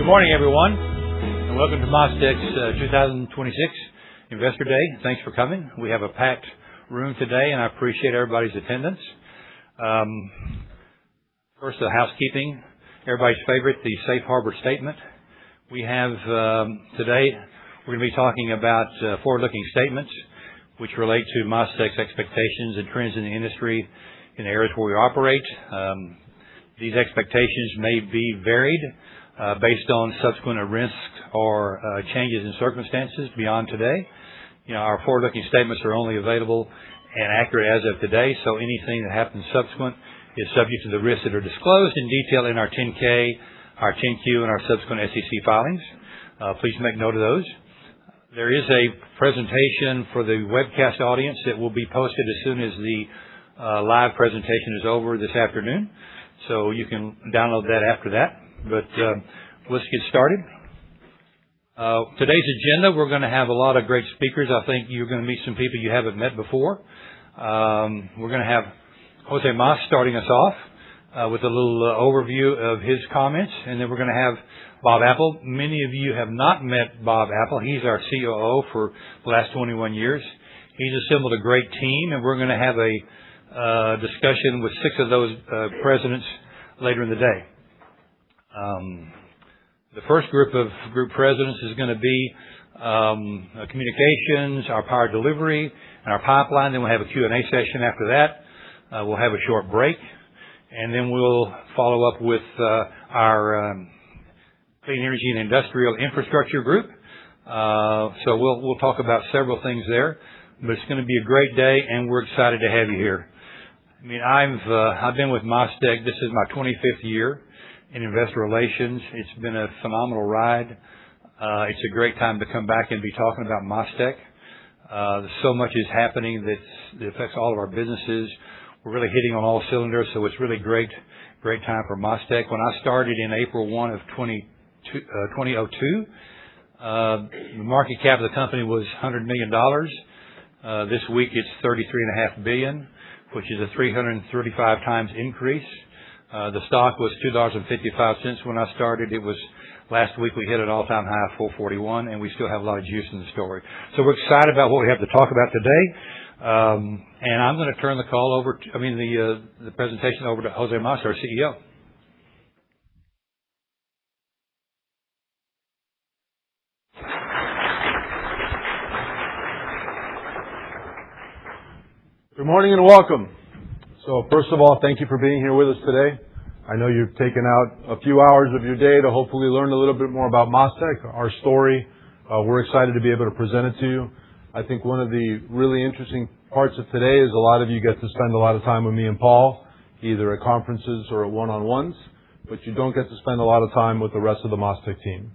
Good morning, everyone, and welcome to MasTec's 2026 Investor Day. Thanks for coming. We have a packed room today, and I appreciate everybody's attendance. First, the housekeeping. Everybody's favorite, the safe harbor statement. We have today, we're going to be talking about forward-looking statements which relate to MasTec's expectations and trends in the industry in the areas where we operate. These expectations may be varied based on subsequent events or changes in circumstances beyond today. Our forward-looking statements are only available and accurate as of today, so anything that happens subsequent is subject to the risks that are disclosed in detail in our 10-K, our 10-Q, and our subsequent SEC filings. Please make note of those. There is a presentation for the webcast audience that will be posted as soon as the live presentation is over this afternoon, so you can download that after that. But let's get started. Today's agenda, we're going to have a lot of great speakers. I think you're going to meet some people you haven't met before. We're going to have Jose Mas starting us off with a little overview of his comments, and then we're going to have Bob Apple. Many of you have not met Bob Apple. He's our COO for the last 21 years. He's assembled a great team, and we're going to have a discussion with 6 of those presidents later in the day. The first group of group presidents is going to be communications, our power delivery, and our pipeline. Then we'll have a Q&A session after that. We'll have a short break, and then we'll follow up with our clean energy and industrial infrastructure group. So we'll talk about several things there, but it's going to be a great day, and we're excited to have you here. I mean, I've been with MasTec. This is my 25th year in investor relations. It's been a phenomenal ride. It's a great time to come back and be talking about MasTec. So much is happening that affects all of our businesses. We're really hitting on all cylinders, so it's really great time for MasTec. When I started in April 1 of 2002, the market cap of the company was $100 million. This week it's $33.5 billion, which is a 335 times increase. The stock was $2.55 when I started. Last week we hit an all-time high of $4.41, and we still have a lot of juice in the story. So we're excited about what we have to talk about today. And I'm going to turn the presentation over to Jose Mas, our CEO. Good morning and welcome. So first of all, thank you for being here with us today. I know you've taken out a few hours of your day to hopefully learn a little bit more about MasTec, our story. We're excited to be able to present it to you. I think one of the really interesting parts of today is a lot of you get to spend a lot of time with me and Paul, either at conferences or at one-on-ones, but you don't get to spend a lot of time with the rest of the MasTec team.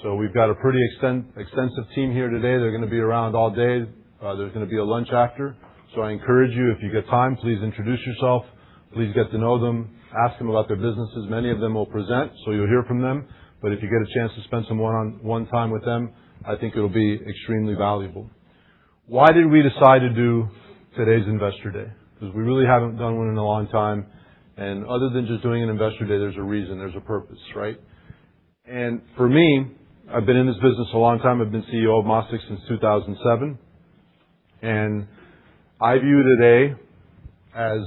So we've got a pretty extensive team here today. They're going to be around all day. There's going to be a lunch after. So I encourage you, if you get time, please introduce yourself. Please get to know them. Ask them about their businesses. Many of them will present, so you'll hear from them. But if you get a chance to spend some one-on-one time with them, I think it'll be extremely valuable. Why did we decide to do today's Investor Day? Because we really haven't done one in a long time. And other than just doing an Investor Day, there's a reason, there's a purpose, right? And for me, I've been in this business a long time. I've been CEO of MasTec since 2007. And I view today as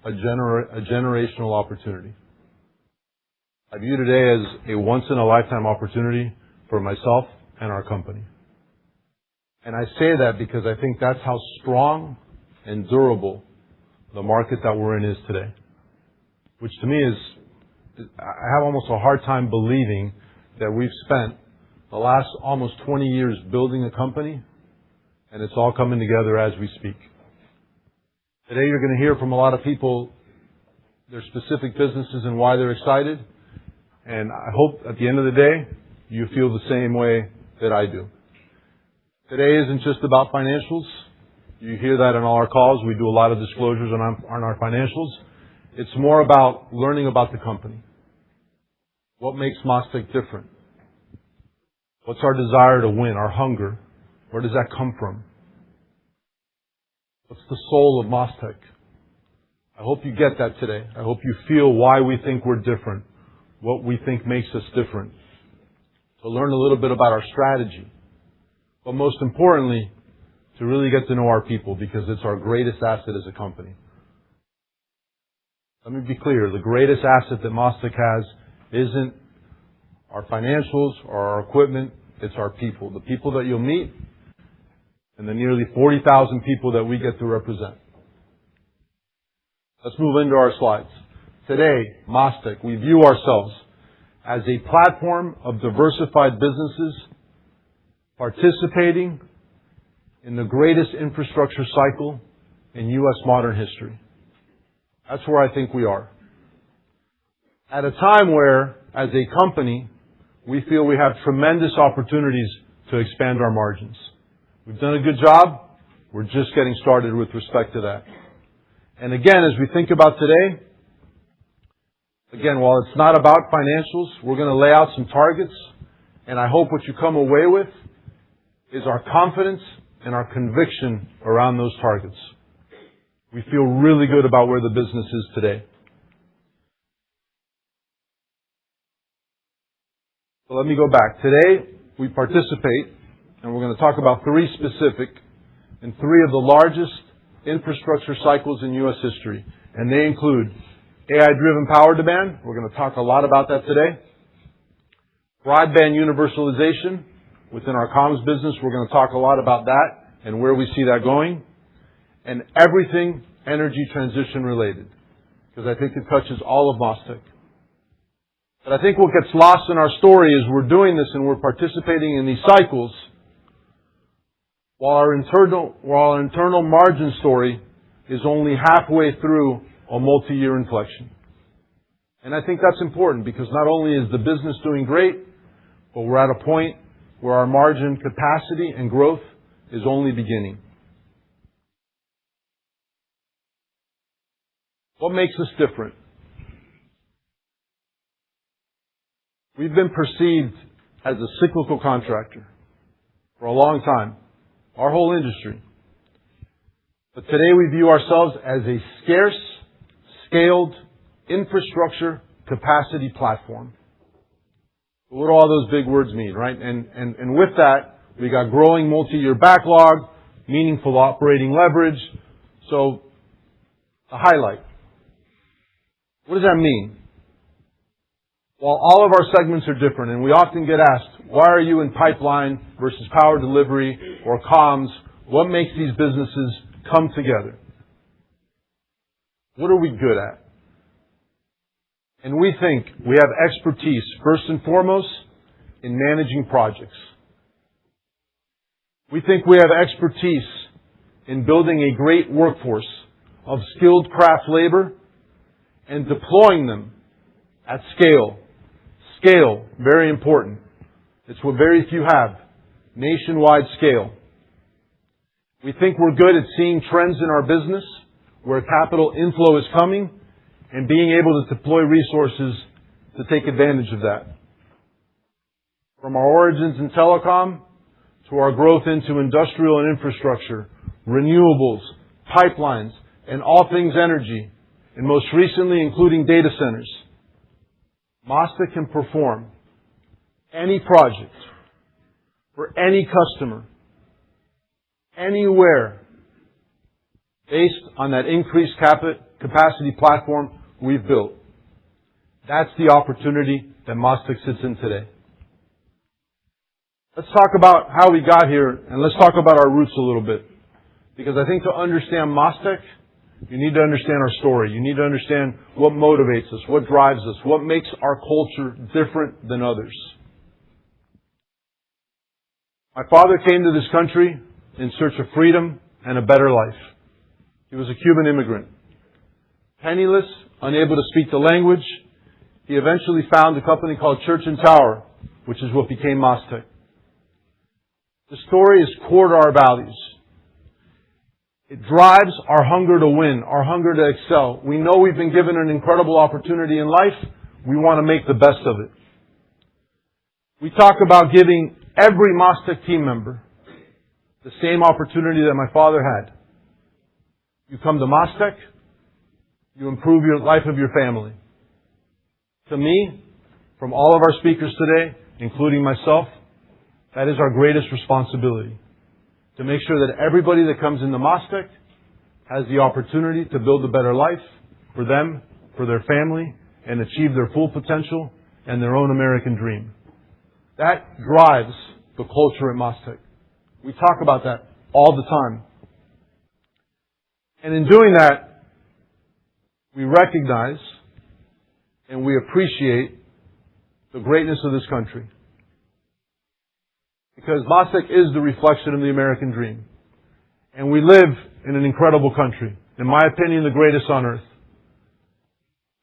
a generational opportunity. I view today as a once-in-a-lifetime opportunity for myself and our company. And I say that because I think that's how strong and durable the market that we're in is today. Which to me I have almost a hard time believing that we've spent the last almost 20 years building a company, and it's all coming together as we speak. Today you're going to hear from a lot of people, their specific businesses and why they're excited. And I hope at the end of the day, you feel the same way that I do. Today isn't just about financials. You hear that in all our calls. We do a lot of disclosures on our financials. It's more about learning about the company. What makes MasTec different? What's our desire to win, our hunger? Where does that come from? What's the soul of MasTec? I hope you get that today. I hope you feel why we think we're different, what we think makes us different. to learn a little bit about our strategy, but most importantly, to really get to know our people, because it's our greatest asset as a company. Let me be clear, the greatest asset that MasTec has isn't our financials or our equipment, it's our people. The people that you'll meet and the nearly 40,000 people that we get to represent. Let's move into our slides. Today, MasTec, we view ourselves as a platform of diversified businesses participating in the greatest infrastructure cycle in U.S. modern history. That's where I think we are. At a time where, as a company, we feel we have tremendous opportunities to expand our margins. We've done a good job. We're just getting started with respect to that. And again, as we think about today, again, while it's not about financials, we're going to lay out some targets, and I hope what you come away with is our confidence and our conviction around those targets. We feel really good about where the business is today. So let me go back. Today, we participate, and we're going to talk about three specific and three of the largest infrastructure cycles in U.S. history. And they include AI-driven power demand. We're going to talk a lot about that today. Broadband universalization. Within our comms business, we're going to talk a lot about that and where we see that going. And everything energy transition related, because I think it touches all of MasTec. But I think what gets lost in our story is we're doing this and we're participating in these cycles while our internal margin story is only halfway through a multi-year inflection. And I think that's important because not only is the business doing great, but we're at a point where our margin capacity and growth is only beginning. What makes us different? We've been perceived as a cyclical contractor for a long time, our whole industry. But today we view ourselves as a scarce, scaled infrastructure capacity platform. What do all those big words mean, right? And with that, we got growing multi-year backlog, meaningful operating leverage. So, the highlight. What does that mean? While all of our segments are different, and we often get asked, why are you in pipeline versus power delivery or comms? What makes these businesses come together? What are we good at? And we think we have expertise, first and foremost, in managing projects. We think we have expertise in building a great workforce of skilled craft labor and deploying them at scale. Scale, very important. It's what very few have. Nationwide scale. We think we're good at seeing trends in our business where capital inflow is coming and being able to deploy resources to take advantage of that. From our origins in telecom to our growth into industrial and infrastructure, renewables, pipelines, and all things energy, and most recently including data centers, MasTec can perform any project for any customer, anywhere, based on that increased capacity platform we've built. That's the opportunity that MasTec sits in today. Let's talk about how we got here, and let's talk about our roots a little bit. Because I think to understand MasTec, you need to understand our story. You need to understand what motivates us, what drives us, what makes our culture different than others. My father came to this country in search of freedom and a better life. He was a Cuban immigrant. Penniless, unable to speak the language, he eventually found a company called Church and Tower, which is what became MasTec. The story is core to our values. It drives our hunger to win, our hunger to excel. We know we've been given an incredible opportunity in life. We want to make the best of it. We talk about giving every MasTec team member the same opportunity that my father had. You come to MasTec, you improve your life of your family. To me, from all of our speakers today, including myself, that is our greatest responsibility. To make sure that everybody that comes into MasTec has the opportunity to build a better life for them, for their family, and achieve their full potential and their own American dream. That drives the culture at MasTec. We talk about that all the time. And in doing that, we recognize and we appreciate the greatness of this country. Because MasTec is the reflection of the American dream. And we live in an incredible country. In my opinion, the greatest on earth.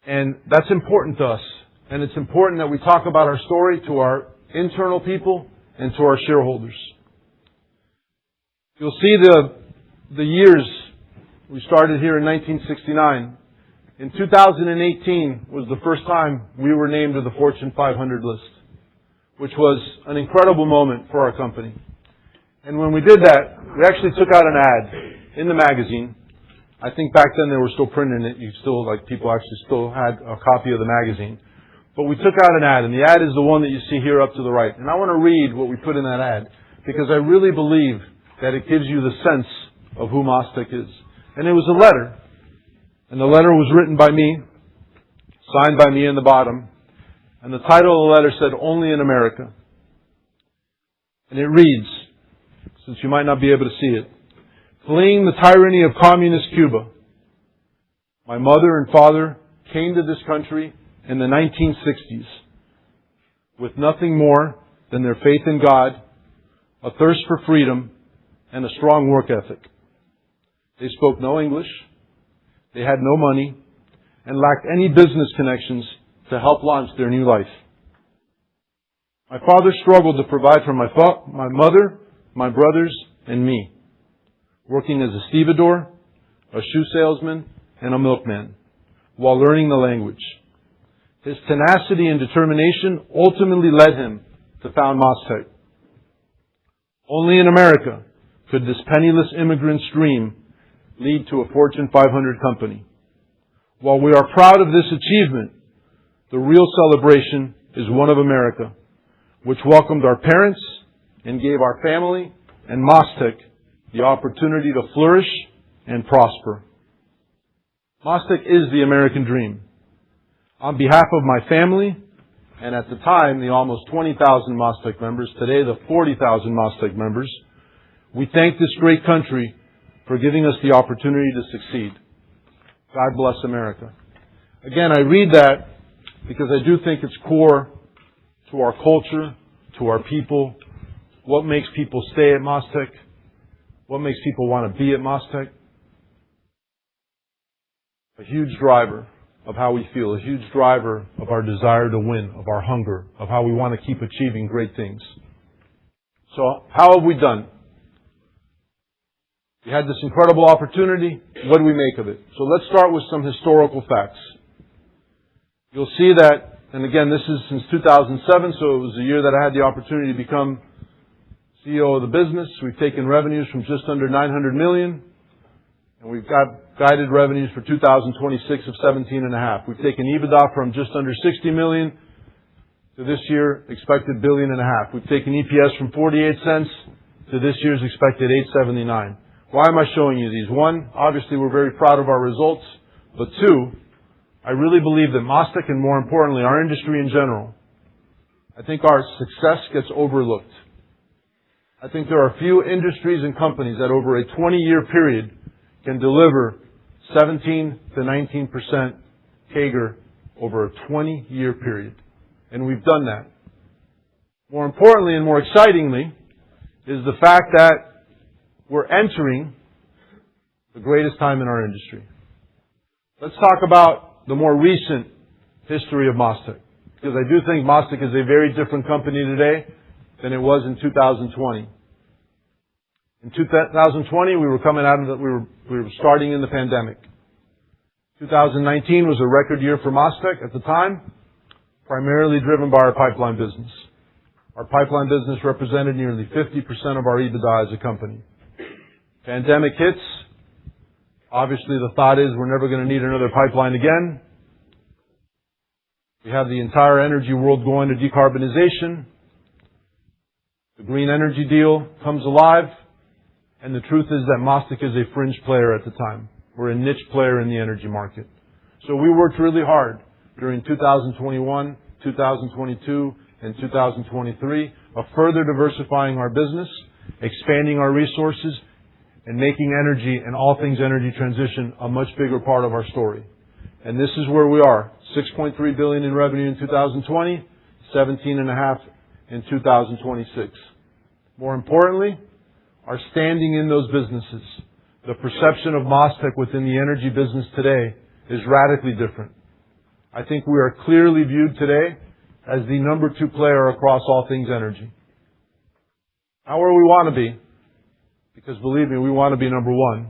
And that's important to us. And it's important that we talk about our story to our internal people and to our shareholders. You'll see the years. We started here in 1969. In 2018 was the first time we were named to the Fortune 500 list, which was an incredible moment for our company. And when we did that, we actually took out an ad in the magazine. I think back then they were still printing it. People actually still had a copy of the magazine. But we took out an ad, and the ad is the one that you see here up to the right. And I want to read what we put in that ad, because I really believe that it gives you the sense of who MasTec is. And it was a letter. And the letter was written by me, signed by me in the bottom. And the title of the letter said, "Only in America." And it reads, since you might not be able to see it, "Fleeing the tyranny of communist Cuba, my mother and father came to this country in the 1960s with nothing more than their faith in God, a thirst for freedom, and a strong work ethic. They spoke no English, they had no money, and lacked any business connections to help launch their new life. My father struggled to provide for my mother, my brothers, and me, working as a stevedore, a shoe salesman, and a milkman, while learning the language. His tenacity and determination ultimately led him to found MasTec. Only in America could this penniless immigrant's dream lead to a Fortune 500 company. While we are proud of this achievement, the real celebration is one of America, which welcomed our parents and gave our family and MasTec the opportunity to flourish and prosper. MasTec is the American dream. On behalf of my family, and at the time, the almost 20,000 MasTec members, today the 40,000 MasTec members, we thank this great country for giving us the opportunity to succeed. God bless America. Again, I read that because I do think it's core to our culture, to our people, what makes people stay at MasTec, what makes people want to be at MasTec. A huge driver of how we feel, a huge driver of our desire to win, of our hunger, of how we want to keep achieving great things. So, how have we done? We had this incredible opportunity. What do we make of it? So let's start with some historical facts. You'll see that, and again, this is since 2007, so it was the year that I had the opportunity to become CEO of the business. We've taken revenues from just under $900 million, and we've got guided revenues for 2026 of 17.5. We've taken EBITDA from just under $60 million to this year expected $1.5 billion. We've taken EPS from 48 cents to this year's expected 8.79. Why am I showing you these? One, obviously we're very proud of our results, but two, I really believe that MasTec, and more importantly, our industry in general, I think our success gets overlooked. I think there are few industries and companies that over a 20-year period can deliver 17 to 19% CAGR over a 20-year period. And we've done that. More importantly and more excitingly is the fact that we're entering the greatest time in our industry. Let's talk about the more recent history of MasTec, because I do think MasTec is a very different company today than it was in 2020. In 2020, we were coming out of we were starting in the pandemic. 2019 was a record year for MasTec at the time, primarily driven by our pipeline business. Our pipeline business represented nearly 50% of our EBITDA as a company. Pandemic hits. Obviously, the thought is we're never going to need another pipeline again. We have the entire energy world going to decarbonization. The green energy deal comes alive, and the truth is that MasTec is a fringe player at the time. We're a niche player in the energy market. So we worked really hard during 2021, 2022, and 2023 of further diversifying our business, expanding our resources, and making energy and all things energy transition a much bigger part of our story. And this is where we are. $6.3 billion in revenue in 2020, 17.5 in 2026. More importantly, our standing in those businesses. The perception of MasTec within the energy business today is radically different. I think we are clearly viewed today as the number 2 player across all things energy. Not where we want to be, because believe me, we want to be number 1.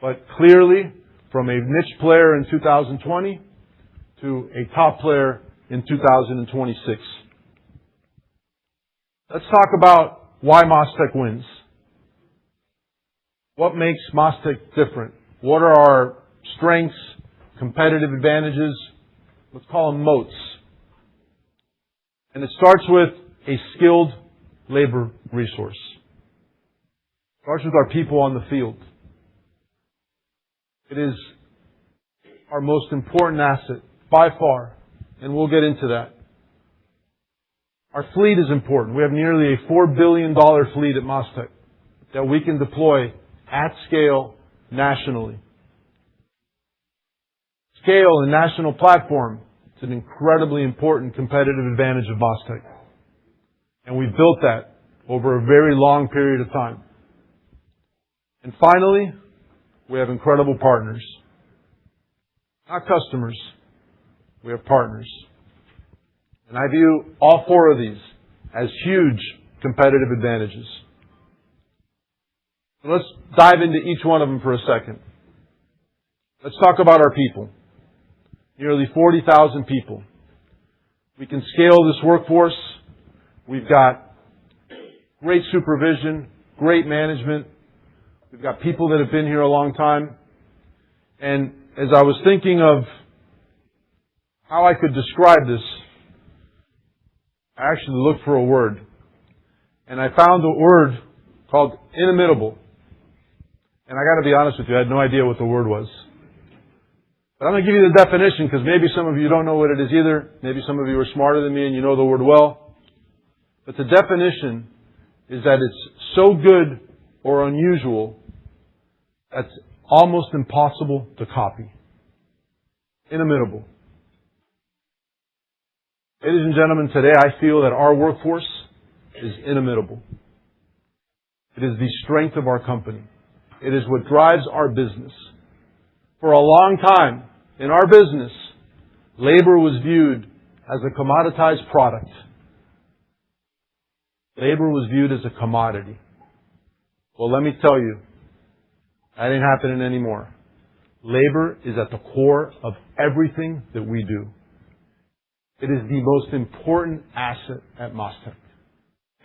But clearly, from a niche player in 2020 to a top player in 2026. Let's talk about why MasTec wins. What makes MasTec different? What are our strengths, competitive advantages? Let's call them moats. And it starts with a skilled labor resource. It starts with our people on the field. It is our most important asset by far, and we'll get into that. Our fleet is important. We have nearly a $4 billion fleet at MasTec that we can deploy at scale nationally. Scale and national platform is an incredibly important competitive advantage of MasTec. And we built that over a very long period of time. And finally, we have incredible partners. Not customers. We have partners. And I view all 4 of these as huge competitive advantages. So let's dive into each one of them for a second. Let's talk about our people. Nearly 40,000 people. We can scale this workforce. We've got great supervision, great management. We've got people that have been here a long time. And as I was thinking of how I could describe this, I actually looked for a word. And I found a word called inimitable. And I got to be honest with you, I had no idea what the word was. But I'm going to give you the definition because maybe some of you don't know what it is either. Maybe some of you are smarter than me and you know the word well. But the definition is that it's so good or unusual that's almost impossible to copy. Inimitable. Ladies and gentlemen, today I feel that our workforce is inimitable. It is the strength of our company. It is what drives our business. For a long time in our business, labor was viewed as a commoditized product. Labor was viewed as a commodity. Well, let me tell you, that ain't happening anymore. Labor is at the core of everything that we do. It is the most important asset at MasTec.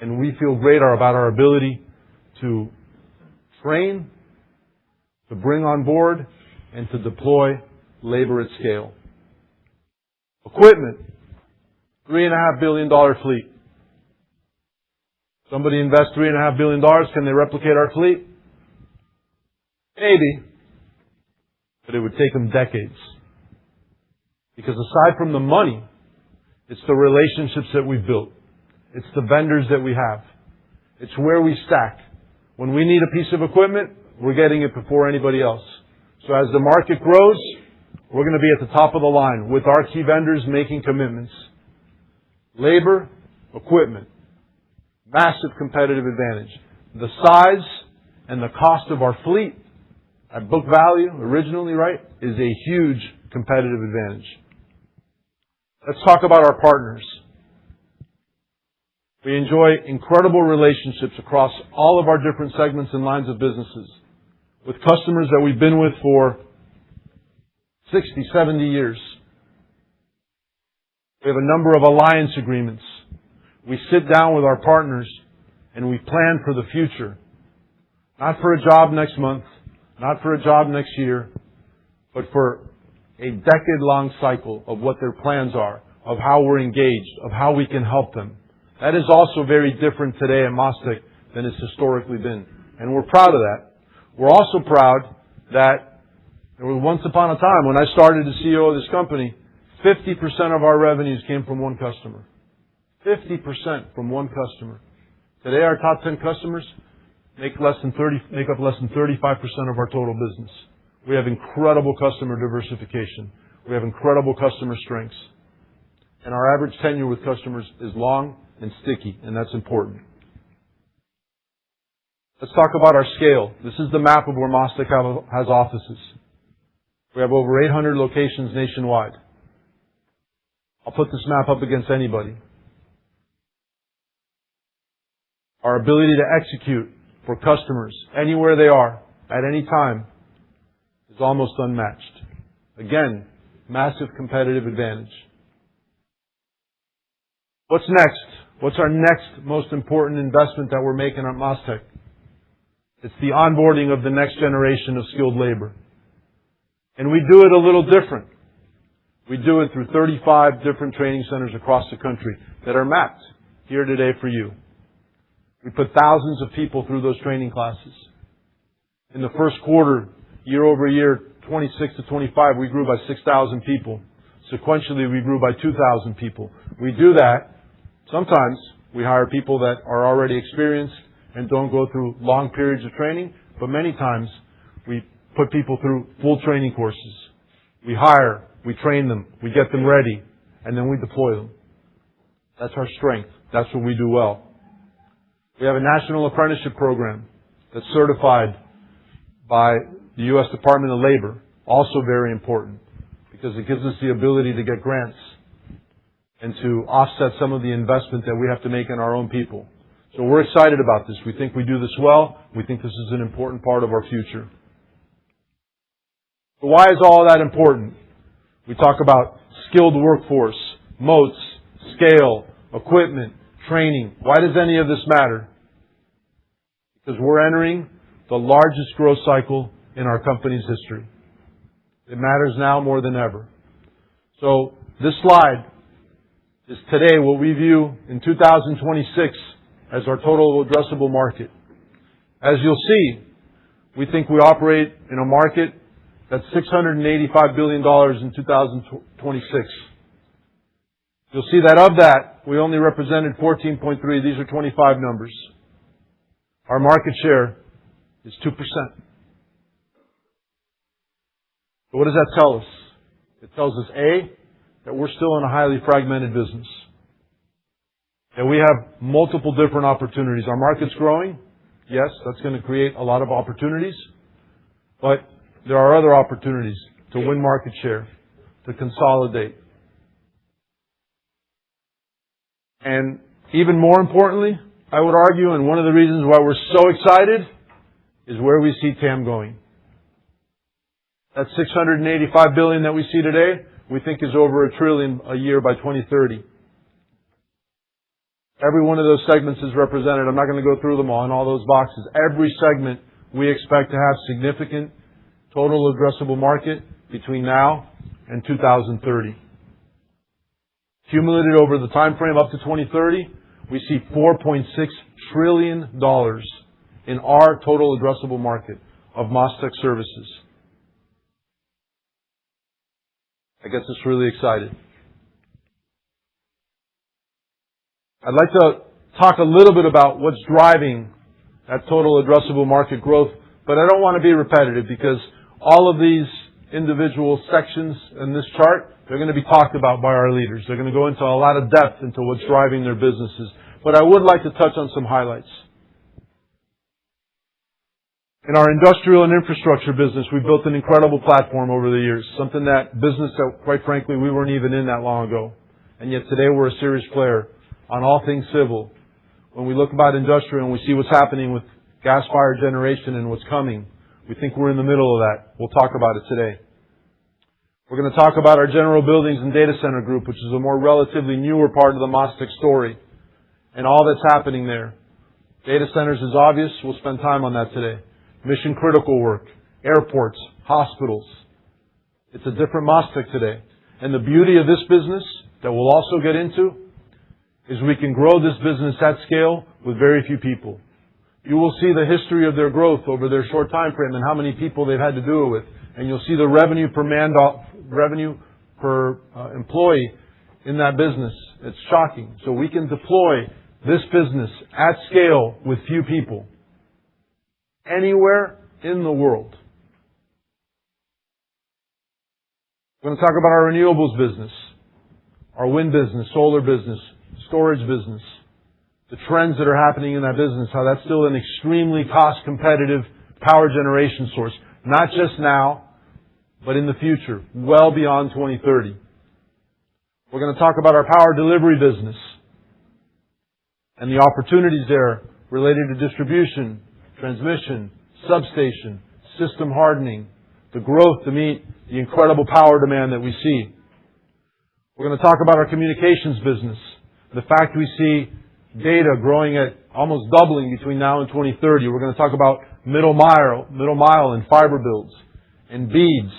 And we feel great about our ability to train, to bring on board, and to deploy labor at scale. Equipment, $3.5 billion fleet. Somebody invests $3.5 billion, can they replicate our fleet? Maybe. But it would take them decades. Because aside from the money, it's the relationships that we've built. It's the vendors that we have. It's where we stack. When we need a piece of equipment, we're getting it before anybody else. So as the market grows, we're going to be at the top of the line with our key vendors making commitments. Labor, equipment, massive competitive advantage. The size and the cost of our fleet at book value, originally, right, is a huge competitive advantage. Let's talk about our partners. We enjoy incredible relationships across all of our different segments and lines of businesses with customers that we've been with for 60, 70 years. We have a number of alliance agreements. We sit down with our partners and we plan for the future. Not for a job next month, not for a job next year, but for a decade-long cycle of what their plans are, of how we're engaged, of how we can help them That is also very different today at MasTec than it's historically been. And we're proud of that. We're also proud that there was once upon a time when I started as CEO of this company, 50% of our revenues came from one customer. 50% from one customer. Today our top 10 customers make up less than 35% of our total business. We have incredible customer diversification. We have incredible customer strengths. And our average tenure with customers is long and sticky, and that's important. Let's talk about our scale. This is the map of where MasTec has offices. We have over 800 locations nationwide. I'll put this map up against anybody. Our ability to execute for customers anywhere they are, at any time, is almost unmatched. Again, massive competitive advantage. What's next? What's our next most important investment that we're making at MasTec? It's the onboarding of the next generation of skilled labor. And we do it a little different. We do it through 35 different training centers across the country that are mapped here today for you. We put thousands of people through those training classes. In the first quarter, year over year, 26 to 25, we grew by 6,000 people. Sequentially, we grew by 2,000 people. We do that. Sometimes we hire people that are already experienced and don't go through long periods of training, but many times we put people through full training courses. We hire, we train them, we get them ready, and then we deploy them. That's our strength. That's what we do well. We have a national apprenticeship program that's certified by the U.S. Department of Labor. Also very important because it gives us the ability to get grants and to offset some of the investment that we have to make in our own people. So we're excited about this. We think we do this well. We think this is an important part of our future. So why is all that important? We talk about skilled workforce, moats, scale, equipment, training. Why does any of this matter? Because we're entering the largest growth cycle in our company's history. It matters now more than ever. So this slide is today what we view in 2026 as our total addressable market. As you'll see, we think we operate in a market that's $685 billion in 2026. You'll see that of that, we only represented 14.3. These are 25 numbers. Our market share is 2%. But what does that tell us? It tells us, A, that we're still in a highly fragmented business. That we have multiple different opportunities. Our market's growing. Yes, that's going to create a lot of opportunities. But there are other opportunities to win market share, to consolidate. And even more importantly, I would argue, and one of the reasons why we're so excited is where we see TAM going. That $685 billion that we see today, we think is over $1 trillion a year by 2030. Every one of those segments is represented. I'm not going to go through them all in all those boxes. Every segment we expect to have significant total addressable market between now and 2030. Cumulated over the time frame up to 2030, we see $4.6 trillion in our total addressable market of MasTec services. That gets us really excited. I'd like to talk a little bit about what's driving that total addressable market growth, but I don't want to be repetitive because all of these individual sections in this chart, they're going to be talked about by our leaders. They're going to go into a lot of depth into what's driving their businesses. But I would like to touch on some highlights. In our industrial and infrastructure business, we built an incredible platform over the years, something that business that, quite frankly, we weren't even in that long ago. And yet today we're a serious player on all things civil. When we look about industrial and we see what's happening with gas-fired generation and what's coming, we think we're in the middle of that. We'll talk about it today. We're going to talk about our general buildings and data center group, which is a more relatively newer part of the MasTec story, and all that's happening there. Data centers is obvious. We'll spend time on that today. Mission critical work, airports, hospitals. It's a different MasTec today. And the beauty of this business that we'll also get into is we can grow this business at scale with very few people. You will see the history of their growth over their short time frame and how many people they've had to do it with. And you'll see the revenue per employee in that business. It's shocking. So we can deploy this business at scale with few people anywhere in the world. We're going to talk about our renewables business, our wind business, solar business, storage business, the trends that are happening in that business, how that's still an extremely cost-competitive power generation source, not just now, but in the future, well beyond 2030. We're going to talk about our power delivery business and the opportunities there related to distribution, transmission, substation, system hardening, the growth to meet the incredible power demand that we see. We're going to talk about our communications business, the fact we see data growing at almost doubling between now and 2030. We're going to talk about middle mile and fiber builds and beads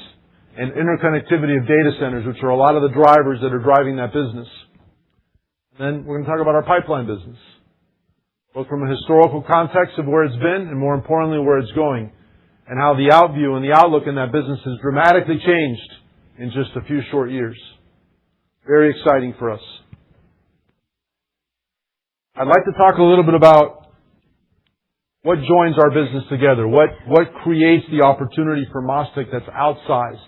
and interconnectivity of data centers, which are a lot of the drivers that are driving that business. Then we're going to talk about our pipeline business, both from a historical context of where it's been and, more importantly, where it's going, and how the outview and the outlook in that business has dramatically changed in just a few short years. Very exciting for us. I'd like to talk a little bit about what joins our business together, what creates the opportunity for MasTec that's outsized.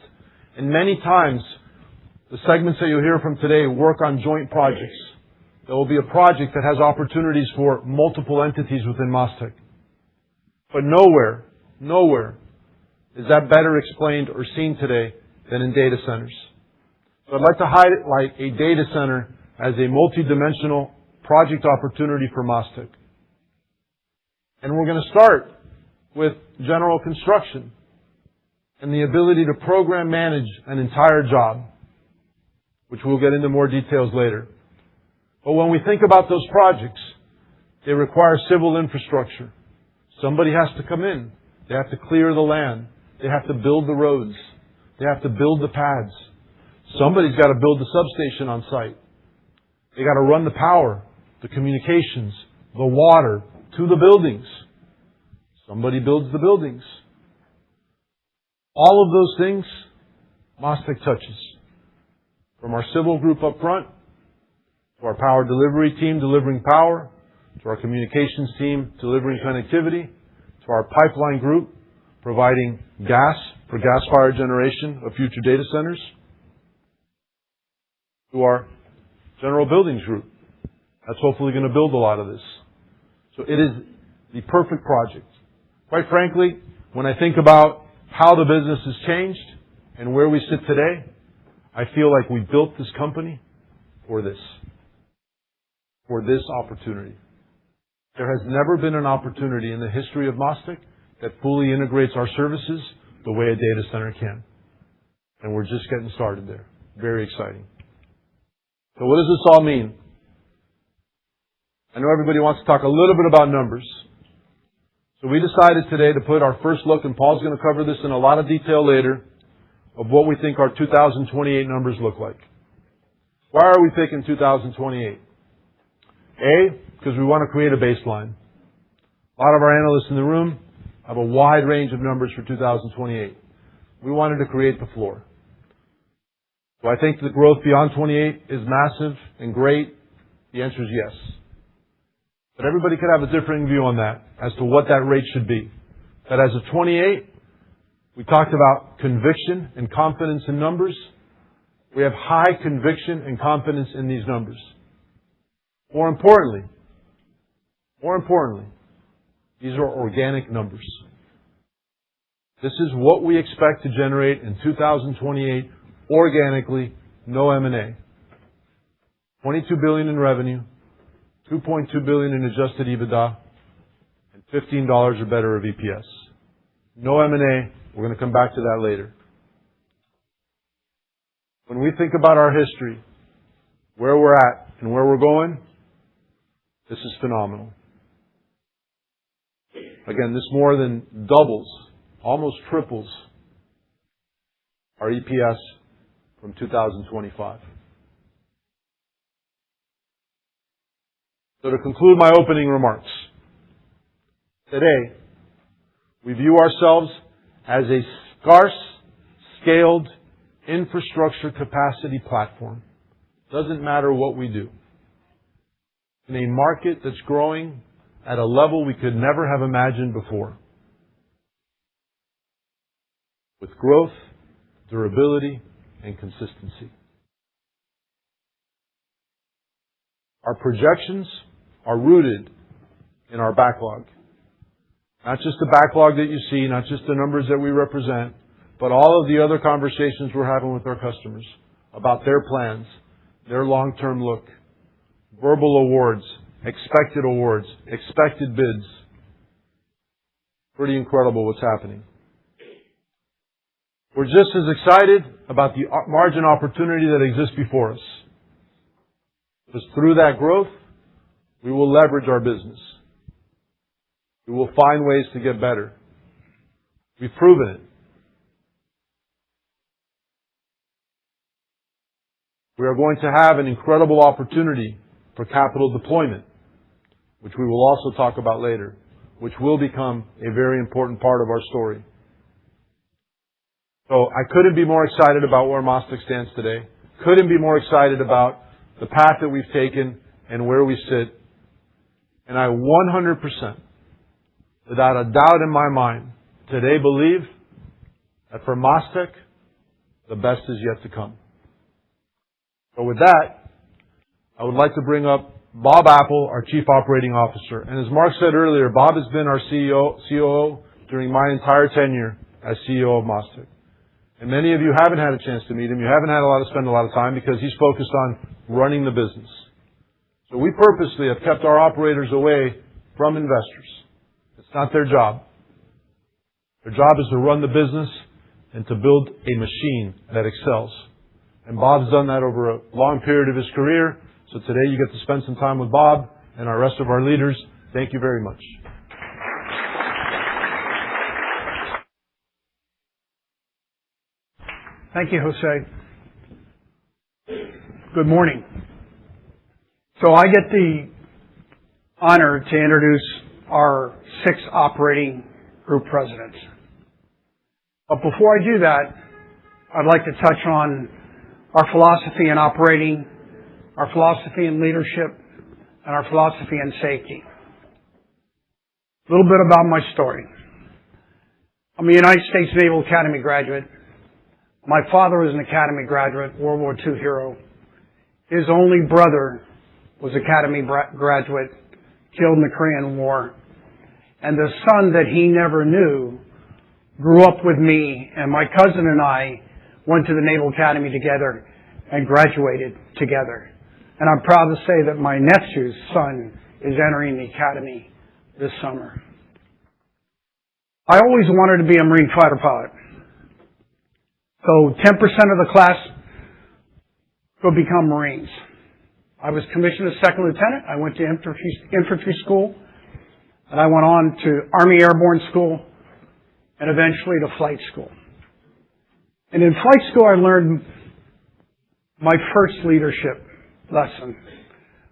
And many times, the segments that you'll hear from today work on joint projects. There will be a project that has opportunities for multiple entities within MasTec. But nowhere is that better explained or seen today than in data centers. So I'd like to highlight a data center as a multidimensional project opportunity for MasTec. And we're going to start with general construction and the ability to program manage an entire job, which we'll get into more details later. But when we think about those projects, they require civil infrastructure. Somebody has to come in. They have to clear the land. They have to build the roads. They have to build the pads. Somebody's got to build the substation on site. They got to run the power, the communications, the water to the buildings. Somebody builds the buildings. All of those things, MasTec touches. From our civil group up front, to our power delivery team delivering power, to our communications team delivering connectivity, to our pipeline group providing gas for gas-fired generation of future data centers, to our general buildings group. That's hopefully going to build a lot of this. So it is the perfect project. Quite frankly, when I think about how the business has changed and where we sit today, I feel like we built this company for this opportunity. There has never been an opportunity in the history of MasTec that fully integrates our services the way a data center can. And we're just getting started there. Very exciting. So what does this all mean? I know everybody wants to talk a little bit about numbers. So we decided today to put our first look, and Paul's going to cover this in a lot of detail later, of what we think our 2028 numbers look like. Why are we picking 2028? Because we want to create a baseline. A lot of our analysts in the room have a wide range of numbers for 2028. We wanted to create the floor. Do I think the growth beyond 28 is massive and great? The answer is yes. But everybody could have a differing view on that as to what that rate should be. That as of 28, we talked about conviction and confidence in numbers. We have high conviction and confidence in these numbers. More importantly, these are organic numbers. This is what we expect to generate in 2028 organically, no M&A. $22 billion in revenue, $2.2 billion in adjusted EBITDA, and $15 or better of EPS. No M&A. We're going to come back to that later. When we think about our history, where we're at and where we're going, this is phenomenal. Again, this more than doubles, almost triples our EPS from 2025. So to conclude my opening remarks, today, we view ourselves as a scarce, scaled infrastructure capacity platform. Doesn't matter what we do. In a market that's growing at a level we could never have imagined before. With growth, durability, and consistency. Our projections are rooted in our backlog. Not just the backlog that you see, not just the numbers that we represent, but all of the other conversations we're having with our customers about their plans, their long-term look, verbal awards, expected bids. Pretty incredible what's happening. We're just as excited about the margin opportunity that exists before us. Because through that growth, we will leverage our business. We will find ways to get better. We've proven it. We are going to have an incredible opportunity for capital deployment, which we will also talk about later, which will become a very important part of our story. So I couldn't be more excited about where MasTec stands today. Couldn't be more excited about the path that we've taken and where we sit. And I 100%, without a doubt in my mind, today believe that for MasTec, the best is yet to come. So with that, I would like to bring up Bob Apple, our Chief Operating Officer. And as Mark said earlier, Bob has been our COO during my entire tenure as CEO of MasTec. And many of you haven't had a chance to meet him. You haven't had spend a lot of time because he's focused on running the business. So we purposely have kept our operators away from investors. It's not their job. Their job is to run the business and to build a machine that excels. And Bob's done that over a long period of his career. So today you get to spend some time with Bob and our rest of our leaders. Thank you very much. Thank you, Jose. Good morning. So I get the honor to introduce our 6 operating group presidents. But before I do that, I'd like to touch on our philosophy in operating, our philosophy in leadership, and our philosophy in safety. A little bit about my story. I'm a United States Naval Academy graduate. My father was an Academy graduate, World War II hero. His only brother was Academy graduate, killed in the Korean War. And the son that he never knew grew up with me, and my cousin and I went to the Naval Academy together and graduated together. And I'm proud to say that my nephew's son is entering the Academy this summer. I always wanted to be a Marine fighter pilot. So 10% of the class could become Marines. I was commissioned as second lieutenant. I went to infantry school, and I went on to Army Airborne School, and eventually to flight school. And in flight school, I learned my first leadership lesson,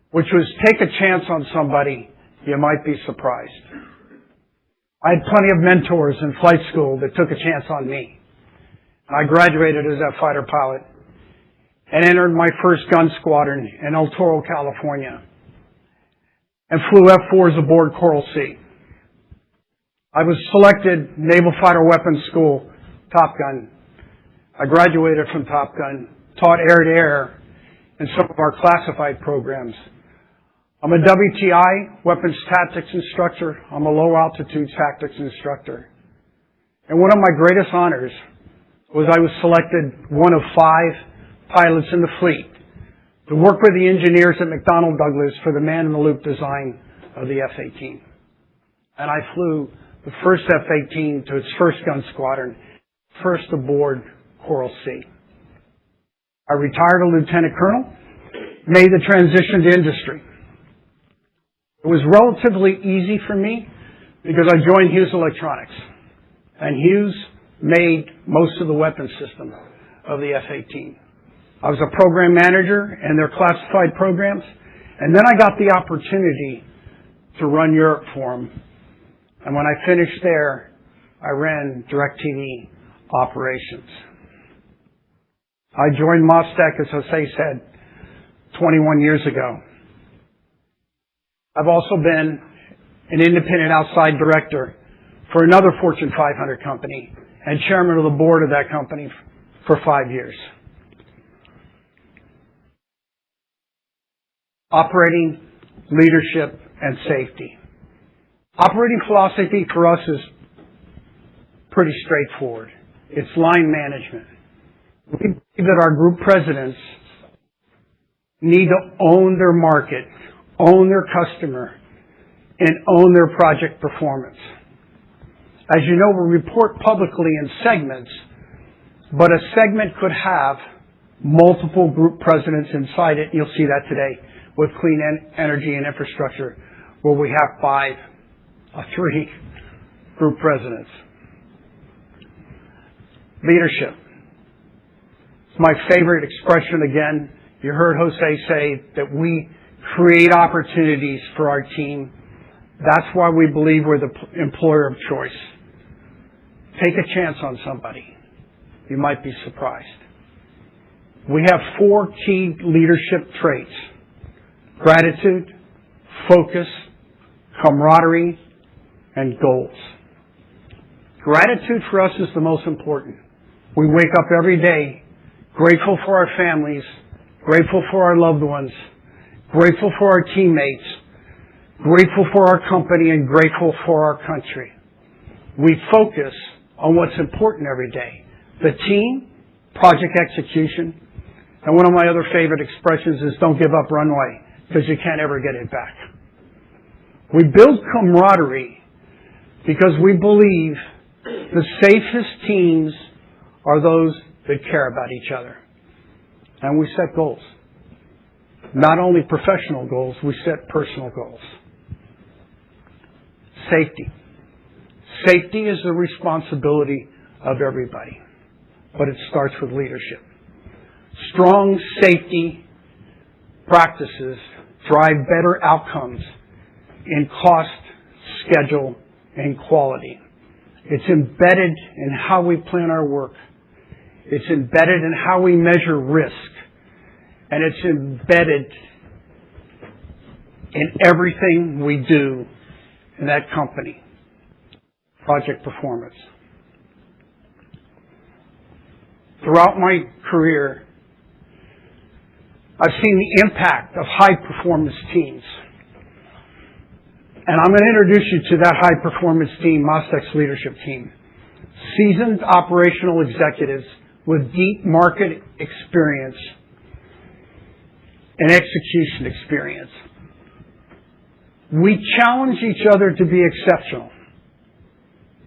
which was take a chance on somebody, you might be surprised. I had plenty of mentors in flight school that took a chance on me. And I graduated as a fighter pilot and entered my first gun squadron in El Toro, California, and flew F-4s aboard Coral Sea. I was selected Naval Fighter Weapons School, Top Gun. I graduated from Top Gun, taught air-to-air in some of our classified programs. I'm a WTI, Weapons Tactics Instructor. I'm a low-altitude tactics instructor. And one of my greatest honors was I was selected one of 5 pilots in the fleet to work with the engineers at McDonnell Douglas for the man-in-the-loop design of the F-18. And I flew the first F-18 to its first gun squadron, first aboard Coral Sea. I retired a lieutenant colonel, made the transition to industry. It was relatively easy for me because I joined Hughes Electronics, and Hughes made most of the weapons system of the F-18. I was a program manager in their classified programs, And then I got the opportunity to run Europe for him. And when I finished there, I ran DirecTV operations. I joined MasTec, as Jose said, 21 years ago. I've also been an independent outside director for another Fortune 500 company and chairman of the board of that company for 5 years. Operating, leadership, and safety. Operating philosophy for us is pretty straightforward. It's line management. We believe that our group presidents need to own their market, own their customer, and own their project performance. As you know, we report publicly in segments, but a segment could have multiple group presidents inside it. You'll see that today with Clean Energy and Infrastructure, where we have 3 group presidents. Leadership. It's my favorite expression again. You heard Jose say that we create opportunities for our team. That's why we believe we're the employer of choice. Take a chance on somebody. You might be surprised. We have 4 key leadership traits: gratitude, focus, camaraderie, and goals. Gratitude for us is the most important. We wake up every day grateful for our families, grateful for our loved ones, grateful for our teammates, grateful for our company, and grateful for our country. We focus on what's important every day: the team, project execution, and one of my other favorite expressions is don't give up runway, because you can't ever get it back. We build camaraderie because we believe the safest teams are those that care about each other. And we set goals. Not only professional goals, we set personal goals. Safety. Safety is the responsibility of everybody, but it starts with leadership. Strong safety practices drive better outcomes in cost, schedule, and quality. It's embedded in how we plan our work. It's embedded in how we measure risk. And it's embedded in everything we do in that company. Project performance. Throughout my career, I've seen the impact of high-performance teams. And I'm going to introduce you to that high-performance team, MasTec's leadership team. Seasoned operational executives with deep market experience and execution experience. We challenge each other to be exceptional.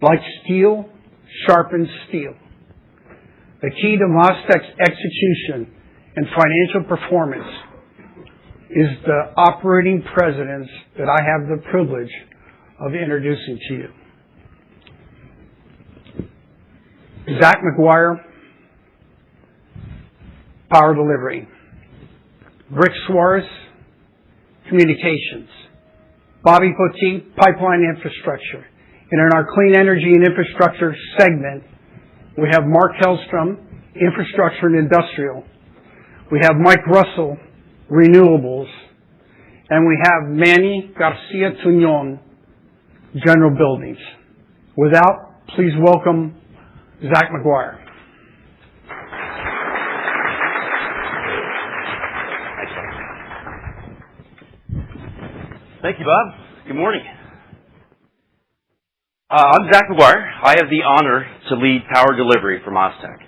Like steel sharpens steel. The key to MasTec's execution and financial performance is the operating presidents that I have the privilege of introducing to you. Zach McGuire, Power Delivery. Rick Suarez, Communications. Bobby Poteet, Pipeline Infrastructure. And in our Clean Energy and Infrastructure segment, we have Mark Hellstrom, Infrastructure and Industrial. We have Mike Russell, Renewables. And we have Manny Garcia Tuñon, General Buildings. Without, please welcome Zach McGuire. Thank you, Bob. Good morning. I'm Zach McGuire. I have the honor to lead Power Delivery for MasTec.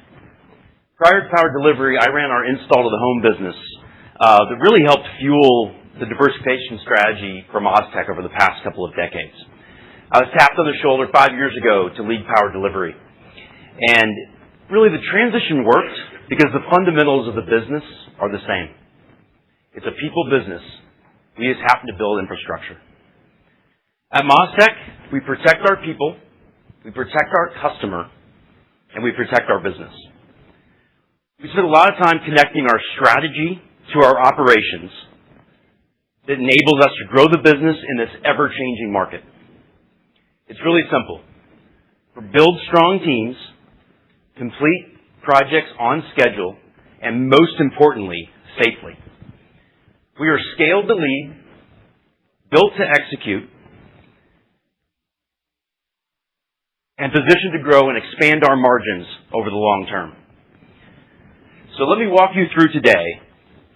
Prior to Power Delivery, I ran our install to the home business that really helped fuel the diversification strategy for MasTec over the past couple of decades. I was tapped on the shoulder 5 years ago to lead Power Delivery. And really the transition worked because the fundamentals of the business are the same. It's a people business. We just happen to build infrastructure. At MasTec, we protect our people, we protect our customer, and we protect our business. We spend a lot of time connecting our strategy to our operations that enables us to grow the business in this ever-changing market. It's really simple. Build strong teams, complete projects on schedule, and most importantly, safely. We are scaled to lead, built to execute, and positioned to grow and expand our margins over the long term. So let me walk you through today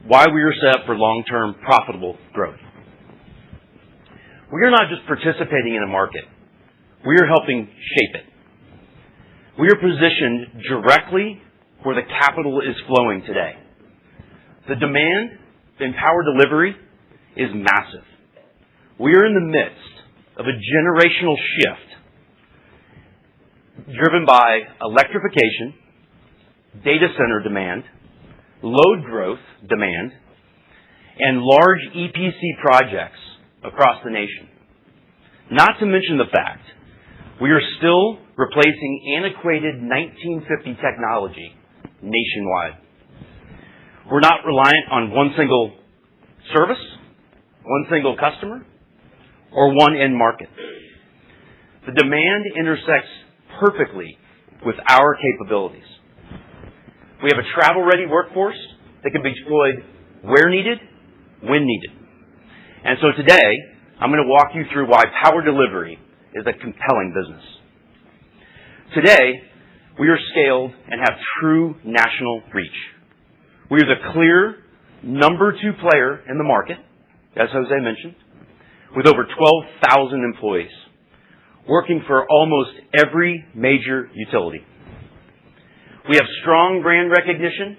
why we are set up for long-term profitable growth. We are not just participating in a market. We are helping shape it. We are positioned directly where the capital is flowing today. The demand in power delivery is massive. We are in the midst of a generational shift driven by electrification, data center demand, load growth demand, and large EPC projects across the nation. Not to mention the fact we are still replacing antiquated 1950 technology nationwide. We're not reliant on one single service, one single customer, or one end market. The demand intersects perfectly with our capabilities. We have a travel-ready workforce that can be deployed where needed, when needed. And so today, I'm going to walk you through why power delivery is a compelling business. Today, we are scaled and have true national reach. We are the clear number 2 player in the market, as Jose mentioned, with over 12,000 employees, working for almost every major utility. We have strong brand recognition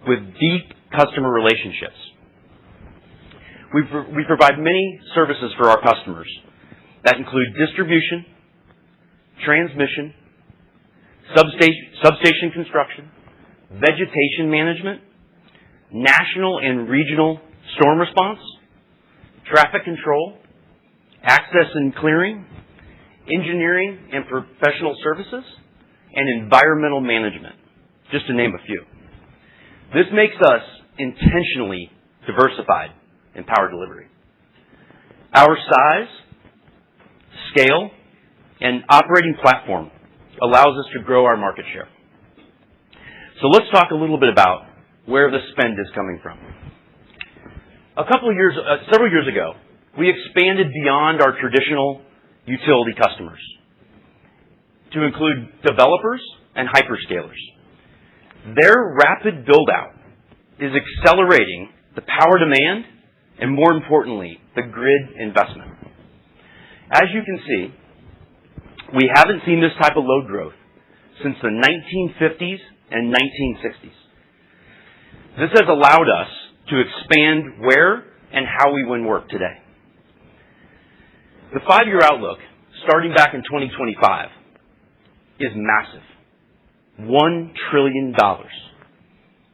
with deep customer relationships. We provide many services for our customers that include distribution, transmission, substation construction, vegetation management, national and regional storm response, traffic control, access and clearing, engineering and professional services, and environmental management, just to name a few. This makes us intentionally diversified in power delivery. Our size, scale, and operating platform allows us to grow our market share. So let's talk a little bit about where the spend is coming from. Several years ago, we expanded beyond our traditional utility customers to include developers and hyperscalers. Their rapid build-out is accelerating the power demand and, more importantly, the grid investment. As you can see, we haven't seen this type of load growth since the 1950s and 1960s. This has allowed us to expand where and how we win work today. The 5-year outlook, starting back in 2025, is massive. $1 trillion.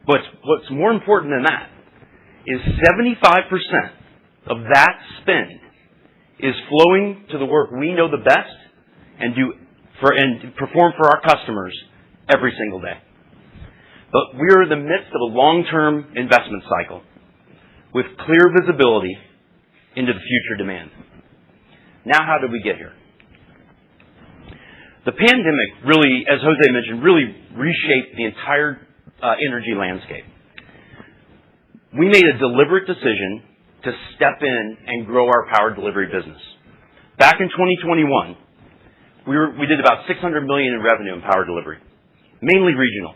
What's more important than that is 75% of that spend is flowing to the work we know the best and perform for our customers every single day. But we are in the midst of a long-term investment cycle with clear visibility into the future demand. Now, how did we get here? The pandemic really, as Jose mentioned, really reshaped the entire energy landscape. We made a deliberate decision to step in and grow our power delivery business. Back in 2021, we did about $600 million in revenue in power delivery, mainly regional.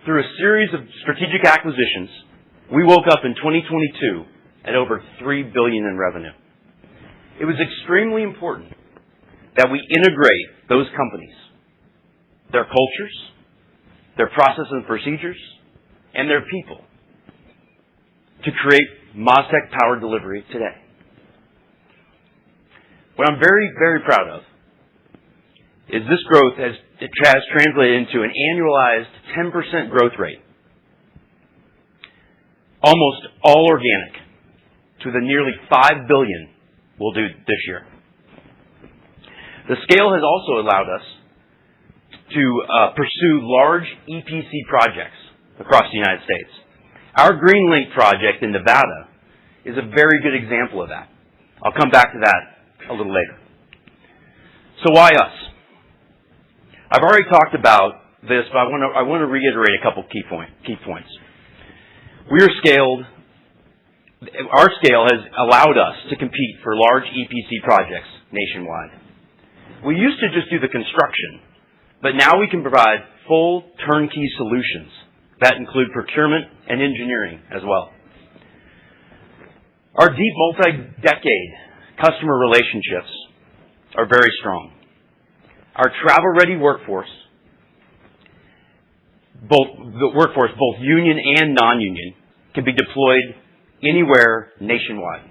Through a series of strategic acquisitions, we woke up in 2022 at over $3 billion in revenue. It was extremely important that we integrate those companies, their cultures, their processes and procedures, and their people to create MasTec Power Delivery today. What I'm very, very proud of is this growth has translated into an annualized 10% growth rate, almost all organic, to the nearly $5 billion we'll do this year. The scale has also allowed us to pursue large EPC projects across the United States. Our Green Link project in Nevada is a very good example of that. I'll come back to that a little later. So why us? I've already talked about this, but I want to reiterate a couple key points. We are scaled. Our scale has allowed us to compete for large EPC projects nationwide. We used to just do the construction, but now we can provide full turnkey solutions that include procurement and engineering as well. Our deep multi-decade customer relationships are very strong. Our travel-ready workforce, both union and non-union, can be deployed anywhere nationwide.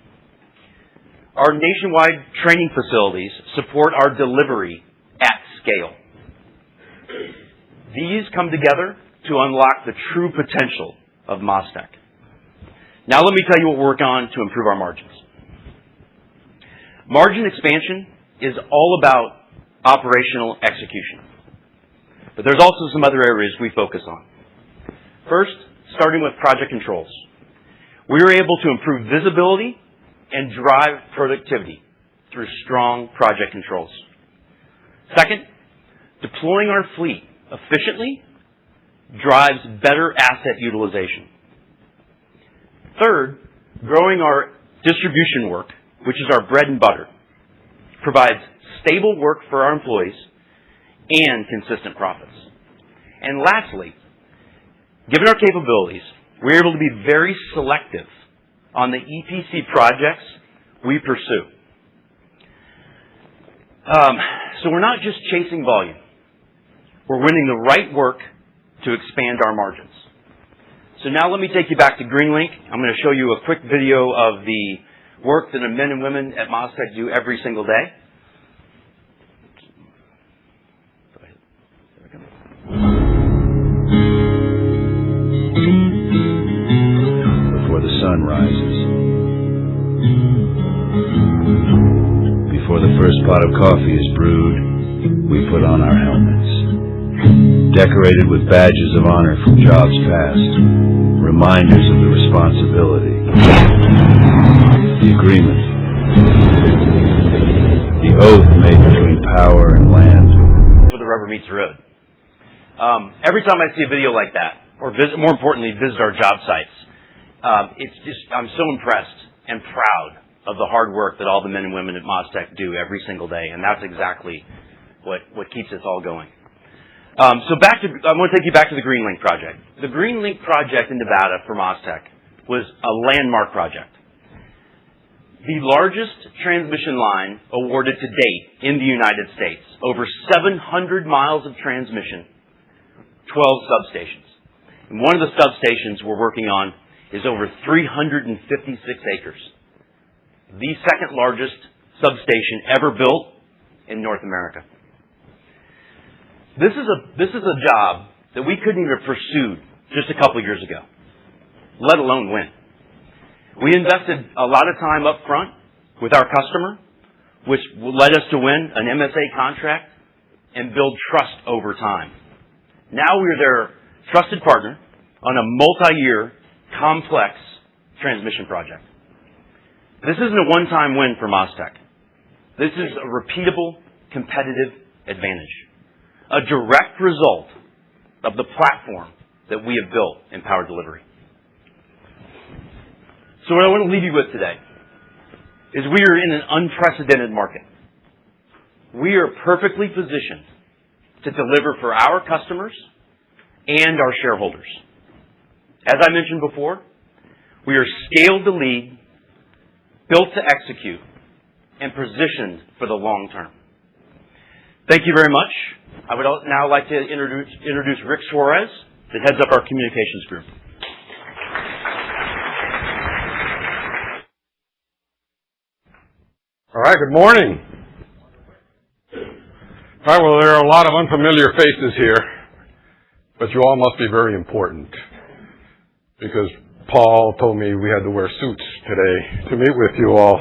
Our nationwide training facilities support our delivery at scale. These come together to unlock the true potential of MasTec. Now let me tell you what we're working on to improve our margins. Margin expansion is all about operational execution. But there's also some other areas we focus on. First, starting with project controls. We were able to improve visibility and drive productivity through strong project controls. Second, deploying our fleet efficiently drives better asset utilization. Third, growing our distribution work, which is our bread and butter, provides stable work for our employees and consistent profits. And lastly, given our capabilities, we're able to be very selective on the EPC projects we pursue. So we're not just chasing volume. We're winning the right work to expand our margins. So now let me take you back to GreenLink. I'm going to show you a quick video of the work that the men and women at MasTec do every single day. Before the sun rises, before the first pot of coffee is brewed, we put on our helmets, decorated with badges of honor from jobs past, reminders of the responsibility, the agreement, the oath made between power and land. Where the rubber meets the road. Every time I see a video like that, or more importantly, visit our job sites, I'm so impressed and proud of the hard work that all the men and women at MasTec do every single day, and that's exactly what keeps us all going. I want to take you back to the GreenLink project. The GreenLink project in Nevada for MasTec was a landmark project. The largest transmission line awarded to date in the United States. Over 700 miles of transmission, 12 substations. And one of the substations we're working on is over 356 acres. The second largest substation ever built in North America. This is a job that we couldn't even pursue just a couple years ago, let alone win. We invested a lot of time up front with our customer, which led us to win an MSA contract and build trust over time. Now we're their trusted partner on a multi-year, complex transmission project. This isn't a one-time win for MasTec. This is a repeatable competitive advantage, a direct result of the platform that we have built in power delivery. So what I want to leave you with today is we are in an unprecedented market. We are perfectly positioned to deliver for our customers and our shareholders. As I mentioned before, we are scaled to lead, built to execute, and positioned for the long term. Thank you very much. I would now like to introduce Rick Suarez, that heads up our communications group. All right, good morning. All right, well, there are a lot of unfamiliar faces here, but you all must be very important because Paul told me we had to wear suits today to meet with you all.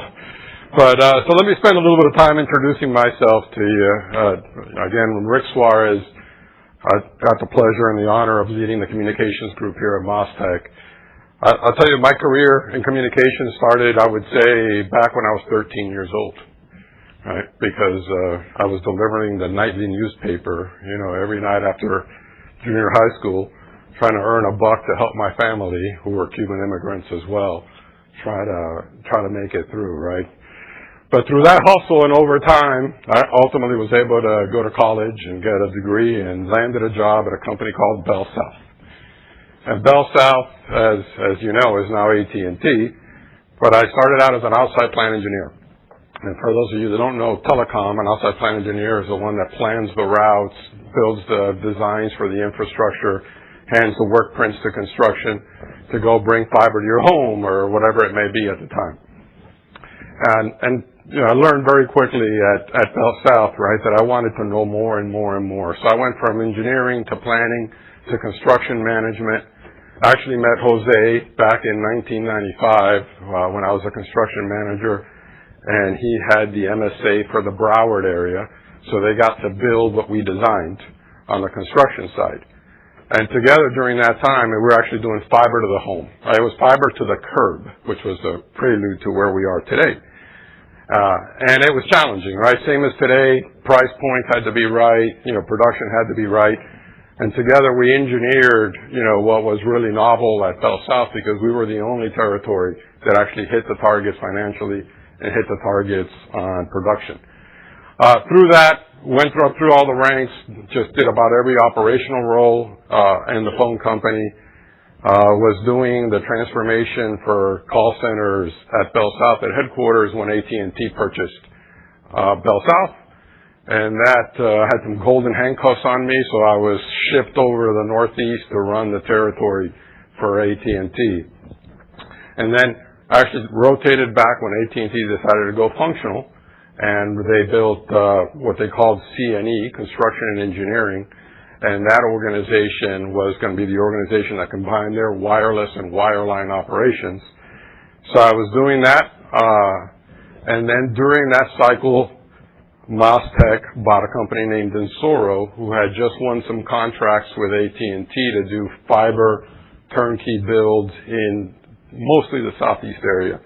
But so let me spend a little bit of time introducing myself to you. Again, I'm Rick Suarez. I got the pleasure and the honor of leading the communications group here at MasTec. I'll tell you, my career in communications started, I would say, back when I was 13 years old, right? Because I was delivering the nightly newspaper, every night after junior high school, trying to earn $1 to help my family, who were Cuban immigrants as well, try to make it through, right? But through that hustle and over time, I ultimately was able to go to college and get a degree and landed a job at a company called Bell South. And Bell South, as you know, is now AT&T, but I started out as an outside plant engineer. And for those of you that don't know telecom, an outside plant engineer is the one that plans the routes, builds the designs for the infrastructure, hands the work prints to construction to go bring fiber to your home or whatever it may be at the time. And I learned very quickly at Bell South, right, that I wanted to know more and more and more. So I went from engineering to planning to construction management. I actually met Jose back in 1995 when I was a construction manager, and he had the MSA for the Broward area, so they got to build what we designed on the construction side. And together during that time, we were actually doing fiber to the home. It was fiber to the curb, which was the prelude to where we are today. And it was challenging, right? Same as today, price point had to be right, production had to be right. And together we engineered, what was really novel at Bell South, because we were the only territory that actually hit the targets financially and hit the targets on production. Through that, went through all the ranks, just did about every operational role in the phone company, was doing the transformation for call centers at Bell South at headquarters when AT&T purchased Bell South. And that had some golden handcuffs on me, so I was shipped over to the Northeast to run the territory for AT&T. And then I actually rotated back when AT&T decided to go functional, and they built what they called C&E, Construction and Engineering, and that organization was going to be the organization that combined their wireless and wireline operations. So I was doing that, and then during that cycle, MasTec bought a company named Insoro, who had just won some contracts with AT&T to do fiber turnkey builds in mostly the Southeast area.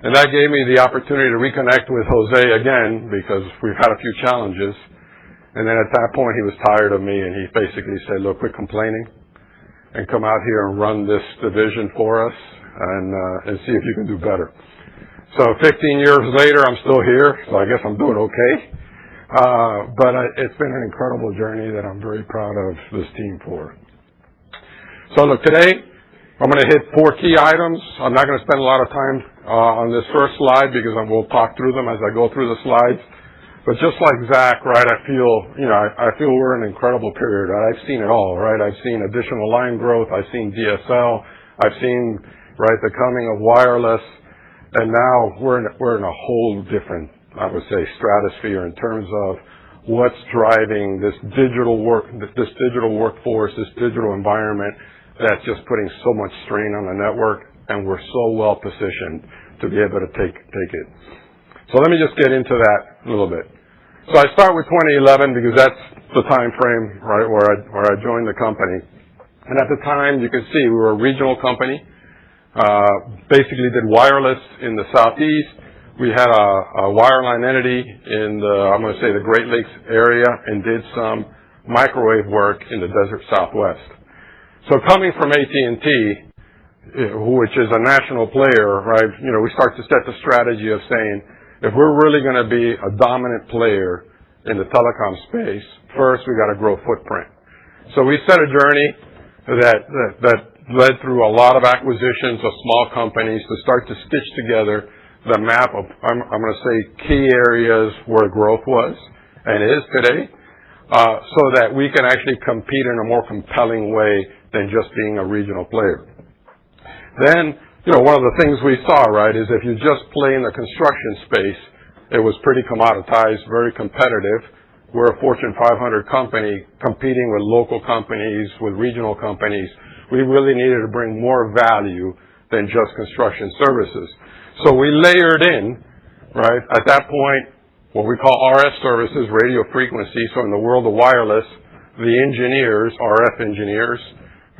And that gave me the opportunity to reconnect with Jose again, because we've had a few challenges. And then at that point, he was tired of me, and he basically said, look, quit complaining and come out here and run this division for us and see if you can do better. So 15 years later, I'm still here, so I guess I'm doing okay. But it's been an incredible journey that I'm very proud of this team for. So look, today, I'm going to hit 4 key items. I'm not going to spend a lot of time on this first slide because we'll talk through them as I go through the slides. But just like Zach, right, I feel we're in an incredible period. I've seen it all, right? I've seen additional line growth. I've seen DSL. I've seen, right, the coming of wireless. And now we're in a whole different, I would say, stratosphere in terms of what's driving this digital workforce, this digital environment that's just putting so much strain on the network, and we're so well positioned to be able to take it. So let me just get into that a little bit. So I start with 2011 because that's the time frame, right, where I joined the company. And at the time, you can see we were a regional company. Basically did wireless in the Southeast. We had a wireline entity in I'm going to say the Great Lakes area, and did some microwave work in the desert Southwest. So coming from AT&T, which is a national player, right, we start to set the strategy of saying, if we're really going to be a dominant player in the telecom space, first we got to grow footprint. So we set a journey that led through a lot of acquisitions of small companies to start to stitch together the map of, I'm going to say, key areas where growth was and is today, so that we can actually compete in a more compelling way than just being a regional player. Then, one of the things we saw, right, is if you just play in the construction space, it was pretty commoditized, very competitive. We're a Fortune 500 company competing with local companies, with regional companies. We really needed to bring more value than just construction services. So we layered in, right, at that point, what we call RF services, radio frequency. So in the world of wireless, the engineers, RF engineers,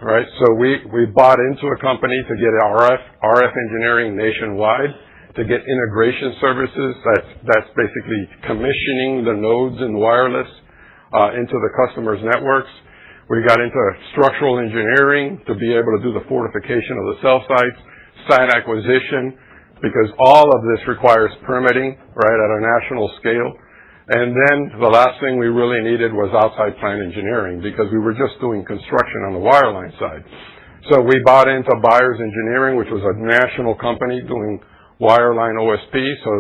right? So we bought into a company to get RF engineering nationwide, to get integration services. That's basically commissioning the nodes in wireless into the customer's networks. We got into structural engineering to be able to do the fortification of the cell sites, site acquisition, because all of this requires permitting, right, at a national scale. And then the last thing we really needed was outside plant engineering, because we were just doing construction on the wireline side. So we bought into Byers Engineering, which was a national company doing wireline OSP. So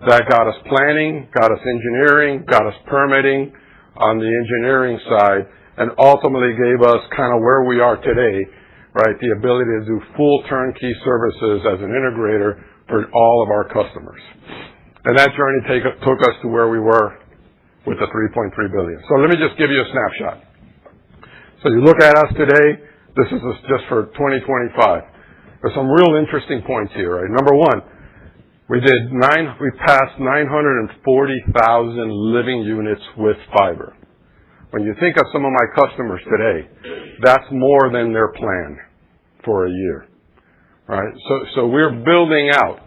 that got us planning, got us engineering, got us permitting on the engineering side, and ultimately gave us kind of where we are today, right, the ability to do full turnkey services as an integrator for all of our customers. And that journey took us to where we were with the $3.3 billion. So let me just give you a snapshot. So you look at us today, this is just for 2025. There's some real interesting points here, right? Number one, we passed 940,000 living units with fiber. When you think of some of my customers today, that's more than their plan for a year, right? So we're building out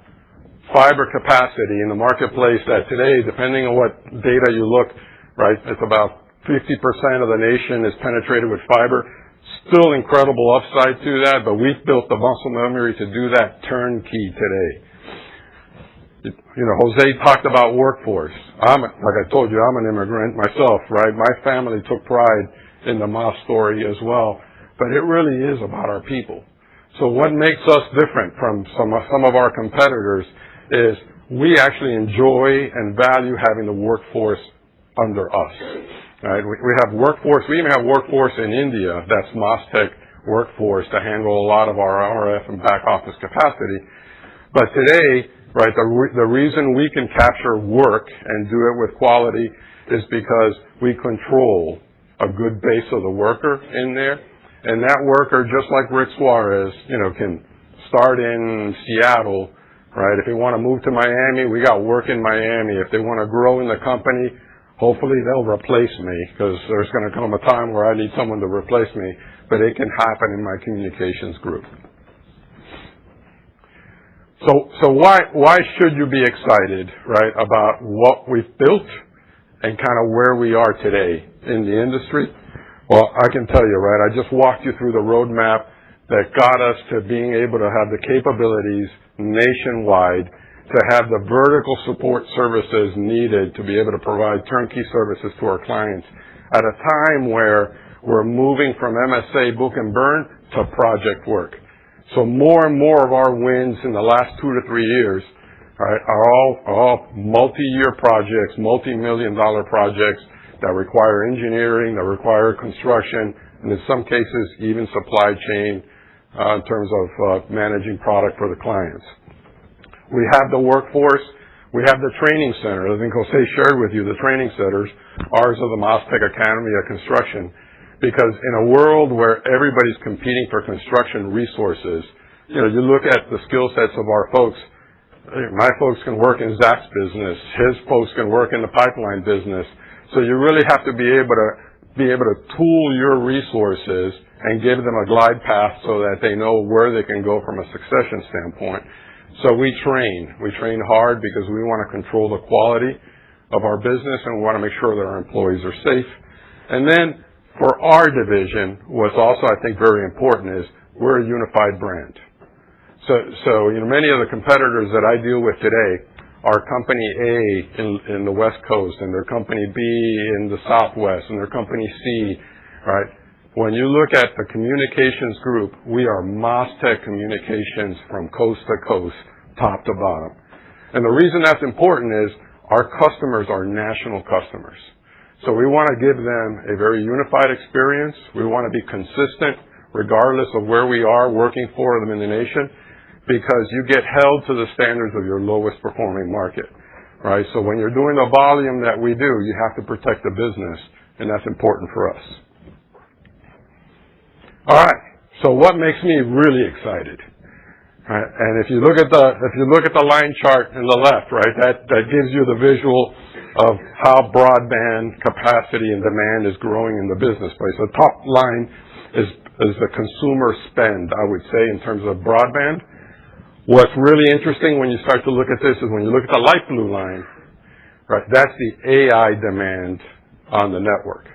fiber capacity in the marketplace that today, depending on what data you look, right, it's about 50% of the nation is penetrated with fiber. Still incredible upside to that, but we've built the muscle memory to do that turnkey today. You know, Jose talked about workforce. Like I told you, I'm an immigrant myself, right? My family took pride in the Mas story as well, but it really is about our people. So what makes us different from some of our competitors is we actually enjoy and value having the workforce under us, right? We have workforce. We even have workforce in India that's MasTec workforce to handle a lot of our RF and back office capacity. But today, right, the reason we can capture work and do it with quality is because we control a good base of the worker in there. And that worker, just like Rick Suarez, you know, can start in Seattle, right? If they want to move to Miami, we got work in Miami. If they want to grow in the company, hopefully they'll replace me, because there's going to come a time where I need someone to replace me, but it can happen in my communications group. So why should you be excited, right, about what we've built and kind of where we are today in the industry? Well, I can tell you, right, I just walked you through the roadmap that got us to being able to have the capabilities nationwide to have the vertical support services needed to be able to provide turnkey services to our clients at a time where we're moving from MSA book and burn to project work. So more and more of our wins in the last 2 to 3 years, right, are all multi-year projects, multi-million-dollar projects that require engineering, that require construction, and in some cases even supply chain in terms of managing product for the clients. We have the workforce. We have the training center. I think Jose shared with you the training centers. Ours are the MasTec Academy of Construction. Because in a world where everybody's competing for construction resources, you know, you look at the skill sets of our folks. My folks can work in Zach's business. His folks can work in the pipeline business. So you really have to be able to tool your resources and give them a glide path so that they know where they can go from a succession standpoint. So we train hard because we want to control the quality of our business, and we want to make sure that our employees are safe. And then for our division, what's also, I think, very important is we're a unified brand. So you know, many of the competitors that I deal with today are company A in the West Coast, and they're company B in the Southwest, and they're company C, right? When you look at the communications group, we are MasTec Communications from coast to coast, top to bottom. And the reason that's important is our customers are national customers. So we want to give them a very unified experience. We want to be consistent regardless of where we are working for them in the nation, because you get held to the standards of your lowest performing market, right? So when you're doing the volume that we do, you have to protect the business, and that's important for us. All right. So what makes me really excited? Right? And if you look at the line chart in the left, right, that gives you the visual of how broadband capacity and demand is growing in the business place. The top line is the consumer spend, I would say, in terms of broadband. What's really interesting when you start to look at this is when you look at the light blue line, right, that's the AI demand on the network.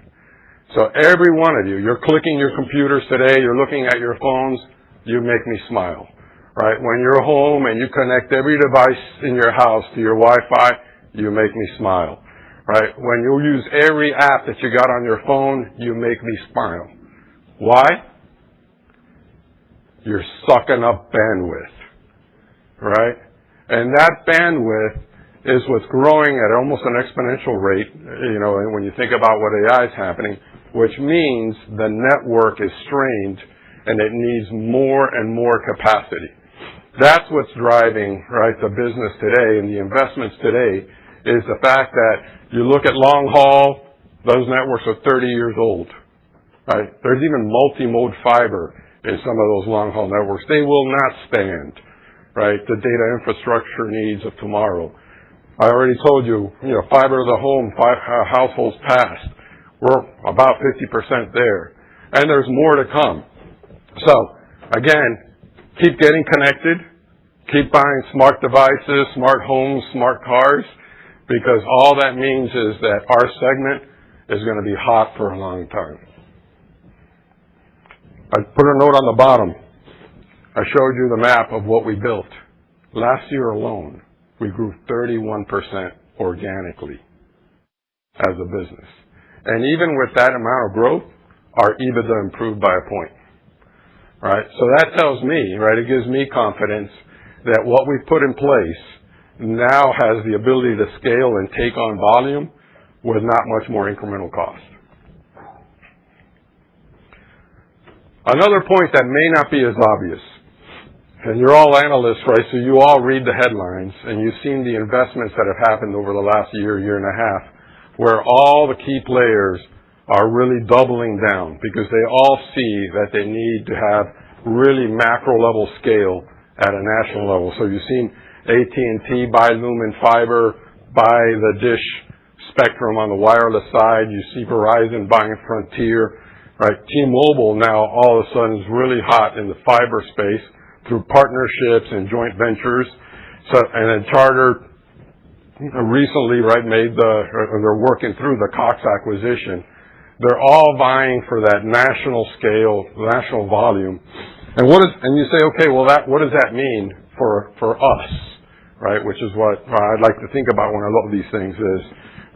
So every one of you, you're clicking your computers today, you're looking at your phones, you make me smile, right? When you're home and you connect every device in your house to your Wi-Fi, you make me smile, right? When you use every app that you got on your phone, you make me smile. Why? You're sucking up bandwidth, right? And that bandwidth is what's growing at almost an exponential rate, when you think about what AI is happening, which means the network is strained and it needs more and more capacity. That's what's driving, right, the business today and the investments today is the fact that you look at long haul, those networks are 30 years old, right? There's even multi-mode fiber in some of those long haul networks. They will not stand, right, the data infrastructure needs of tomorrow. I already told you, fiber to the home, households passed. We're about 50% there. And there's more to come. So, again, keep getting connected. Keep buying smart devices, smart homes, smart cars, because all that means is that our segment is going to be hot for a long time. I put a note on the bottom. I showed you the map of what we built. Last year alone, we grew 31% organically as a business. And even with that amount of growth, our EBITDA improved by a point. Right? So that tells me, right, it gives me confidence that what we've put in place now has the ability to scale and take on volume with not much more incremental cost. Another point that may not be as obvious, and you're all analysts, right, so you all read the headlines, and you've seen the investments that have happened over the last year and a half, where all the key players are really doubling down because they all see that they need to have really macro-level scale at a national level. So you've seen AT&T buy Lumen Fiber, buy the Dish Spectrum on the wireless side. You see Verizon buying Frontier, right? T-Mobile now all of a sudden is really hot in the fiber space through partnerships and joint ventures. So, and then Charter recently, right, they're working through the Cox acquisition. They're all vying for that national scale, national volume. And you say, okay, well, what does that mean for us, right? Which is what I'd like to think about when I look at these things is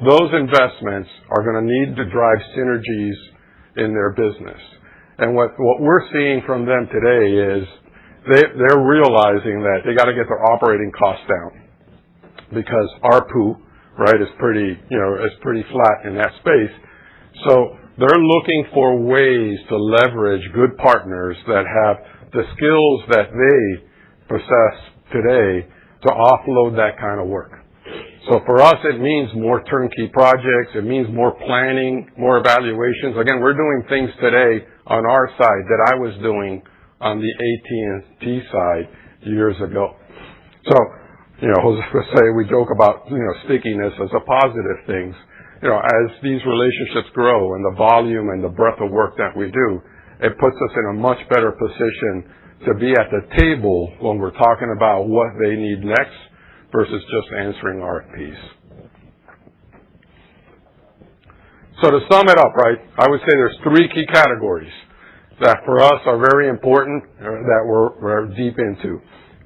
those investments are going to need to drive synergies in their business. And what we're seeing from them today is they're realizing that they got to get their operating costs down because ARPU, right, is pretty flat in that space. So they're looking for ways to leverage good partners that have the skills that they possess today to offload that kind of work. So for us, it means more turnkey projects. It means more planning, more evaluations. Again, we're doing things today on our side that I was doing on the AT&T side years ago. So, we joke about, stickiness as a positive thing. As these relationships grow and the volume and the breadth of work that we do, it puts us in a much better position to be at the table when we're talking about what they need next versus just answering RFPs. So to sum it up, right, I would say there's three key categories that for us are very important that we're deep into.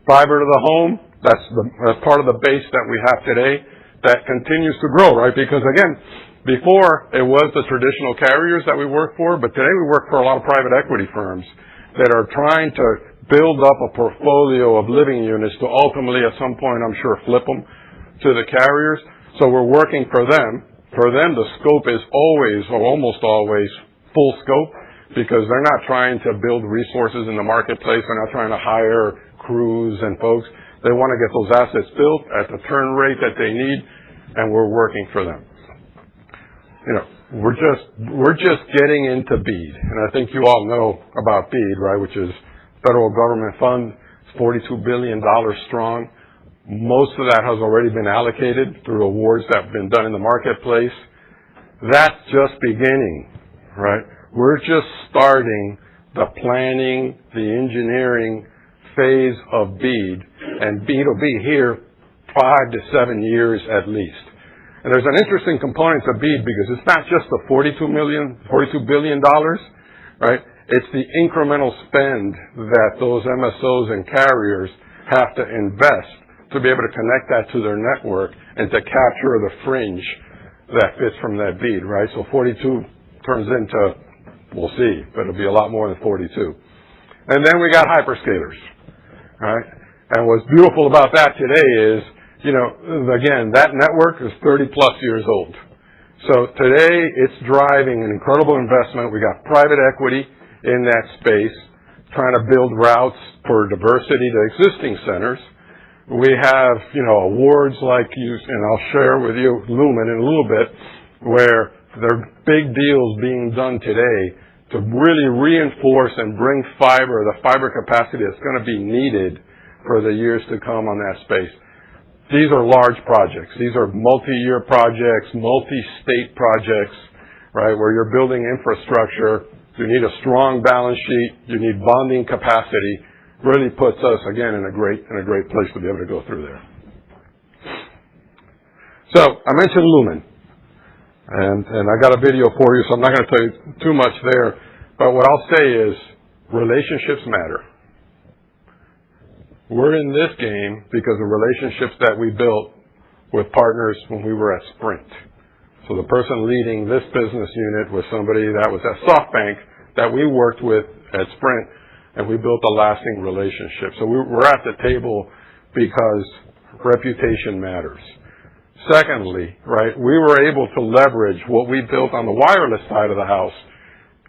Fiber to the home, that's part of the base that we have today that continues to grow, right? Because again, before it was the traditional carriers that we work for, but today we work for a lot of private equity firms that are trying to build up a portfolio of living units to ultimately at some point, I'm sure, flip them to the carriers. So we're working for them. For them, the scope is always or almost always full scope because they're not trying to build resources in the marketplace. They're not trying to hire crews and folks. They want to get those assets built at the turn rate that they need, and we're working for them. We're just getting into BEAD, and I think you all know about BEAD, right? Which is federal government fund. It's $42 billion strong. Most of that has already been allocated through awards that have been done in the marketplace. That's just beginning, right? We're just starting the planning, the engineering phase of BEAD, and BEAD will be here 5 to 7 years at least. And there's an interesting component to BEAD because it's not just the $42 billion, right? It's the incremental spend that those MSOs and carriers have to invest to be able to connect that to their network and to capture the fringe that fits from that BEAD, right? So 42 turns into, we'll see, but it'll be a lot more than 42. And then we got hyperscalers, right? And what's beautiful about that today is, you know, again, that network is 30 plus years old. So today it's driving an incredible investment. We got private equity in that space trying to build routes for diversity to existing centers. We have, you know, awards like you, and I'll share with you Lumen in a little bit, where there are big deals being done today to really reinforce and bring fiber, the fiber capacity that's going to be needed for the years to come on that space. These are large projects. These are multi-year projects, multi-state projects, right, where you're building infrastructure. You need a strong balance sheet. You need bonding capacity. Really puts us, again, in a great place to be able to go through there. So I mentioned Lumen, and I got a video for you, so I'm not going to tell you too much there. But what I'll say is relationships matter. We're in this game because of relationships that we built with partners when we were at Sprint. So the person leading this business unit was somebody that was at SoftBank that we worked with at Sprint, and we built a lasting relationship. So we're at the table because reputation matters. Secondly, right, we were able to leverage what we built on the wireless side of the house,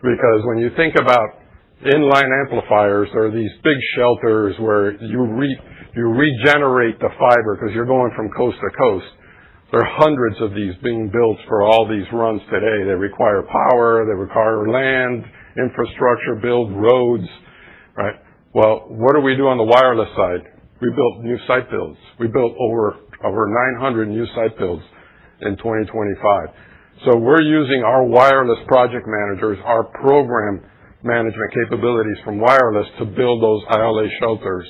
because when you think about inline amplifiers, there are these big shelters where you regenerate the fiber because you're going from coast to coast. There are hundreds of these being built for all these runs today. They require power, they require land, infrastructure, build roads, right? Well, what do we do on the wireless side? We built new site builds. We built over 900 new site builds in 2025. So we're using our wireless project managers, our program management capabilities from wireless to build those ILA shelters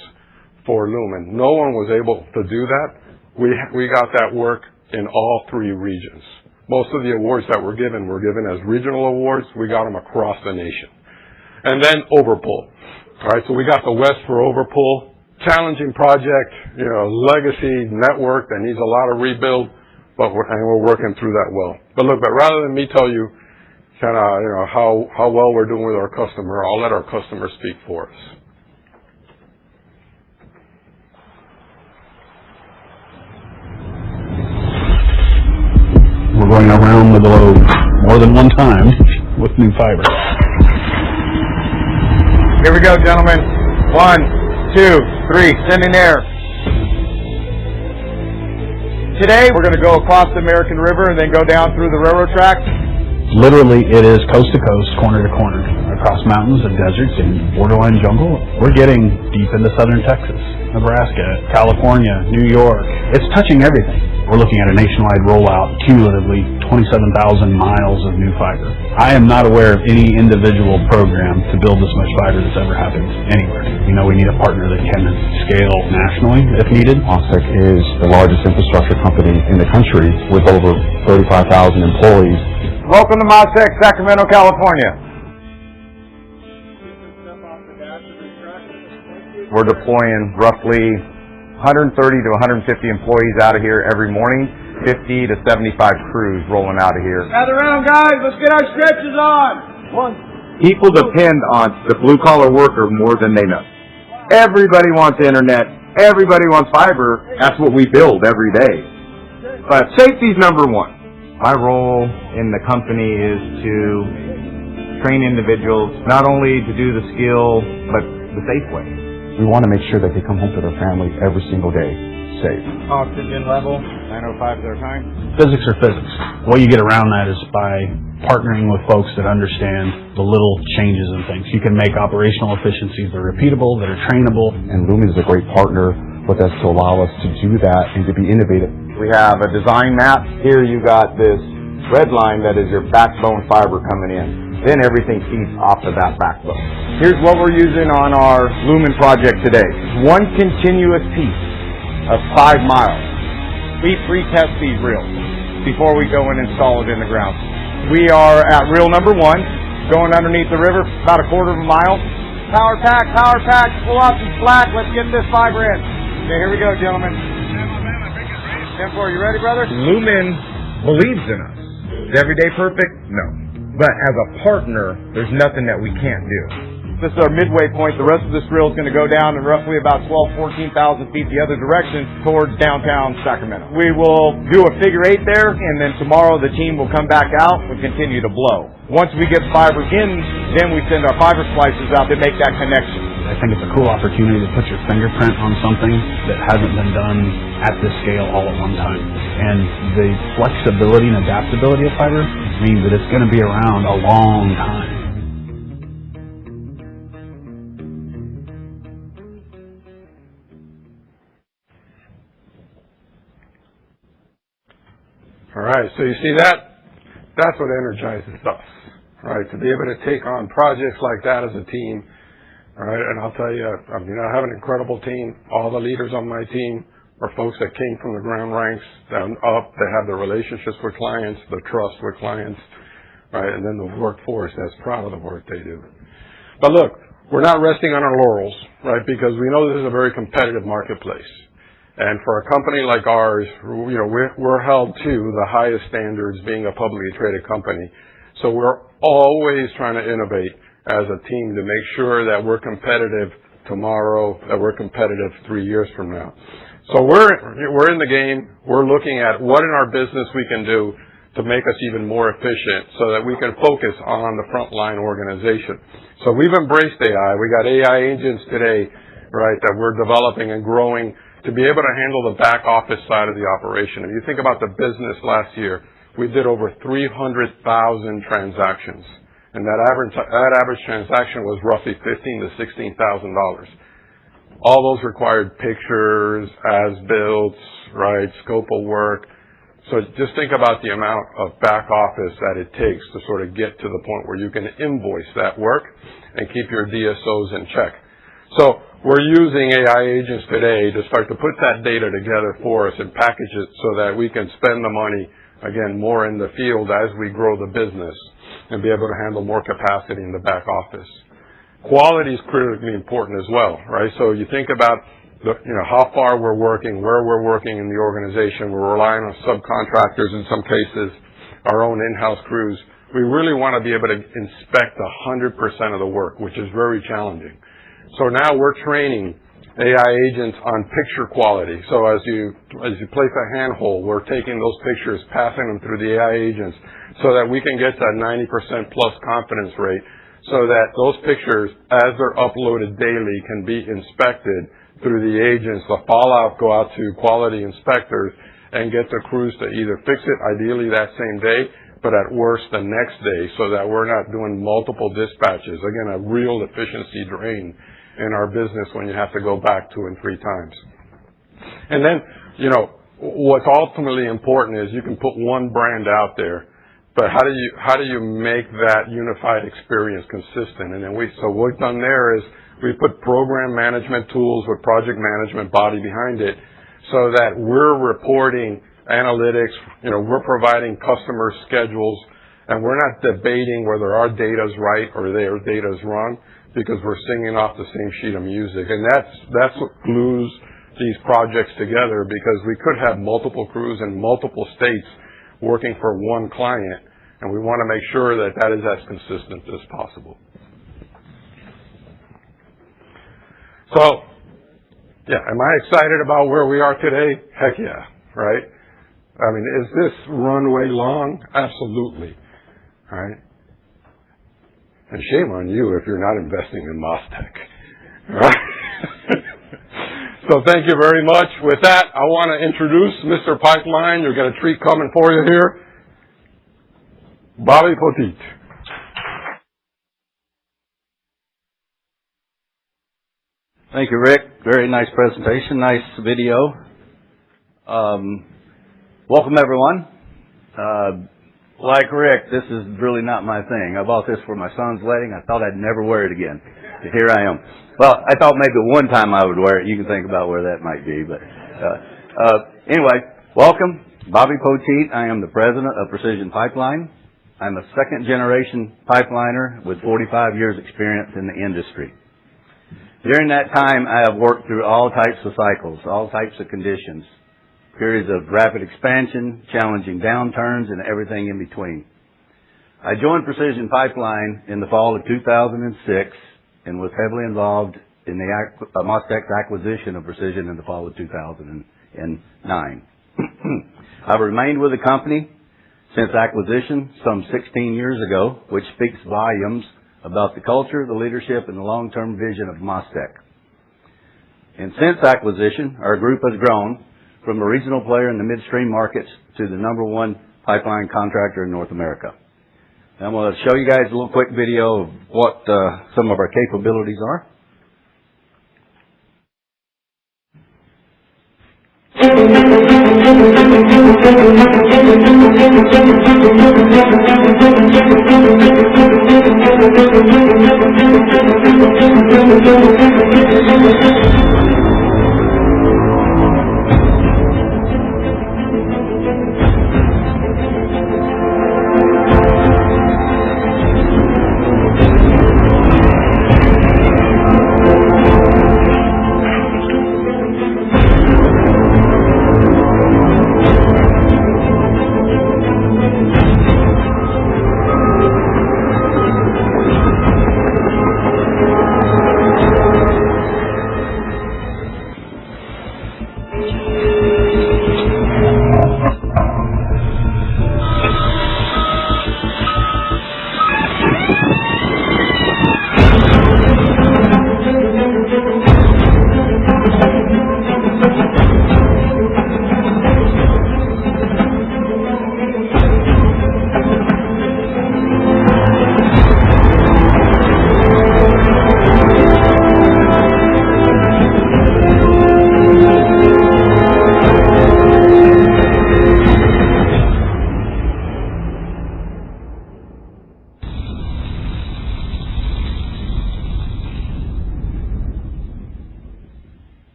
for Lumen. No one was able to do that. We got that work in all 3 regions. Most of the awards that were given as regional awards. We got them across the nation. And then overpull. All right, so we got the West for overpull. Challenging project, you know, legacy network that needs a lot of rebuild, but we're working through that well. But look, rather than me tell you kind of, you know, how well we're doing with our customer, I'll let our customer speak for us. We're going around the globe more than one time with new fiber. Here we go, gentlemen. 1, 2, 3, sending air. Today, we're going to go across the American River and then go down through the railroad tracks. Literally, it is coast to coast, corner to corner, across mountains and deserts and borderline jungle. We're getting deep into southern Texas, Nebraska, California, New York. It's touching everything. We're looking at a nationwide rollout, cumulatively 27,000 miles of new fiber. I am not aware of any individual program to build this much fiber that's ever happened anywhere. We know we need a partner that can scale nationally if needed. MasTec is the largest infrastructure company in the country with over 35,000 employees. Welcome to MasTec, Sacramento, California. We're deploying roughly 130 to 150 employees out of here every morning, 50 to 75 crews rolling out of here. Gather around, guys. Let's get our stretches on. People depend on the blue-collar worker more than they know. Everybody wants internet. Everybody wants fiber. That's what we build every day. But safety's number one. My role in the company is to train individuals not only to do the skill, but the safe way. We want to make sure that they come home to their family every single day safe. Oxygen level, 905 their time. Physics are physics. The way you get around that is by partnering with folks that understand the little changes in things. You can make operational efficiencies that are repeatable, that are trainable. And Lumen is a great partner with us to allow us to do that and to be innovative. We have a design map. Here you got this red line that is your backbone fiber coming in. then everything feeds off of that backbone. Here's what we're using on our Lumen project today. One continuous piece of 5 miles. We pre-test these reels before we go and install it in the ground. We are at reel number 1, going underneath the river, about a quarter of a mile. Power pack, pull out some slack, let's get this fiber in. Okay, here we go, gentlemen. 10-4, you ready, brother? Lumen believes in us. Is every day perfect? No. But as a partner, there's nothing that we can't do. This is our midway point. The rest of this reel is going to go down in roughly about 14,000 feet the other direction towards downtown Sacramento. We will do a figure 8 there, and then tomorrow the team will come back out and continue to blow. Once we get fiber in, then we send our fiber splicers out to make that connection. I think it's a cool opportunity to put your fingerprint on something that hasn't been done at this scale all at one time. And the flexibility and adaptability of fiber means that it's going to be around a long time. All right, so you see that? That's what energizes us, right? To be able to take on projects like that as a team, all right? And I'll tell you, I have an incredible team. All the leaders on my team are folks that came from the ground ranks down up. They have the relationships with clients, the trust with clients, right? And then the workforce that's proud of the work they do. But look, we're not resting on our laurels, right? Because we know this is a very competitive marketplace. And for a company like ours, we're held to the highest standards being a publicly traded company. So we're always trying to innovate as a team to make sure that we're competitive tomorrow, that we're competitive 3 years from now. So we're in the game. We're looking at what in our business we can do to make us even more efficient so that we can focus on the frontline organization. So we've embraced AI. We got AI agents today, right, that we're developing and growing to be able to handle the back office side of the operation. If you think about the business last year, we did over 300,000 transactions. And that average transaction was roughly $15,000 to $16,000. All those required pictures, as-built, right, scope of work. So just think about the amount of back office that it takes to sort of get to the point where you can invoice that work and keep your DSOs in check. So we're using AI agents today to start to put that data together for us and package it so that we can spend the money, again, more in the field as we grow the business and be able to handle more capacity in the back office. Quality is critically important as well, right? So you think about how far we're working, where we're working in the organization. We're relying on subcontractors in some cases, our own in-house crews. We really want to be able to inspect 100% of the work, which is very challenging. So now we're training AI agents on picture quality. So as you place a handhole, we're taking those pictures, passing them through the AI agents so that we can get that 90% plus confidence rate so that those pictures, as they're uploaded daily, can be inspected through the agents. The fallout go out to quality inspectors and get the crews to either fix it, ideally that same day, but at worst the next day so that we're not doing multiple dispatches. Again, a real efficiency drain in our business when you have to go back 2 and 3 times. And then, what's ultimately important is you can put one brand out there, but how do you make that unified experience consistent? And then so what we've done there is we put program management tools with project management body behind it so that we're reporting analytics, we're providing customer schedules, and we're not debating whether our data's right or their data's wrong, because we're singing off the same sheet of music. And that's what glues these projects together, because we could have multiple crews in multiple states working for one client, and we want to make sure that that is as consistent as possible. So, am I excited about where we are today? Heck yeah, right? I mean, is this runway long? Absolutely, right? And shame on you if you're not investing in MasTec. Right? So thank you very much. With that, I want to introduce Mr. Pipeline. You've got a treat coming for you here. Bobby Poteet. Thank you, Rick. Very nice presentation. Nice video. Welcome, everyone. like Rick, this is really not my thing. I bought this for my son's wedding. I thought I'd never wear it again. But here I am. Well, I thought maybe one time I would wear it. You can think about where that might be. But anyway, welcome. Bobby Poteet. I am the president of Precision Pipeline. I'm a second-generation pipeliner with 45 years experience in the industry. During that time, I have worked through all types of cycles, all types of conditions, periods of rapid expansion, challenging downturns, and everything in between. I joined Precision Pipeline in the fall of 2006 and was heavily involved in the MasTec's acquisition of Precision in the fall of 2009. I've remained with the company since acquisition some 16 years ago, which speaks volumes about the culture, the leadership, and the long-term vision of MasTec. And since acquisition, our group has grown from a regional player in the midstream markets to the #1 pipeline contractor in North America. I'm going to show you guys a little quick video of what some of our capabilities are.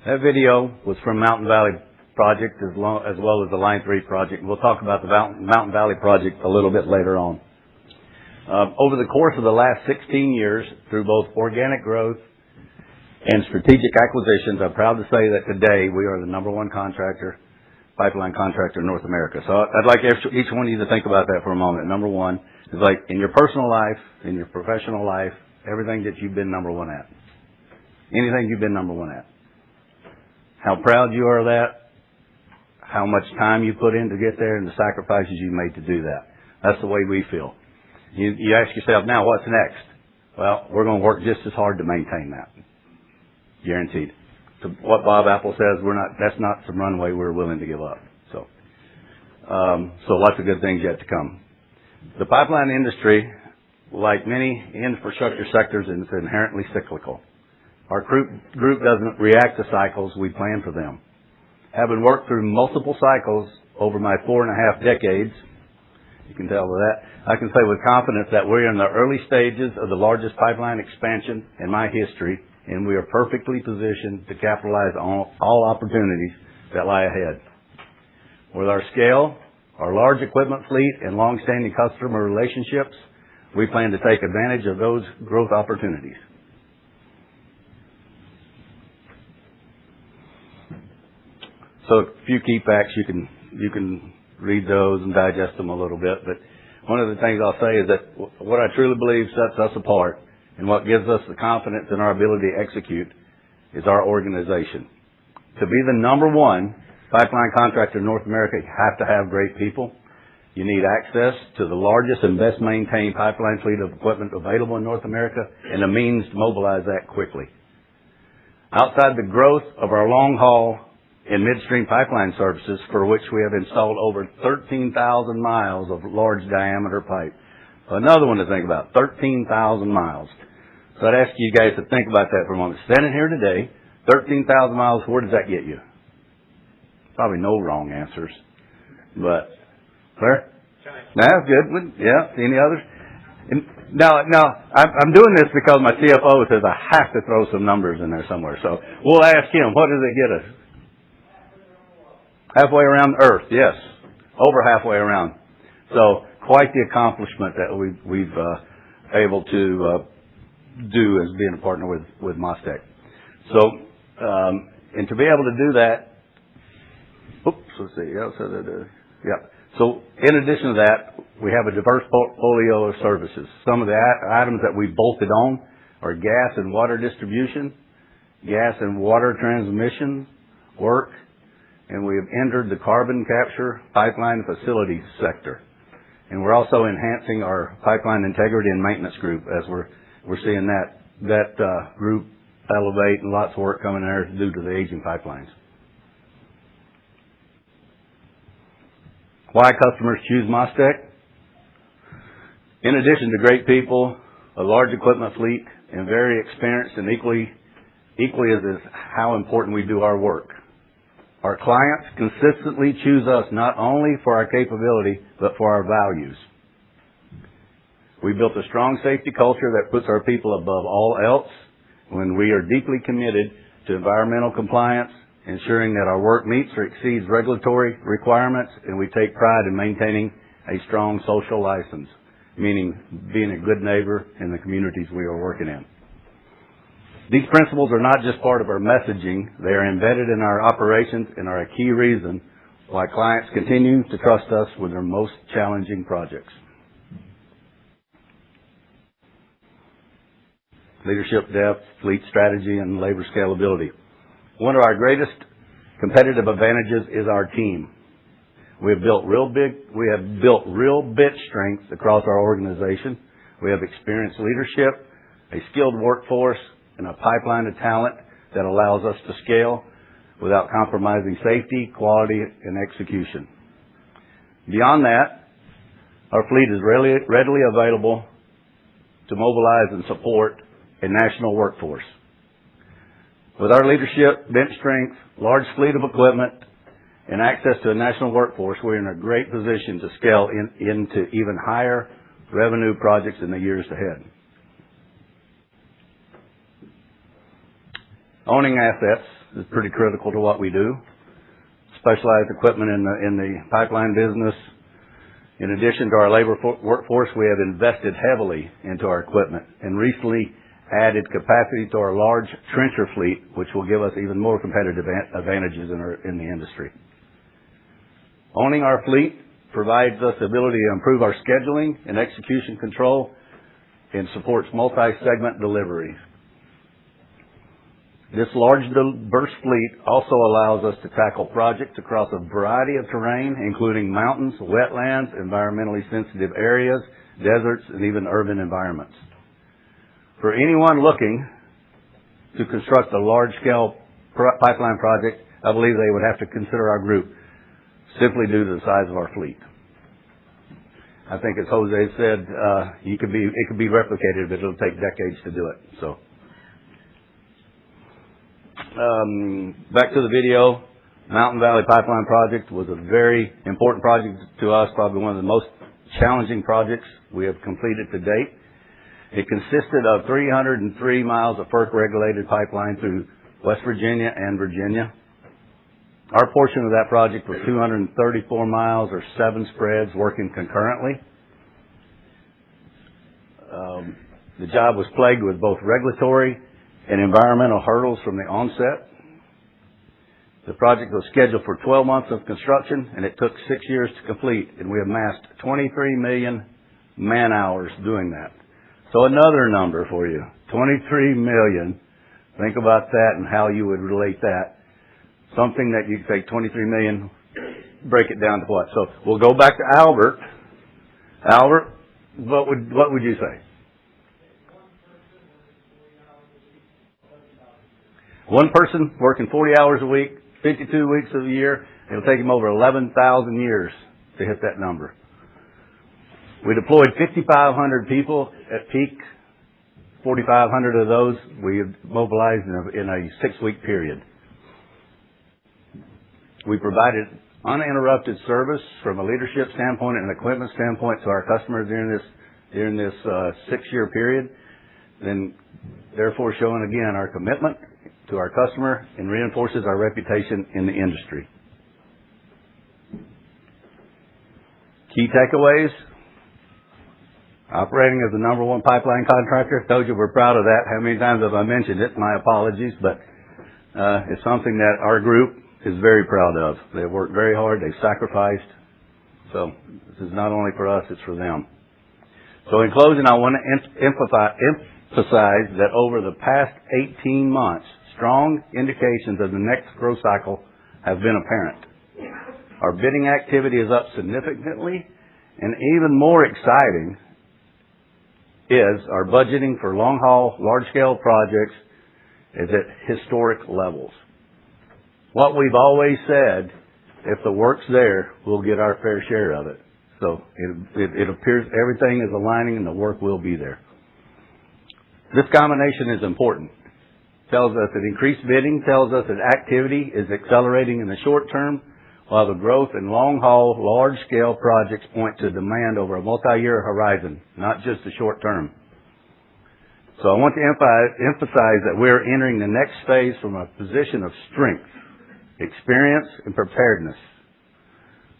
That video was from Mountain Valley Project as well as the Line 3 project. We'll talk about the Mountain Valley Project a little bit later on. Over the course of the last 16 years, through both organic growth and strategic acquisitions, I'm proud to say that today we are the #1 pipeline contractor in North America. So I'd like each one of you to think about that for a moment. #1 is like in your personal life, in your professional life, everything that you've been #1 at. Anything you've been #1 at. How proud you are of that, how much time you put in to get there, and the sacrifices you made to do that. That's the way we feel. You ask yourself, now what's next? Well, we're going to work just as hard to maintain that. Guaranteed. To what Bob Apple says, that's not some runway we're willing to give up. So lots of good things yet to come. The pipeline industry, like many infrastructure sectors, is inherently cyclical. Our group doesn't react to cycles, we plan for them. Having worked through multiple cycles over my 4.5 decades, you can tell with that, I can say with confidence that we're in the early stages of the largest pipeline expansion in my history, and we are perfectly positioned to capitalize on all opportunities that lie ahead. With our scale, our large equipment fleet, and long-standing customer relationships, we plan to take advantage of those growth opportunities. So a few key facts, you can read those and digest them a little bit, but one of the things I'll say is that what I truly believe sets us apart and what gives us the confidence in our ability to execute is our organization. To be the #1 pipeline contractor in North America, you have to have great people. You need access to the largest and best maintained pipeline fleet of equipment available in North America and a means to mobilize that quickly. Outside the growth of our long haul and midstream pipeline services, for which we have installed over 13,000 miles of large diameter pipe. Another one to think about, 13,000 miles. So I'd ask you guys to think about that for a moment. Standing here today, 13,000 miles, where does that get you? Probably no wrong answers. But, where? That's good. Yeah, any others? Now, I'm doing this because my CFO says I have to throw some numbers in there somewhere. So we'll ask him, what does it get us? Halfway around the Earth, yes. Over halfway around. So quite the accomplishment that we've able to do as being a partner with MasTec. So, and to be able to do that, let's see, So in addition to that, we have a diverse portfolio of services. Some of the items that we bolted on are gas and water distribution, gas and water transmission work, and we have entered the carbon capture pipeline facilities sector. And we're also enhancing our pipeline integrity and maintenance group as we're seeing that group elevate, and lots of work coming there due to the aging pipelines. Why customers choose MasTec? In addition to great people, a large equipment fleet, and very experienced, and equally as how important we do our work. Our clients consistently choose us not only for our capability, but for our values. We built a strong safety culture that puts our people above all else when we are deeply committed to environmental compliance, ensuring that our work meets or exceeds regulatory requirements, and we take pride in maintaining a strong social license, meaning being a good neighbor in the communities we are working in. These principles are not just part of our messaging, they are embedded in our operations and are a key reason why clients continue to trust us with their most challenging projects. Leadership depth, fleet strategy, and labor scalability. One of our greatest competitive advantages is our team. We have built real bench strength across our organization. We have experienced leadership, a skilled workforce, and a pipeline of talent that allows us to scale without compromising safety, quality, and execution. Beyond that, our fleet is readily available to mobilize and support a national workforce. With our leadership, bench strength, large fleet of equipment, and access to a national workforce, we're in a great position to scale into even higher revenue projects in the years ahead. Owning assets is pretty critical to what we do. Specialized equipment in the pipeline business. In addition to our labor workforce, we have invested heavily into our equipment and recently added capacity to our large trencher fleet, which will give us even more competitive advantages in the industry. Owning our fleet provides us the ability to improve our scheduling and execution control and supports multi-segment delivery. This large, diverse fleet also allows us to tackle projects across a variety of terrain, including mountains, wetlands, environmentally sensitive areas, deserts, and even urban environments. For anyone looking to construct a large-scale pipeline project, I believe they would have to consider our group simply due to the size of our fleet. I think, as Jose said, it could be replicated, but it'll take decades to do it. So, back to the video. Mountain Valley Pipeline Project was a very important project to us, probably one of the most challenging projects we have completed to date. It consisted of 303 miles of FERC-regulated pipeline through West Virginia and Virginia. Our portion of that project was 234 miles or 7 spreads working concurrently. The job was plagued with both regulatory and environmental hurdles from the onset. The project was scheduled for 12 months of construction, and it took 6 years to complete, and we amassed 23 million man-hours doing that. So another number for you, 23 million. Think about that and how you would relate that. Something that you take 23 million, break it down to what? So we'll go back to Albert. Albert, what would you say? One person working 40 hours a week, 52 weeks of the year. It'll take him over 11,000 years to hit that number. We deployed 5,500 people at peak 4,500 of those we mobilized in a 6-week period. We provided uninterrupted service from a leadership standpoint and an equipment standpoint to our customers during this 6-year period, then therefore showing again our commitment to our customer and reinforces our reputation in the industry. Key takeaways: operating as the #1 pipeline contractor. Told you we're proud of that. How many times have I mentioned it? My apologies, but it's something that our group is very proud of. They've worked very hard. They've sacrificed. So this is not only for us, it's for them. So in closing, I want to emphasize that over the past 18 months, strong indications of the next growth cycle have been apparent. Our bidding activity is up significantly, and even more exciting is our budgeting for long-haul, large-scale projects is at historic levels. What we've always said, if the work's there, we'll get our fair share of it. So it appears everything is aligning and the work will be there. This combination is important. Tells us that increased bidding tells us that activity is accelerating in the short term, while the growth in long-haul, large-scale projects point to demand over a multi-year horizon, not just the short term. So I want to emphasize that we're entering the next phase from a position of strength, experience, and preparedness.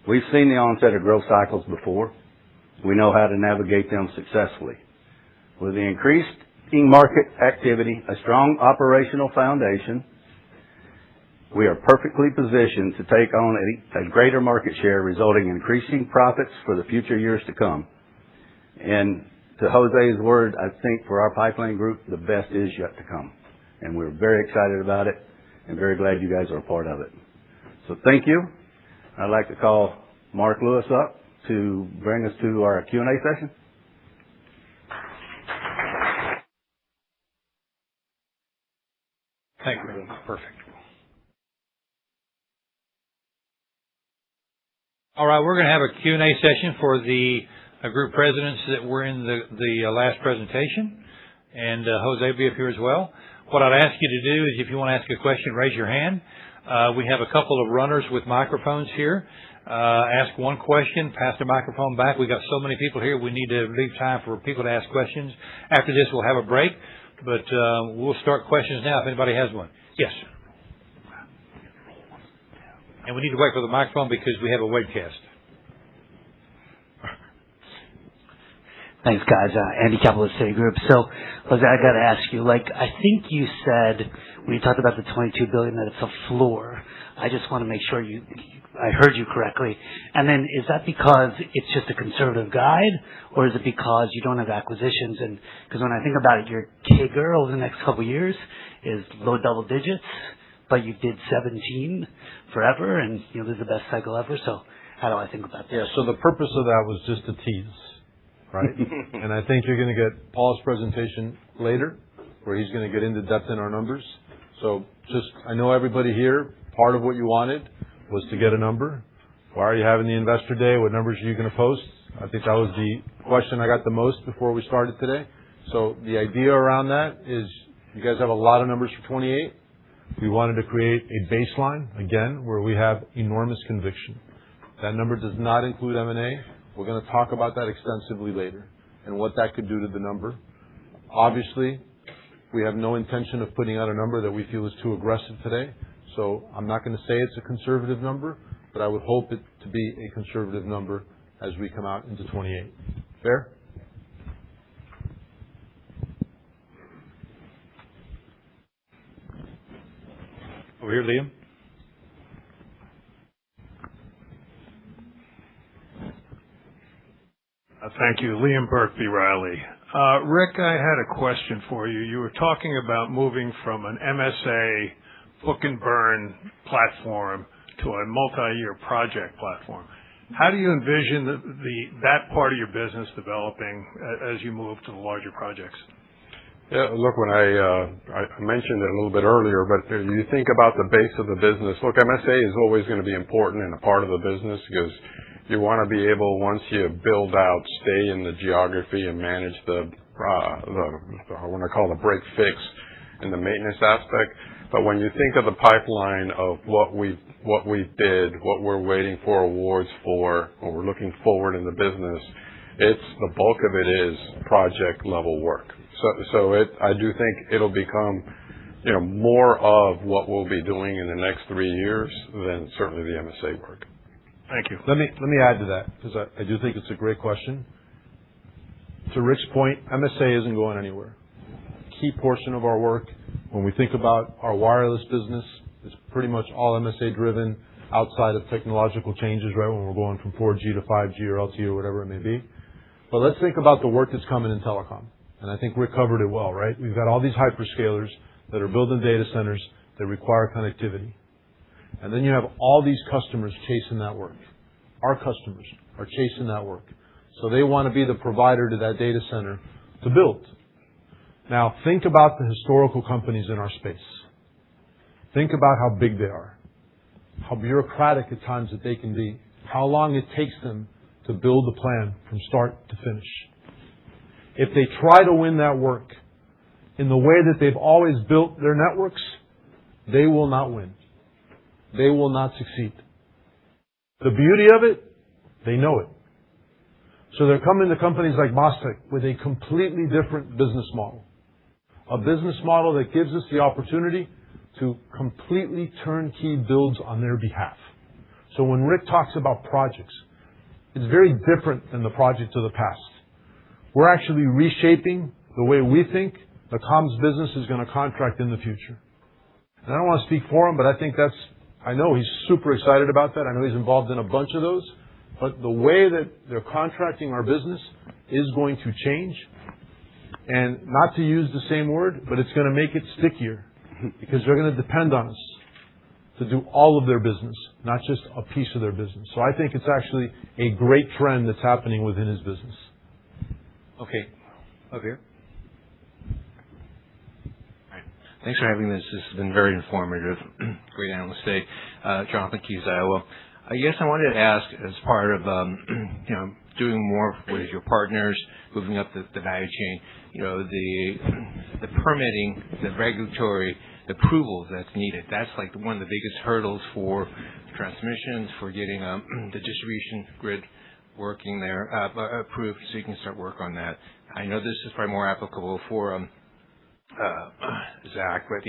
We've seen the onset of growth cycles before. We know how to navigate them successfully. With the increased market activity, a strong operational foundation, we are perfectly positioned to take on a greater market share, resulting in increasing profits for the future years to come. And to Jose's word, I think for our pipeline group, the best is yet to come. And we're very excited about it and very glad you guys are a part of it. So thank you. I'd like to call Mark Lewis up to bring us to our Q&A session. Thank you. Perfect. All right, we're going to have a Q&A session for the group presidents that were in the last presentation, and Jose will be up here as well. What I'd ask you to do is, if you want to ask a question, raise your hand. We have a couple of runners with microphones here. Ask one question, pass the microphone back. We've got so many people here, we need to leave time for people to ask questions. After this, we'll have a break, but we'll start questions now if anybody has one. Yes. And we need to wait for the microphone because we have a webcast. Thanks, guys. Andy Capitalist Citigroup. So, Jose, I got to ask you, I think you said when you talked about the $22 billion that it's a floor. I just want to make sure I heard you correctly. And then is that because it's just a conservative guide, or is it because you don't have acquisitions? And because when I think about it, your CAGR over the next couple of years is low double digits, but you did 17 forever, and this is the best cycle ever. So how do I think about that? Yeah. So the purpose of that was just to tease. Right? And I think you're going to get Paul's presentation later, where he's going to get into depth in our numbers. So I know everybody here, part of what you wanted was to get a number. Why are you having the investor day? What numbers are you going to post? I think that was the question I got the most before we started today. So the idea around that is you guys have a lot of numbers for 28. We wanted to create a baseline, again, where we have enormous conviction. That number does not include M&A. We're going to talk about that extensively later and what that could do to the number. Obviously, we have no intention of putting out a number that we feel is too aggressive today. So I'm not going to say it's a conservative number, but I would hope it to be a conservative number as we come out into 28. Fair? Over here, Liam. Thank you. Liam Burke, B. Riley. Rick, I had a question for you. You were talking about moving from an MSA book and burn platform to a multi-year project platform. How do you envision that part of your business developing as you move to the larger projects? Yeah, look, when I mentioned it a little bit earlier, but you think about the base of the business. Look, MSA is always going to be important and a part of the business because you want to be able, once you build out, stay in the geography and manage the I want to call the break fix in the maintenance aspect. But when you think of the pipeline of what we did, what we're waiting for awards for, what we're looking forward in the business, the bulk of it is project level work. I do think it'll become, more of what we'll be doing in the next 3 years than certainly the MSA work. Thank you. Let me add to that, because I do think it's a great question. To Rick's point, MSA isn't going anywhere. Key portion of our work, when we think about our wireless business, is pretty much all MSA driven outside of technological changes, right? When we're going from 4G to 5G or LTE or whatever it may be. But let's think about the work that's coming in telecom. And I think Rick covered it well, right? We've got all these hyperscalers that are building data centers that require connectivity. And then you have all these customers chasing that work. Our customers are chasing that work. So they want to be the provider to that data center to build. Now, think about the historical companies in our space. Think about how big they are, how bureaucratic at times that they can be, how long it takes them to build a plan from start to finish. If they try to win that work in the way that they've always built their networks, they will not win. They will not succeed. The beauty of it, they know it. So they're coming to companies like MasTec with a completely different business model. A business model that gives us the opportunity to completely turnkey builds on their behalf. So when Rick talks about projects, it's very different than the projects of the past. We're actually reshaping the way we think the comms business is going to contract in the future. And I don't want to speak for him, but I know he's super excited about that. I know he's involved in a bunch of those. But the way that they're contracting our business is going to change. And not to use the same word, but it's going to make it stickier because they're going to depend on us to do all of their business, not just a piece of their business. So I think it's actually a great trend that's happening within his business. Okay. Up here. All right. Thanks for having this. This has been very informative. Great analyst day. Jonathan Keys, Iowa. I guess I wanted to ask, as part of doing more with your partners, moving up the value chain, the permitting, the regulatory approvals that's needed. That's like one of the biggest hurdles for transmissions, for getting the distribution grid working there, approved, so you can start work on that. I know this is probably more applicable for Zach, but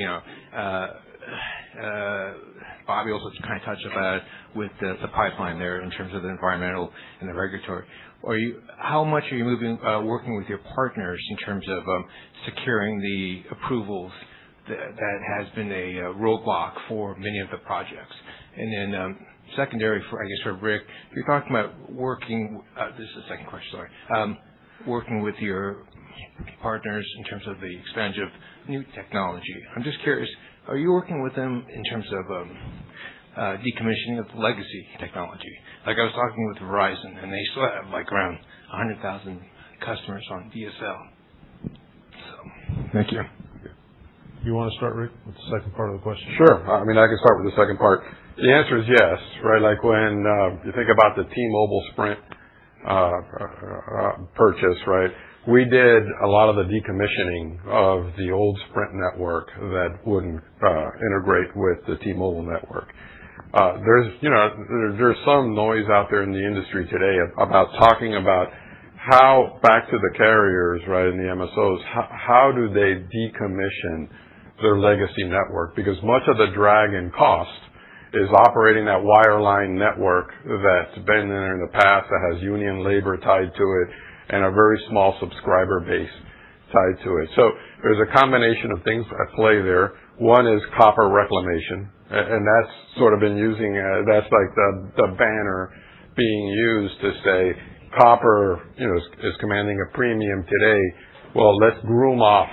Bobby also kind of touched about it with the pipeline there in terms of the environmental and the regulatory. How much are you working with your partners in terms of securing the approvals that has been a roadblock for many of the projects? And then secondary, for Rick, you're talking about working. This is the second question. Sorry. Working with your partners in terms of the expansion of new technology. I'm just curious. Are you working with them in terms of decommissioning of legacy technology? Like I was talking with Verizon, and they still have around 100,000 customers on DSL. So, thank you. You want to start, Rick, with the second part of the question? Sure. I can start with the second part. The answer is yes, right? Like when you think about the T-Mobile Sprint purchase, right? We did a lot of the decommissioning of the old Sprint network that wouldn't integrate with the T-Mobile network. There's some noise out there in the industry today about talking about how, back to the carriers, right, and the MSOs, how do they decommission their legacy network? Because much of the drag and cost is operating that wireline network that's been there in the past, that has union labor tied to it, and a very small subscriber base tied to it. So there's a combination of things at play there. One is copper reclamation, and that's sort of been that's like the banner being used to say copper, is commanding a premium today. Well, let's groom off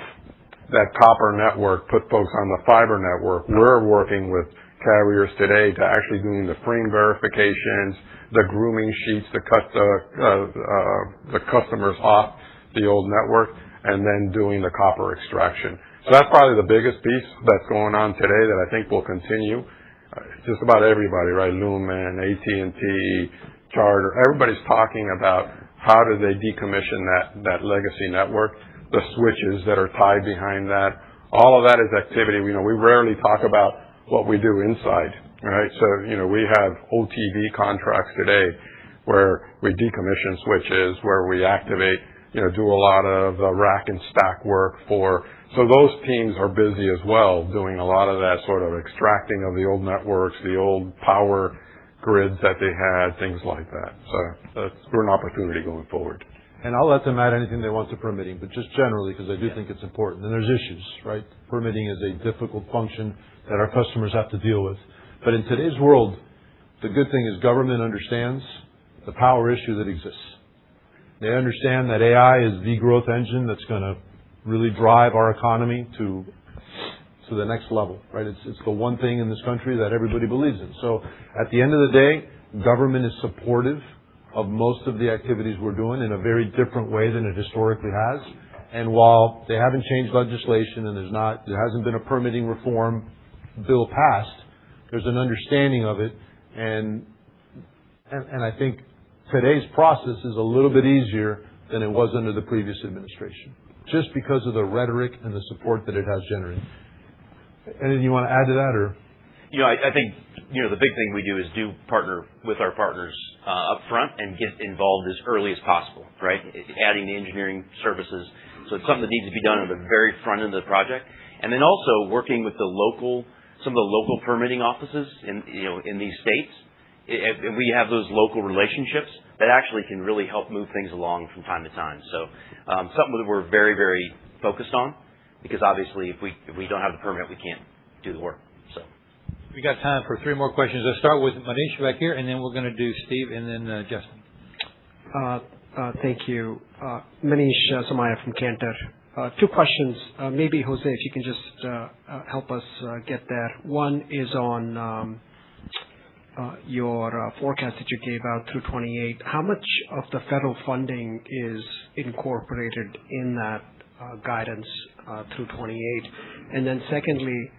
that copper network, put folks on the fiber network. We're working with carriers today to actually doing the frame verifications, the grooming sheets to cut the customers off the old network, and then doing the copper extraction. So that's probably the biggest piece that's going on today that I think will continue. Just about everybody, right? Lumen, AT&T, Charter, everybody's talking about how do they decommission that legacy network. the switches that are tied behind that. All of that is activity. We rarely talk about what we do inside, right? So, we have OTV contracts today where we decommission switches, where we activate, do a lot of rack and stack work so those teams are busy as well, doing a lot of that sort of extracting of the old networks, the old power grids that they had, things like that. So we're an opportunity going forward. And I'll let them add anything they want to permitting, but just generally, because I do think it's important. And there's issues, right? Permitting is a difficult function that our customers have to deal with. But in today's world, the good thing is government understands the power issue that exists. They understand that AI is the growth engine that's going to really drive our economy to the next level, right? It's the one thing in this country that everybody believes in. So at the end of the day, government is supportive of most of the activities we're doing in a very different way than it historically has. And while they haven't changed legislation and there hasn't been a permitting reform bill passed, there's an understanding of it. And I think today's process is a little bit easier than it was under the previous administration, just because of the rhetoric and the support that it has generated. Anything you want to add to that, or? I think, the big thing we do is partner with our partners up front and get involved as early as possible, right? Adding the engineering services. So it's something that needs to be done at the very front end of the project. And then also working with some of the local permitting offices in these states. And we have those local relationships that actually can really help move things along from time to time. So something that we're very, very focused on, because obviously if we don't have the permit, we can't do the work. So we got time for 3 more questions. Let's start with Manish back here, and then we're going to do Steve and then Justin. Thank you. Manish Samaya from Cantor. 2 questions. Maybe, Jose, if you can just help us get there. One is on your forecast that you gave out through 28. How much of the federal funding is incorporated in that guidance through 28? And then secondly,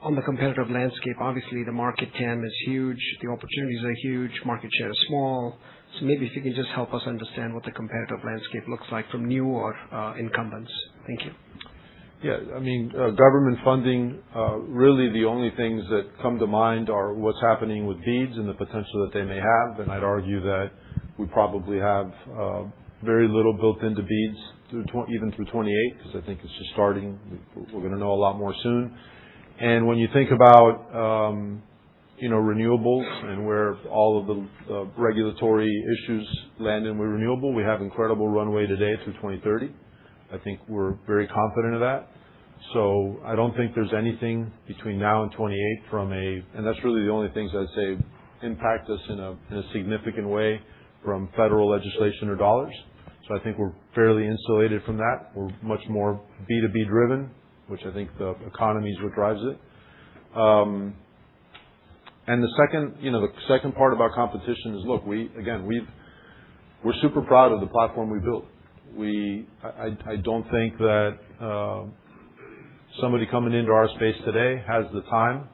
on the competitive landscape, obviously the market TAM is huge, the opportunities are huge, market share is small. So maybe if you can just help us understand what the competitive landscape looks like from new or incumbents. Thank you. Yeah, government funding, really the only things that come to mind are what's happening with BEADs and the potential that they may have. And I'd argue that we probably have very little built into BEADs even through 28, because I think it's just starting. We're going to know a lot more soon. And when you think about renewables and where all of the regulatory issues land in with renewable, we have incredible runway today through 2030. I think we're very confident of that. So I don't think there's anything between now and 28 and that's really the only things I'd say impact us in a significant way from federal legislation or dollars. So I think we're fairly insulated from that. We're much more B2B driven, which I think the economy is what drives it. And the second part about competition is, look, we're super proud of the platform we built. I don't think that somebody coming into our space today has the time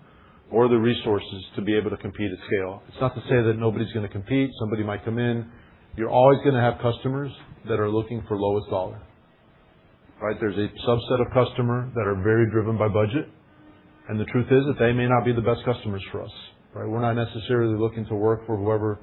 or the resources to be able to compete at scale. It's not to say that nobody's going to compete. Somebody might come in. You're always going to have customers that are looking for lowest dollar, right? There's a subset of customer that are very driven by budget. And the truth is that they may not be the best customers for us, right? We're not necessarily looking to work for whoever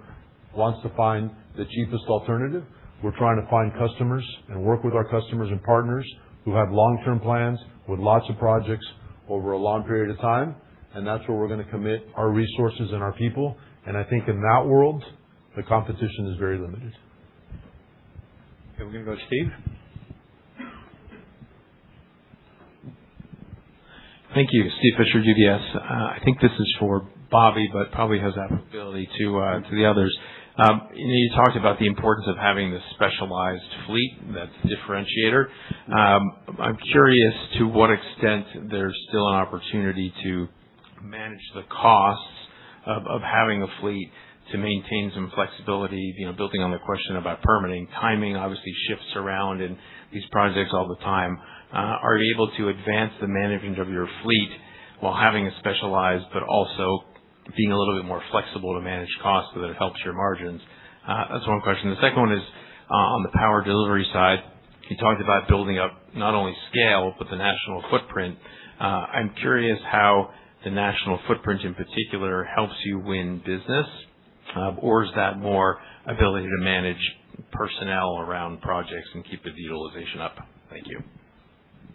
wants to find the cheapest alternative. We're trying to find customers and work with our customers and partners who have long-term plans with lots of projects over a long period of time. And that's where we're going to commit our resources and our people. And I think in that world, the competition is very limited. Okay, we're going to go to Steve. Thank you. Steve Fisher, UBS. I think this is for Bobby, but probably has applicability to the others. You talked about the importance of having this specialized fleet that's a differentiator. I'm curious to what extent there's still an opportunity to manage the costs of having a fleet to maintain some flexibility, building on the question about permitting. Timing obviously shifts around in these projects all the time. Are you able to advance the management of your fleet while having a specialized, but also being a little bit more flexible to manage costs so that it helps your margins? That's one question. The second one is on the power delivery side. You talked about building up not only scale, but the national footprint. I'm curious how the national footprint in particular helps you win business, or is that more ability to manage personnel around projects and keep the utilization up? Thank you.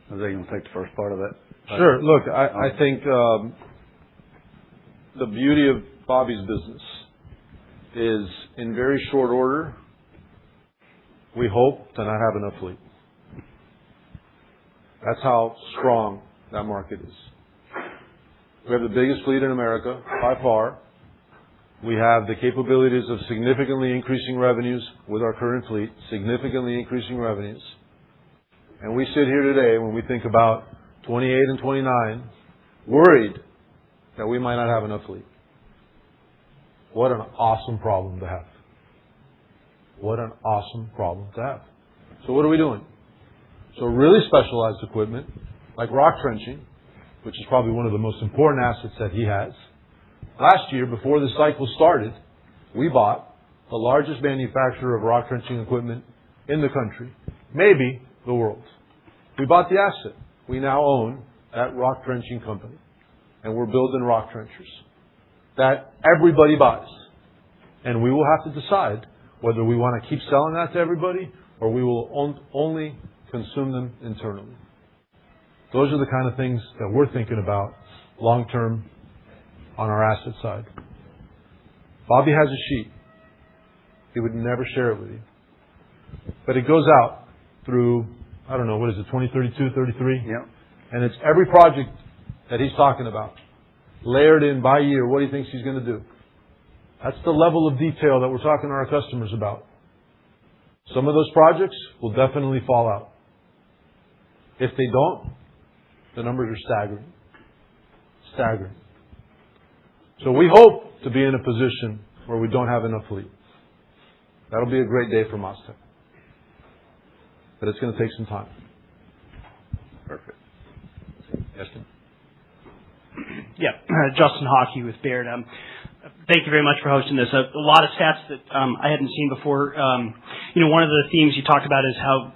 Jose, you want to take the first part of that? Sure. Look, I think the beauty of Bobby's business is in very short order, we hope to not have enough fleet. That's how strong that market is. We have the biggest fleet in America by far. We have the capabilities of significantly increasing revenues with our current fleet, significantly increasing revenues. And we sit here today when we think about 28 and 29, worried that we might not have enough fleet. What an awesome problem to have. What an awesome problem to have. So what are we doing? So really specialized equipment, like rock trenching, which is probably one of the most important assets that he has. Last year, before the cycle started, we bought the largest manufacturer of rock trenching equipment in the country, maybe the world. We bought the asset. We now own that rock trenching company. And we're building rock trenchers that everybody buys. And we will have to decide whether we want to keep selling that to everybody or we will only consume them internally. Those are the kind of things that we're thinking about long term on our asset side. Bobby has a sheet. He would never share it with you. But it goes out through, I don't know, what is it, 2032, 33? Yeah. And it's every project that he's talking about, layered in by year, what he thinks he's going to do. That's the level of detail that we're talking to our customers about. Some of those projects will definitely fall out. If they don't, the numbers are staggering. Staggering. So we hope to be in a position where we don't have enough fleet. That'll be a great day for MasTec. But it's going to take some time. Perfect. Yes, Tim? Yeah, Justin Hockey with Baird. Thank you very much for hosting this. A lot of stats that I hadn't seen before. One of the themes you talked about is how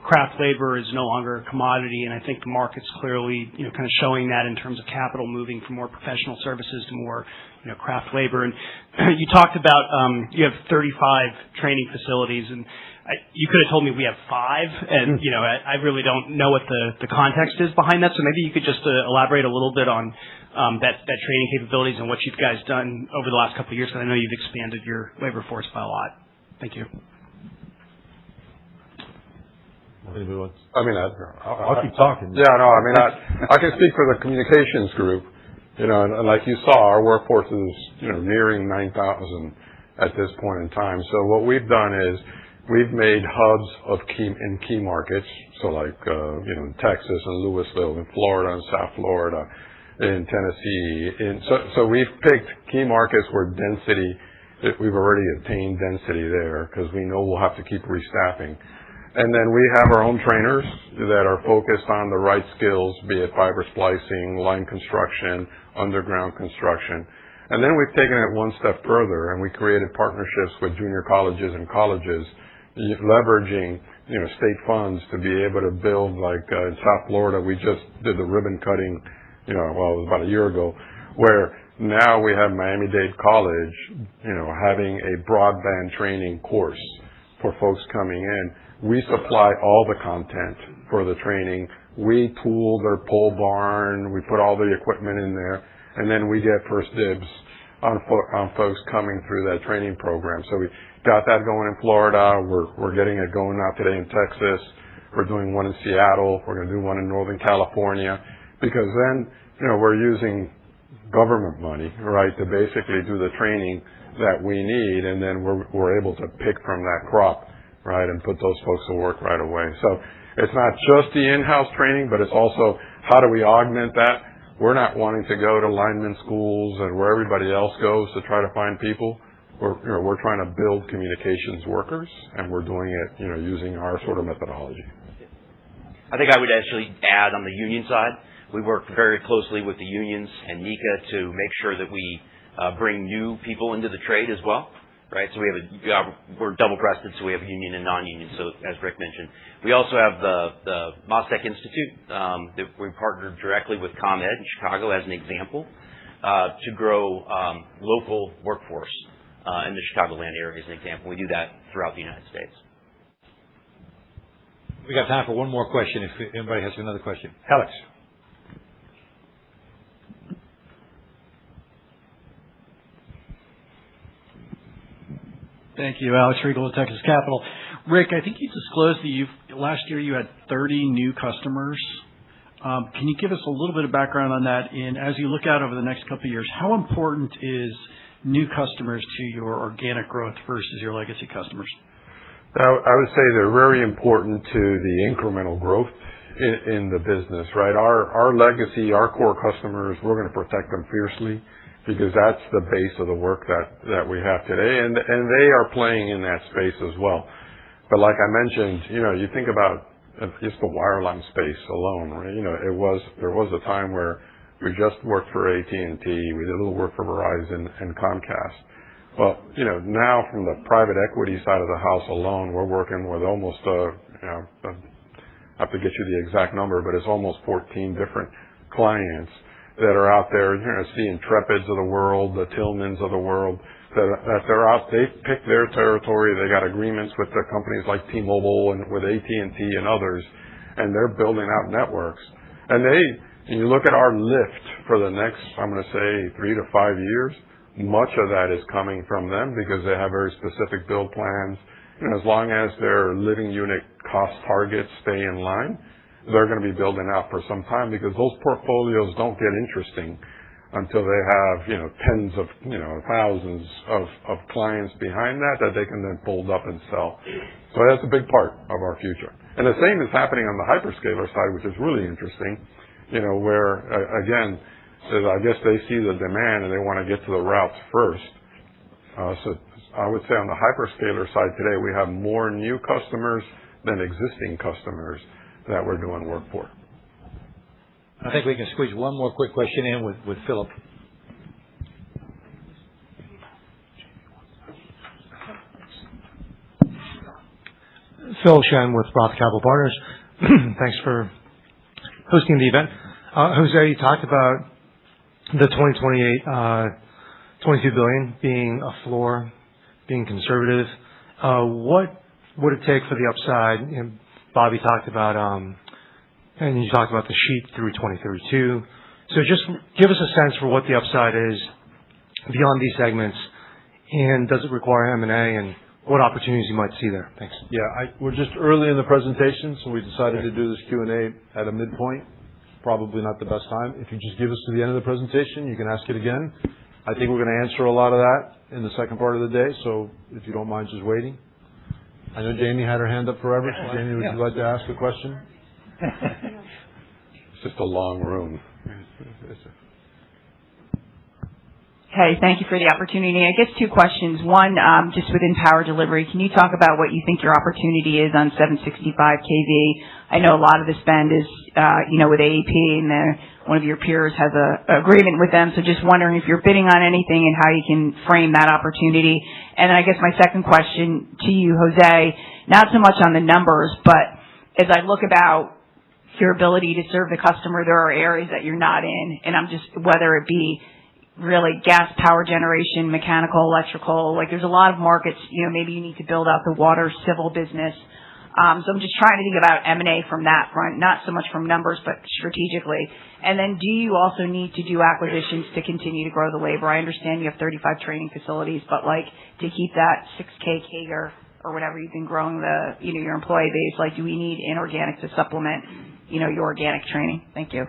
craft labor is no longer a commodity, and I think the market's clearly, kind of showing that in terms of capital moving from more professional services to more, craft labor. And you talked about you have 35 training facilities, and you could have told me we have 5, and I really don't know what the context is behind that. So maybe you could just elaborate a little bit on that training capabilities and what you guys done over the last couple of years, because I know you've expanded your labor force by a lot. Thank you. I'll keep talking. Yeah, no, I can speak for the communications group, and like you saw, our workforce is, nearing 9,000 at this point in time. So what we've done is we've made hubs in key markets, so like, Texas and Louisville, in Florida and South Florida, in Tennessee. So we've picked key markets where we've already attained density there because we know we'll have to keep restaffing. And then we have our own trainers that are focused on the right skills, be it fiber splicing, line construction, underground construction. And then we've taken it one step further, and we created partnerships with junior colleges and colleges, leveraging, state funds to be able to build, like in South Florida, we just did the ribbon cutting, it was about a year ago, where now we have Miami-Dade College, having a broadband training course for folks coming in. We supply all the content for the training. We tool their pole barn. We put all the equipment in there, and then we get first dibs on folks coming through that training program. So we got that going in Florida. We're getting it going now today in Texas. We're doing one in Seattle. We're going to do one in Northern California, because then, we're using government money, right, to basically do the training that we need, and then we're able to pick from that crop, right, and put those folks to work right away. So it's not just the in-house training, but it's also how do we augment that? We're not wanting to go to lineman schools and where everybody else goes to try to find people. We're trying to build communications workers, and we're doing it, using our sort of methodology. I think I would actually add on the union side, we work very closely with the unions and NECA to make sure that we bring new people into the trade as well. right? So we're double-breasted, so we have union and non-union, so as Rick mentioned. We also have the MasTec Institute that we partnered directly with ComEd in Chicago as an example to grow local workforce in the Chicagoland area as an example. We do that throughout the United States. We got time for one more question if anybody has another question. Alex. Thank you. Alex Riegel of Texas Capital. Rick, I think you disclosed that last year you had 30 new customers. Can you give us a little bit of background on that? And as you look out over the next couple of years, how important is new customers to your organic growth versus your legacy customers? I would say they're very important to the incremental growth in the business, right? Our legacy, our core customers, we're going to protect them fiercely because that's the base of the work that we have today, and they are playing in that space as well. But like I mentioned, you think about just the wireline space alone, right? There was a time where we just worked for AT&T, we did a little work for Verizon and Comcast. Well, now from the private equity side of the house alone, we're working with almost, I have to get you the exact number, but it's almost 14 different clients that are out there. You're going to see Intrepids of the world, the Tillmans of the world, that they're out. They've picked their territory. They got agreements with the companies like T-Mobile and with AT&T and others, and they're building out networks. And you look at our lift for the next, I'm going to say 3 to 5 years, much of that is coming from them because they have very specific build plans. As long as their living unit cost targets stay in line, they're going to be building out for some time because those portfolios don't get interesting until they have, tens of, thousands of clients behind that they can then fold up and sell. So that's a big part of our future. And the same is happening on the hyperscaler side, which is really interesting, where, again, I guess they see the demand and they want to get to the routes first. So I would say on the hyperscaler side today, we have more new customers than existing customers that we're doing work for. I think we can squeeze one more quick question in with Philip. Phil Shen with Roth Capital Partners. Thanks for hosting the event. Jose, you talked about the 2028, $22 billion being a floor, being conservative. What would it take for the upside? Bobby talked about, and you talked about the sheet through 2032. So just give us a sense for what the upside is beyond these segments, and does it require M&A, and what opportunities you might see there? Thanks. Yeah, we're just early in the presentation, so we decided to do this Q&A at a midpoint. Probably not the best time. If you just give us to the end of the presentation, you can ask it again. I think we're going to answer a lot of that in the second part of the day, so if you don't mind just waiting. I know Jamie had her hand up forever. So Jamie, would you like to ask a question? It's just a long room. Hey, thank you for the opportunity. I guess two questions. One, just within power delivery, can you talk about what you think your opportunity is on 765 kV? I know a lot of the spend is, with AEP, and one of your peers has a agreement with them. So just wondering if you're bidding on anything and how you can frame that opportunity. And I guess my second question to you, Jose, not so much on the numbers, but as I look about your ability to serve the customer, there are areas that you're not in, and I'm just, whether it be really gas power generation, mechanical, electrical, like there's a lot of markets, maybe you need to build out the water civil business. So I'm just trying to think about M&A from that front, not so much from numbers, but strategically. And then do you also need to do acquisitions to continue to grow the labor? I understand you have 35 training facilities, but to keep that 6K CAGR or whatever you've been growing your employee base, do we need inorganic to supplement, your organic training? Thank you.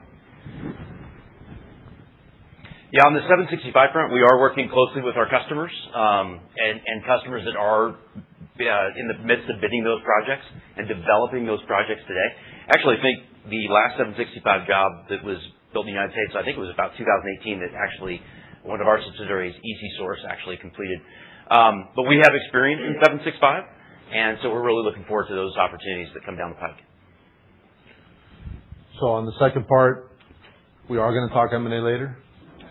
Yeah, on the 765 front, we are working closely with our customers, and customers that are in the midst of bidding those projects and developing those projects today. Actually, I think the last 765 job that was built in the United States, I think it was about 2018 that actually one of our subsidiaries, EC Source, actually completed. But we have experience in 765, and so we're really looking forward to those opportunities that come down the pike. So on the second part, we are going to talk M&A later.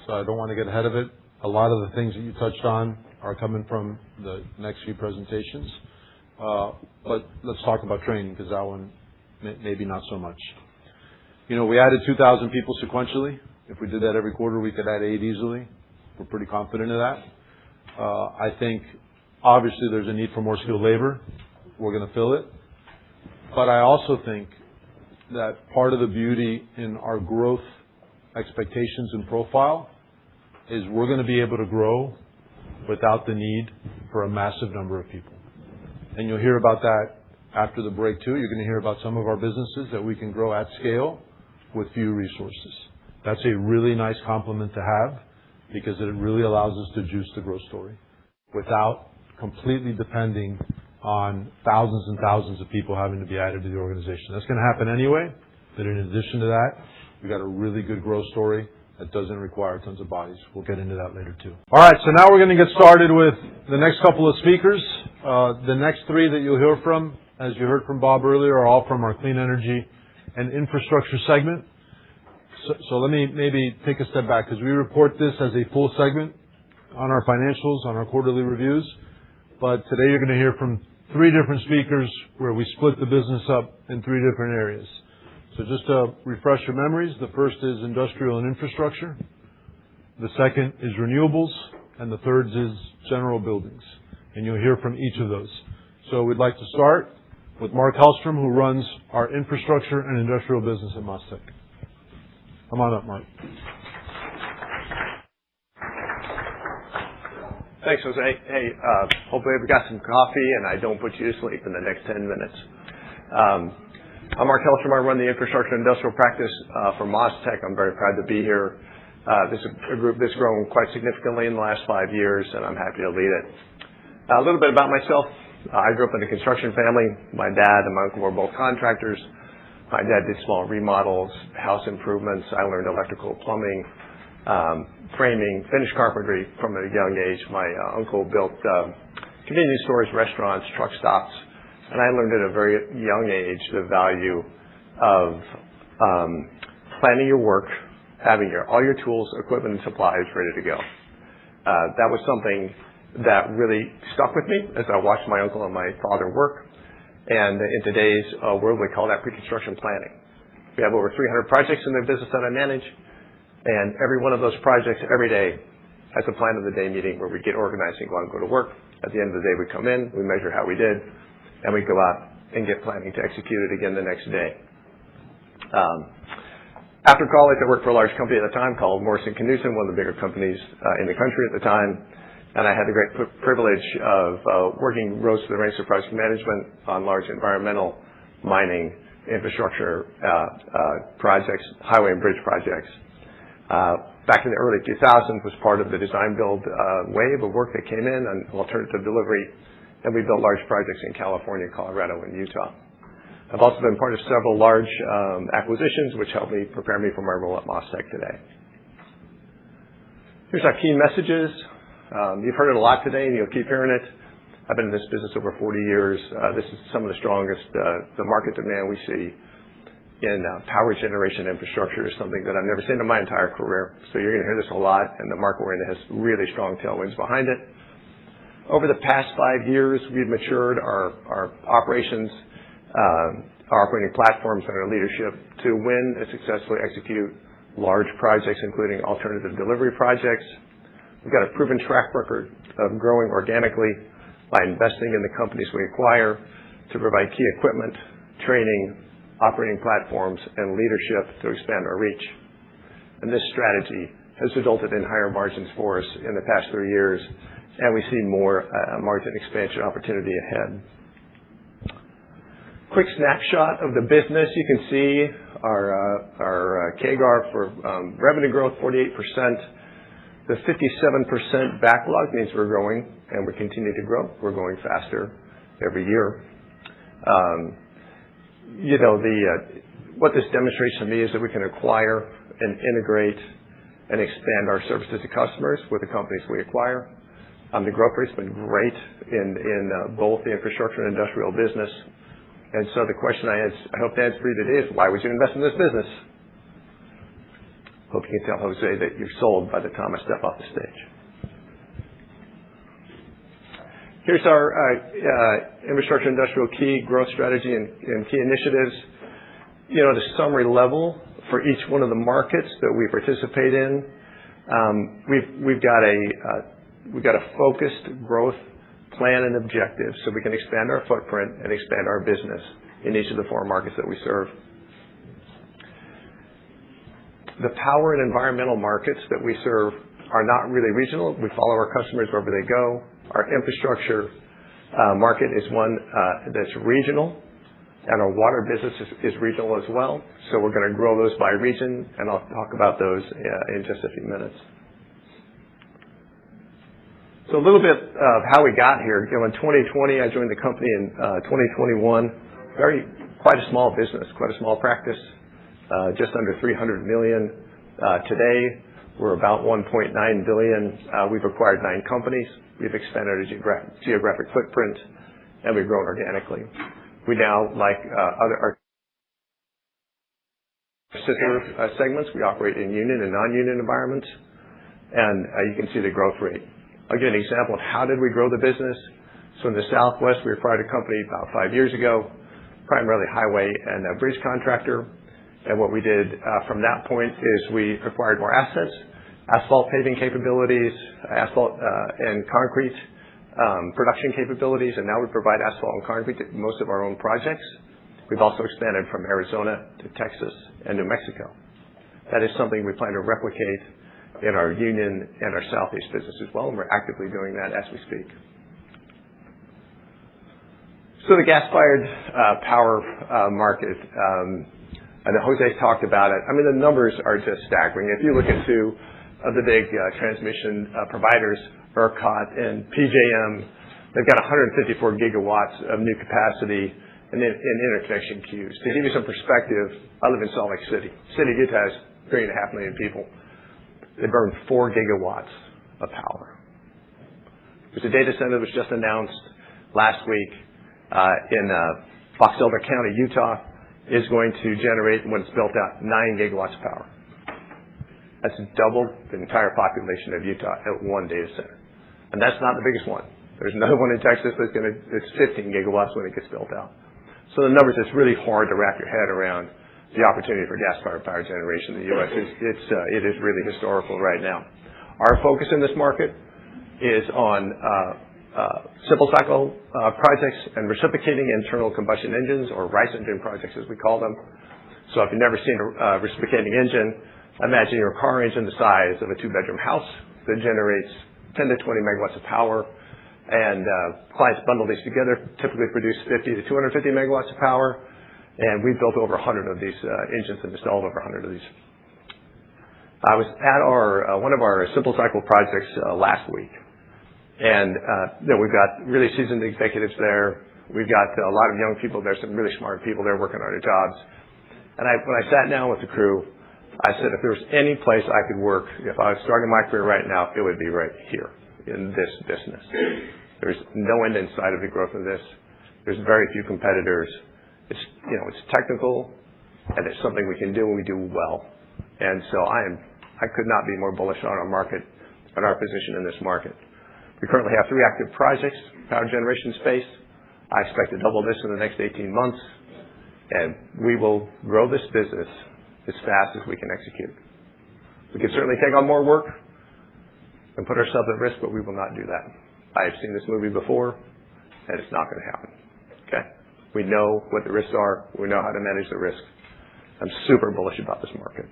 So I don't want to get ahead of it. A lot of the things that you touched on are coming from the next few presentations. But let's talk about training, because that one maybe not so much. We added 2,000 people sequentially. If we did that every quarter, we could add 8 easily. We're pretty confident of that. I think obviously there's a need for more skilled labor. We're going to fill it. But I also think that part of the beauty in our growth expectations and profile is we're going to be able to grow without the need for a massive number of people. And you'll hear about that after the break too. You're going to hear about some of our businesses that we can grow at scale with few resources. That's a really nice compliment to have, because it really allows us to juice the growth story without completely depending on thousands and thousands of people having to be added to the organization. That's going to happen anyway, but in addition to that, we got a really good growth story that doesn't require tons of bodies. We'll get into that later too. All right, so now we're going to get started with the next couple of speakers. The next 3 that you'll hear from, as you heard from Bob earlier, are all from our clean energy and infrastructure segment. So let me maybe take a step back, because we report this as a full segment on our financials, on our quarterly reviews. But today you're going to hear from 3 different speakers where we split the business up in 3 different areas. So just to refresh your memories, the first is industrial and infrastructure. The second is renewables. And the third is general buildings. And you'll hear from each of those. So we'd like to start with Mark Hellstrom, who runs our infrastructure and industrial business at MasTec. Come on up, Mark. Thanks, Jose. Hey, hopefully we got some coffee and I don't put you to sleep in the next 10 minutes. I'm Mark Hellstrom. I run the infrastructure and industrial practice for MasTec. I'm very proud to be here. This is a group that's grown quite significantly in the last 5 years, and I'm happy to lead it. A little bit about myself. I grew up in a construction family. My dad and my uncle were both contractors. My dad did small remodels, house improvements. I learned electrical, plumbing, framing, finished carpentry from a young age. My uncle built convenience stores, restaurants, truck stops, and I learned at a very young age the value of planning your work, having all your tools, equipment, and supplies ready to go. That was something that really stuck with me as I watched my uncle and my father work. And in today's world, we call that pre-construction planning. We have over 300 projects in the business that I manage, and every one of those projects every day has a plan of the day meeting where we get organized and go out and go to work. At the end of the day, we come in, we measure how we did, and we go out and get planning to execute it again the next day. After college, I worked for a large company at the time called Morrison & Knudsen, one of the bigger companies in the country at the time. And I had the great privilege of working rose to the ranks of project management on large environmental, mining, infrastructure projects, highway and bridge projects. Back in the early 2000s, was part of the design build wave of work that came in on alternative delivery, and we built large projects in California, Colorado, and Utah. I've also been part of several large acquisitions, which helped me prepare me for my role at MasTec today. Here's our key messages. You've heard it a lot today, and you'll keep hearing it. I've been in this business over 40 years. This is some of the strongest. The market demand we see in power generation infrastructure is something that I've never seen in my entire career. So you're going to hear this a lot, and the market we're in has really strong tailwinds behind it. Over the past 5 years, we've matured our operations, our operating platforms, and our leadership to win and successfully execute large projects, including alternative delivery projects. We've got a proven track record of growing organically by investing in the companies we acquire to provide key equipment, training, operating platforms, and leadership to expand our reach. And this strategy has resulted in higher margins for us in the past 3 years, and we see more margin expansion opportunity ahead. Quick snapshot of the business. You can see our CAGR for revenue growth, 48%. The 57% backlog means we're growing, and we continue to grow. We're growing faster every year. What this demonstrates to me is that we can acquire and integrate and expand our services to customers with the companies we acquire. The growth rate's been great in both the infrastructure and industrial business. And so the question I hope to answer for you today is, why would you invest in this business? Hope you can tell Jose that you're sold by the time I step off the stage. Here's our infrastructure industrial key growth strategy and key initiatives. At a summary level for each one of the markets that we participate in, we've got a focused growth plan and objective so we can expand our footprint and expand our business in each of the 4 markets that we serve. The power and environmental markets that we serve are not really regional. We follow our customers wherever they go. Our infrastructure market is one that's regional, and our water business is regional as well. So we're going to grow those by region, and I'll talk about those in just a few minutes. So a little bit of how we got here. In 2020, I joined the company. In 2021, quite a small business, quite a small practice, just under $300 million. Today, we're about $1.9 billion. We've acquired 9 companies. We've expanded our geographic footprint, and we've grown organically. We now, like our sister segments, we operate in union and non-union environments, and you can see the growth rate. I'll give you an example of how did we grow the business. So in the Southwest, we acquired a company about 5 years ago, primarily highway and a bridge contractor. And what we did from that point is we acquired more assets, asphalt paving capabilities, asphalt and concrete production capabilities, and now we provide asphalt and concrete to most of our own projects. We've also expanded from Arizona to Texas and New Mexico. That is something we plan to replicate in our union and our Southeast business as well, and we're actively doing that as we speak. So the gas-fired power market, and Jose talked about it. I mean, the numbers are just staggering. If you look at 2 of the big transmission providers, ERCOT and PJM, they've got 154 gigawatts of new capacity in interconnection queues. To give you some perspective, I live in Salt Lake City. City of Utah has 3.5 million people. They burn 4 gigawatts of power. There's a data center that was just announced last week in Fox Elder County, Utah, is going to generate, when it's built out, 9 gigawatts of power. That's double the entire population of Utah at one data center. And that's not the biggest one. There's another one in Texas that's 15 gigawatts when it gets built out. So the numbers, it's really hard to wrap your head around the opportunity for gas-fired power generation in the U.S. It is really historical right now. Our focus in this market is on simple cycle projects and reciprocating internal combustion engines, or RICE engine projects as we call them. So if you've never seen a reciprocating engine, imagine your car engine the size of a 2-bedroom house that generates 10 to 20 megawatts of power, and clients bundle these together, typically produce 50 to 250 megawatts of power, and we've built over 100 of these engines and installed over 100 of these. I was at one of our simple cycle projects last week, and we've got really seasoned executives there. We've got a lot of young people there, some really smart people there working on their jobs. And when I sat down with the crew, I said, if there was any place I could work, if I was starting my career right now, it would be right here in this business. There's no end in sight of the growth of this. There's very few competitors. It's technical, and it's something we can do and we do well. And so I could not be more bullish on our market and our position in this market. We currently have 3 active projects, power generation space. I expect to double this in the next 18 months, and we will grow this business as fast as we can execute. We can certainly take on more work and put ourselves at risk, but we will not do that. I have seen this movie before, and it's not going to happen. Okay? We know what the risks are. We know how to manage the risk. I'm super bullish about this market.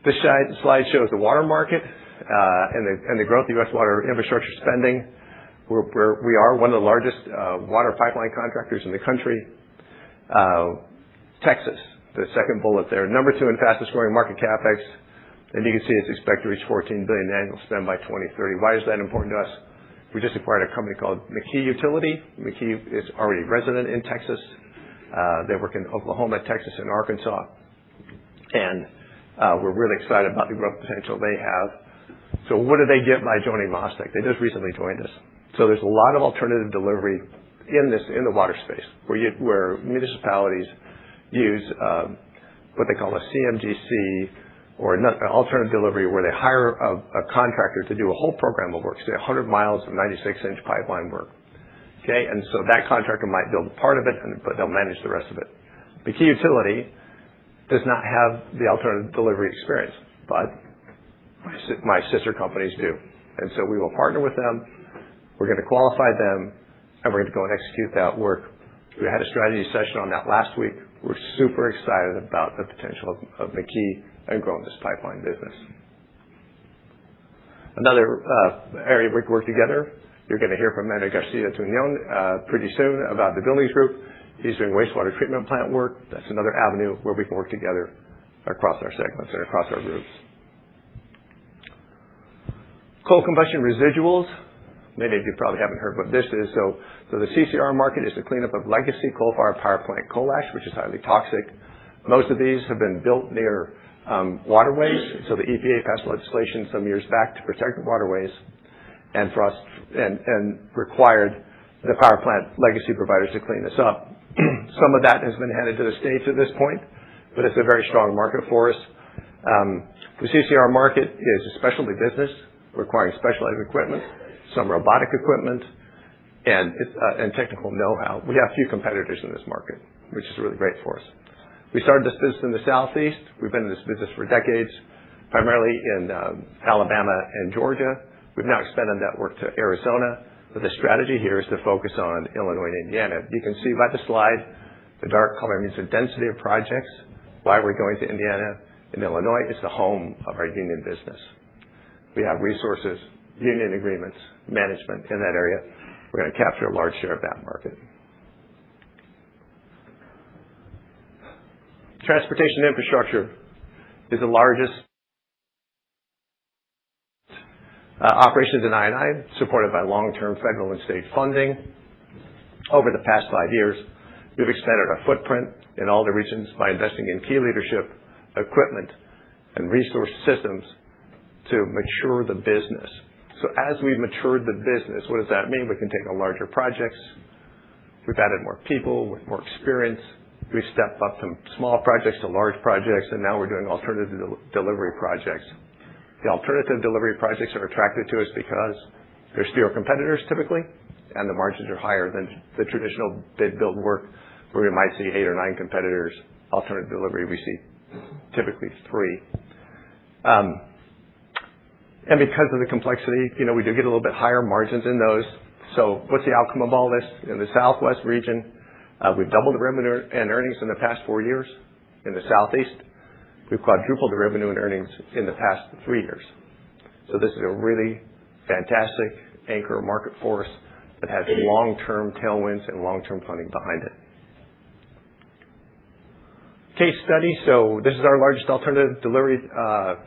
This slide shows the water market and the growth of U.S. water infrastructure spending. We are one of the largest water pipeline contractors in the country. Texas, the second bullet there, number 2 in fastest growing market CapEx, and you can see it's expected to reach $14 billion annual spend by 2030. Why is that important to us? We just acquired a company called McKee Utility. McKee is already resident in Texas. They work in Oklahoma, Texas, and Arkansas, and we're really excited about the growth potential they have. So what did they get by joining MasTec? They just recently joined us. So there's a lot of alternative delivery in the water space where municipalities use what they call a CMGC or an alternative delivery where they hire a contractor to do a whole program of work, say 100 miles of 96-inch pipeline work. Okay, and so that contractor might build part of it, but they'll manage the rest of it. The key utility does not have the alternative delivery experience, but my sister companies do. And so we will partner with them. We're going to qualify them, and we're going to go and execute that work. We had a strategy session on that last week. We're super excited about the potential of McKee and growing this pipeline business. Another area we can work together, you're going to hear from Manu Garcia-Tuñon pretty soon about the buildings group. He's doing wastewater treatment plant work. That's another avenue where we can work together across our segments and across our groups. Coal combustion residuals. Many of you probably haven't heard what this is. So the CCR market is the cleanup of legacy coal-fired power plant coal ash, which is highly toxic. Most of these have been built near waterways. So the EPA passed legislation some years back to protect the waterways and required the power plant legacy providers to clean this up. Some of that has been handed to the states at this point, but it's a very strong market for us. The CCR market is a specialty business requiring specialized equipment, some robotic equipment, and technical know-how. We have few competitors in this market, which is really great for us. We started this business in the Southeast. We've been in this business for decades, primarily in Alabama and Georgia. We've now expanded that work to Arizona, but the strategy here is to focus on Illinois and Indiana. You can see by the slide, the dark color means the density of projects. Why we're going to Indiana and Illinois is the home of our union business. We have resources, union agreements, management in that area. We're going to capture a large share of that market. Transportation infrastructure is the largest operations in I&I, supported by long-term federal and state funding. Over the past 5 years, we've expanded our footprint in all the regions by investing in key leadership, equipment, and resource systems to mature the business. So as we've matured the business, what does that mean? We can take on larger projects. We've added more people with more experience. We've stepped up from small projects to large projects, and now we're doing alternative delivery projects. The alternative delivery projects are attractive to us because there's fewer competitors typically, and the margins are higher than the traditional bid-build work where we might see 8 or 9 competitors. Alternative delivery, we see typically 3. And because of the complexity, we do get a little bit higher margins in those. So what's the outcome of all this? In the Southwest region, we've doubled the revenue and earnings in the past 4 years. In the Southeast, we've quadrupled the revenue and earnings in the past 3 years. So this is a really fantastic anchor market for us that has long-term tailwinds and long-term funding behind it. Case study. So this is our largest alternative delivery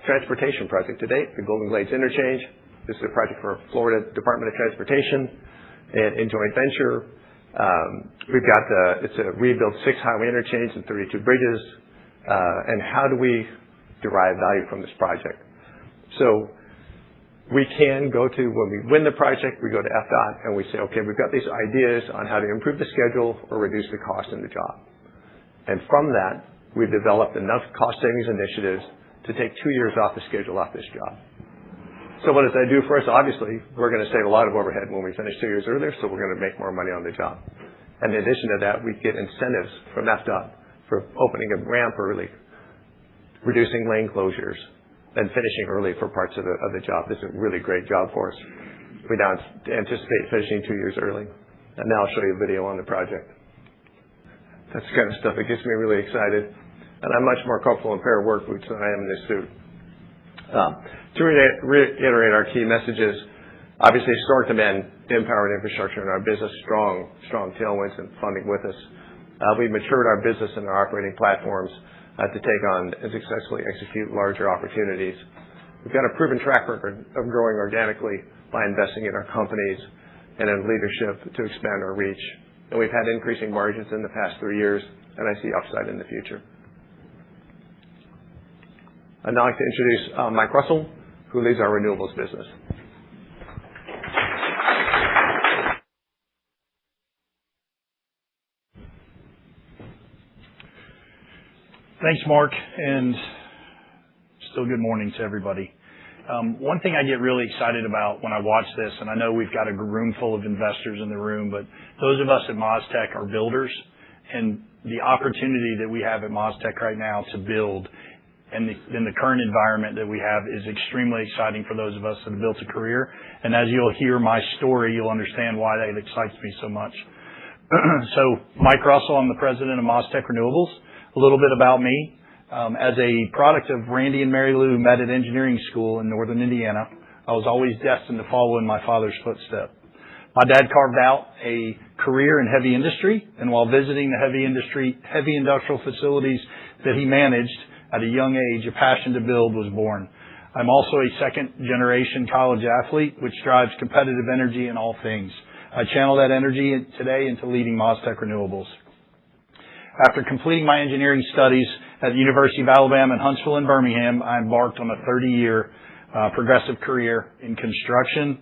transportation project to date, the Golden Glades Interchange. This is a project for Florida Department of Transportation and in joint venture. It's a rebuilt 6 highway interchange and 32 bridges. And how do we derive value from this project? So we can go to, when we win the project, we go to FDOT and we say, okay, we've got these ideas on how to improve the schedule or reduce the cost in the job. And from that, we've developed enough cost savings initiatives to take 2 years off the schedule off this job. So what does that do for us? Obviously, we're going to save a lot of overhead when we finish 2 years earlier, so we're going to make more money on the job. And in addition to that, we get incentives from FDOT for opening a ramp early, reducing lane closures, and finishing early for parts of the job. This is a really great job for us. We now anticipate finishing 2 years early. And now I'll show you a video on the project. That's the kind of stuff that gets me really excited. And I'm much more comfortable in a pair of work boots than I am in this suit. To reiterate our key messages, obviously historic demand in power and infrastructure in our business, strong tailwinds and funding with us. We've matured our business and our operating platforms to take on and successfully execute larger opportunities. We've got a proven track record of growing organically by investing in our companies and in leadership to expand our reach. And we've had increasing margins in the past 3 years, and I see upside in the future. I'd now like to introduce Mike Russell, who leads our renewables business. Thanks, Mark. And still good morning to everybody. One thing I get really excited about when I watch this, and I know we've got a room full of investors in the room, but those of us at MasTec are builders, and the opportunity that we have at MasTec right now to build in the current environment that we have is extremely exciting for those of us that have built a career. And as you'll hear my story, you'll understand why that excites me so much. So, Mike Russell, I'm the president of MasTec Renewables. A little bit about me. As a product of Randy and Mary Lou, who met at engineering school in northern Indiana, I was always destined to follow in my father's footsteps. My dad carved out a career in heavy industry, and while visiting the heavy industrial facilities that he managed at a young age, a passion to build was born. I'm also a second-generation college athlete, which drives competitive energy in all things. I channel that energy today into leading MasTec Renewables. After completing my engineering studies at the University of Alabama in Huntsville and Birmingham, I embarked on a 30-year progressive career in construction,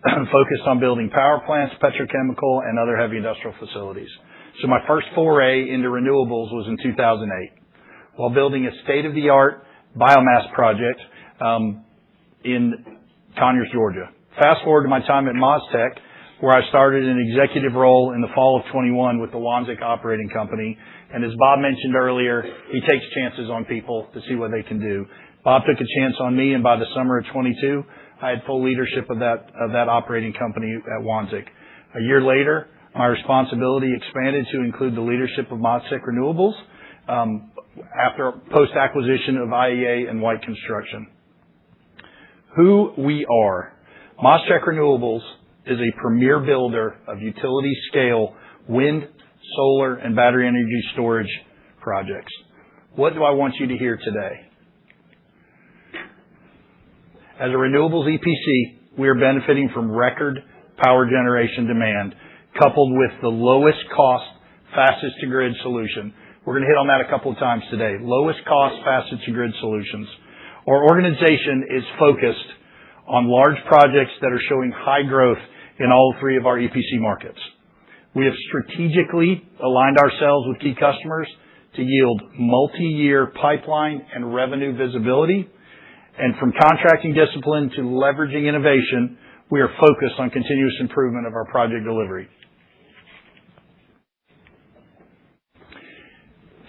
focused on building power plants, petrochemical, and other heavy industrial facilities. So my first foray into renewables was in 2008, while building a state-of-the-art biomass project in Conyers, Georgia. Fast forward to my time at MasTec, where I started an executive role in the fall of 21 with the Wanzik Operating Company. And as Bob mentioned earlier, he takes chances on people to see what they can do. Bob took a chance on me, and by the summer of 22, I had full leadership of that operating company at Wanzik. A year later, my responsibility expanded to include the leadership of MasTec Renewables after post-acquisition of IEA and White Construction. Who we are. MasTec Renewables is a premier builder of utility-scale wind, solar, and battery energy storage projects. What do I want you to hear today? As a renewables EPC, we are benefiting from record power generation demand, coupled with the lowest cost, fastest to grid solution. We're going to hit on that a couple of times today. Lowest cost, fastest to grid solutions. Our organization is focused on large projects that are showing high growth in all three of our EPC markets. We have strategically aligned ourselves with key customers to yield multi-year pipeline and revenue visibility. And from contracting discipline to leveraging innovation, we are focused on continuous improvement of our project delivery.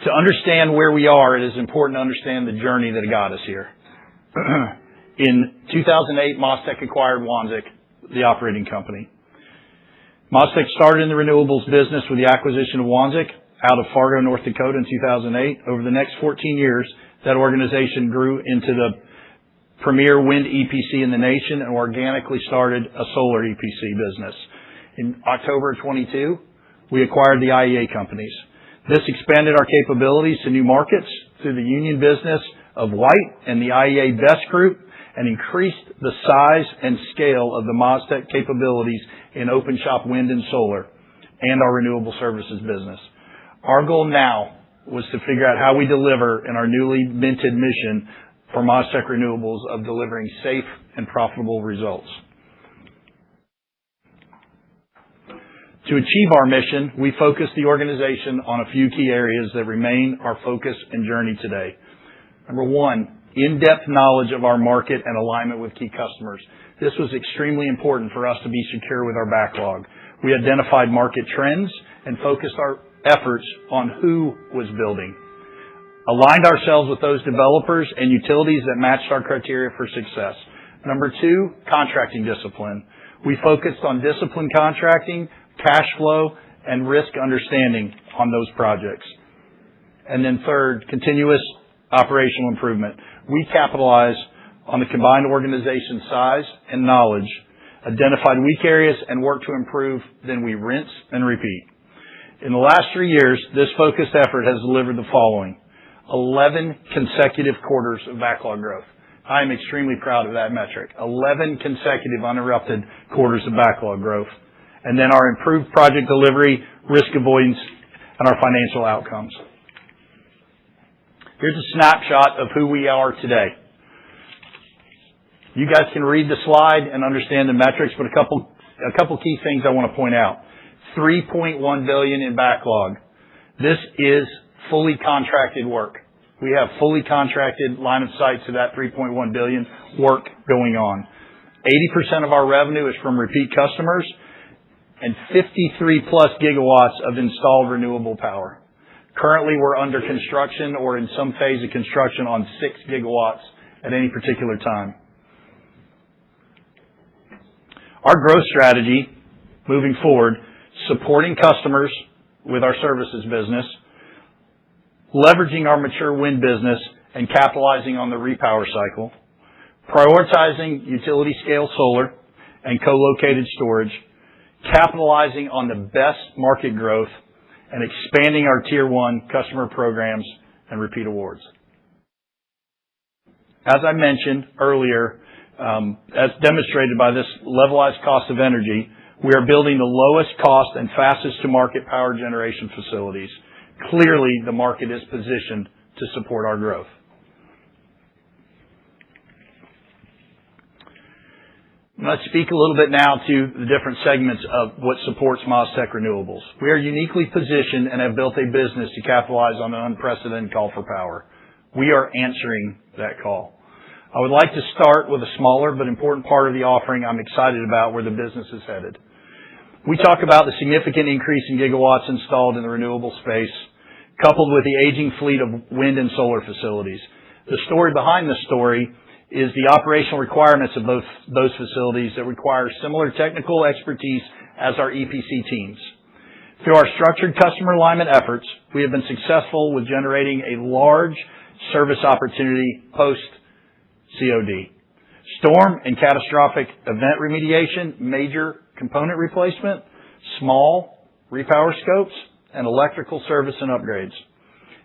To understand where we are, it is important to understand the journey that got us here. In 2008, MasTec acquired Wanzik, the operating company. MasTec started in the renewables business with the acquisition of Wanzik out of Fargo, North Dakota in 2008. Over the next 14 years, that organization grew into the premier wind EPC in the nation and organically started a solar EPC business. In October of 22, we acquired the IEA companies. This expanded our capabilities to new markets through the union business of White and the IEA BEST Group, and increased the size and scale of the MasTec capabilities in open shop wind and solar and our renewable services business. Our goal now was to figure out how we deliver in our newly minted mission for MasTec Renewables of delivering safe and profitable results. To achieve our mission, we focused the organization on a few key areas that remain our focus and journey today. Number one, in-depth knowledge of our market and alignment with key customers. This was extremely important for us to be secure with our backlog. We identified market trends and focused our efforts on who was building. Aligned ourselves with those developers and utilities that matched our criteria for success. Number two, contracting discipline. We focused on disciplined contracting, cash flow, and risk understanding on those projects. And then third, continuous operational improvement. We capitalize on the combined organization size and knowledge, identified weak areas, and work to improve, then we rinse and repeat. In the last 3 years, this focused effort has delivered the following: 11 consecutive quarters of backlog growth. I am extremely proud of that metric. 11 consecutive uninterrupted quarters of backlog growth. And then our improved project delivery, risk avoidance, and our financial outcomes. Here's a snapshot of who we are today. You guys can read the slide and understand the metrics, but a couple key things I want to point out. $3.1 billion in backlog. This is fully contracted work. We have fully contracted line of sight to that $3.1 billion work going on. 80% of our revenue is from repeat customers and 53 plus gigawatts of installed renewable power. Currently, we're under construction or in some phase of construction on 6 gigawatts at any particular time. Our growth strategy moving forward, supporting customers with our services business, leveraging our mature wind business and capitalizing on the repower cycle, prioritizing utility scale solar and co-located storage, capitalizing on the best market growth, and expanding our Tier 1 customer programs and repeat awards. As I mentioned earlier, as demonstrated by this levelized cost of energy, we are building the lowest cost and fastest to market power generation facilities. Clearly, the market is positioned to support our growth. Let's speak a little bit now to the different segments of what supports MasTec Renewables. We are uniquely positioned and have built a business to capitalize on an unprecedented call for power. We are answering that call. I would like to start with a smaller but important part of the offering I'm excited about where the business is headed. We talk about the significant increase in gigawatts installed in the renewable space, coupled with the aging fleet of wind and solar facilities. The story behind the story is the operational requirements of both those facilities that require similar technical expertise as our EPC teams. Through our structured customer alignment efforts, we have been successful with generating a large service opportunity post-COD. Storm and catastrophic event remediation, major component replacement, small repower scopes, and electrical service and upgrades.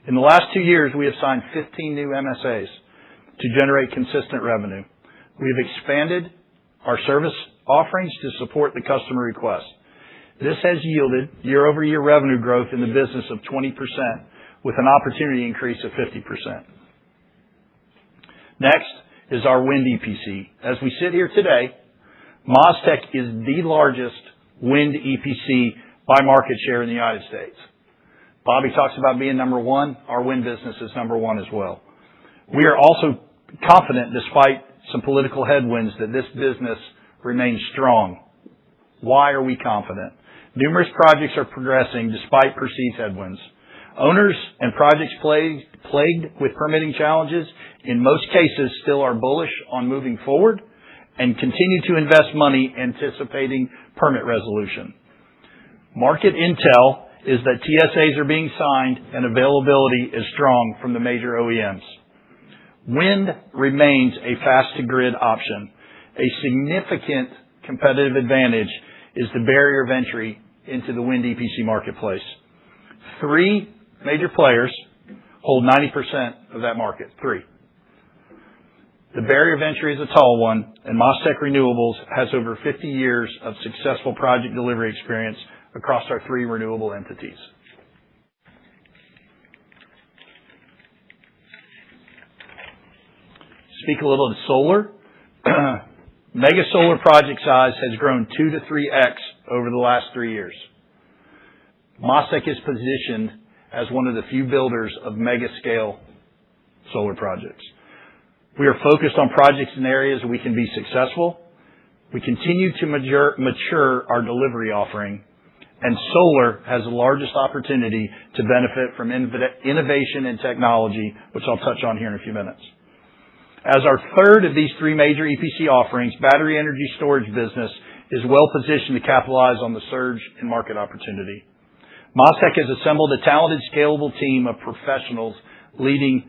In the last 2 years, we have signed 15 new MSAs to generate consistent revenue. We have expanded our service offerings to support the customer request. This has yielded year-over-year revenue growth in the business of 20% with an opportunity increase of 50%. Next is our wind EPC. As we sit here today, MasTec is the largest wind EPC by market share in the United States. Bobby talks about being number one. Our wind business is number one as well. We are also confident, despite some political headwinds, that this business remains strong. Why are we confident? Numerous projects are progressing despite perceived headwinds. Owners and projects plagued with permitting challenges, in most cases, still are bullish on moving forward and continue to invest money anticipating permit resolution. Market intel is that TSAs are being signed and availability is strong from the major OEMs. Wind remains a fast-to-grid option. A significant competitive advantage is the barrier of entry into the wind EPC marketplace. 3 major players hold 90% of that market. 3. The barrier of entry is a tall one, and MasTec Renewables has over 50 years of successful project delivery experience across our 3 renewable entities. Speak a little to solar. Mega solar project size has grown 2 to 3x over the last 3 years. MasTec is positioned as one of the few builders of mega scale solar projects. We are focused on projects in areas where we can be successful. We continue to mature our delivery offering, and solar has the largest opportunity to benefit from innovation and technology, which I'll touch on here in a few minutes. As our third of these 3 major EPC offerings, battery energy storage business is well positioned to capitalize on the surge in market opportunity. MasTec has assembled a talented, scalable team of professionals leading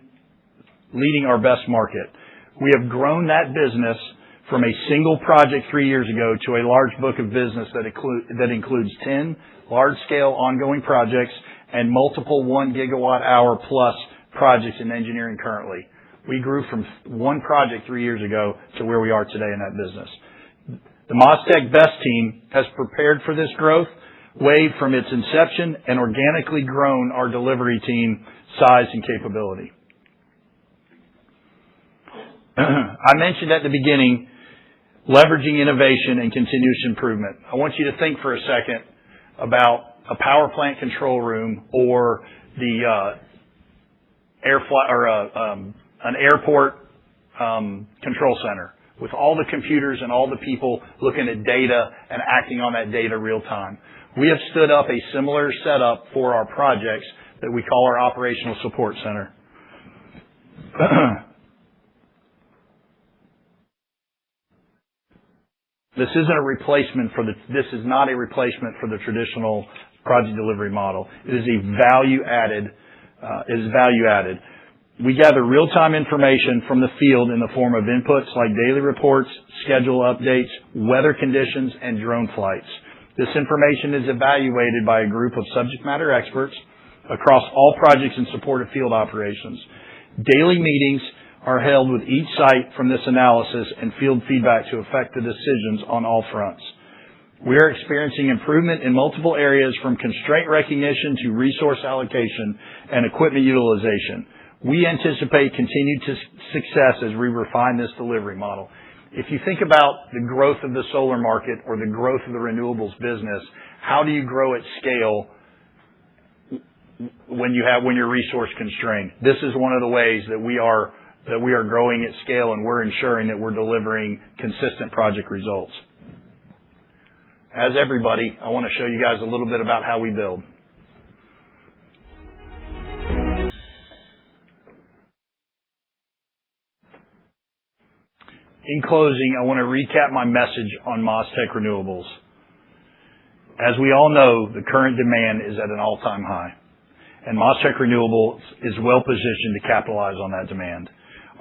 our best market. We have grown that business from a single project 3 years ago to a large book of business that includes 10 large-scale ongoing projects and multiple 1 gigawatt hour plus projects in engineering currently. We grew from 1 project 3 years ago to where we are today in that business. The MasTec Best team has prepared for this growth wave from its inception and organically grown our delivery team size and capability. I mentioned at the beginning leveraging innovation and continuous improvement. I want you to think for a second about a power plant control room or the an airport control center with all the computers and all the people looking at data and acting on that data real time. We have stood up a similar setup for our projects that we call our operational support center. This is not a replacement for the traditional project delivery model. It is value added. We gather real-time information from the field in the form of inputs like daily reports, schedule updates, weather conditions, and drone flights. This information is evaluated by a group of subject matter experts across all projects in support of field operations. Daily meetings are held with each site from this analysis and field feedback to affect the decisions on all fronts. We are experiencing improvement in multiple areas from constraint recognition to resource allocation and equipment utilization. We anticipate continued success as we refine this delivery model. If you think about the growth of the solar market or the growth of the renewables business, how do you grow at scale when you're resource constrained? This is one of the ways that we are growing at scale, and we're ensuring that we're delivering consistent project results. As everybody, I want to show you guys a little bit about how we build. In closing, I want to recap my message on MasTec Renewables. As we all know, the current demand is at an all-time high, and MasTec Renewables is well positioned to capitalize on that demand.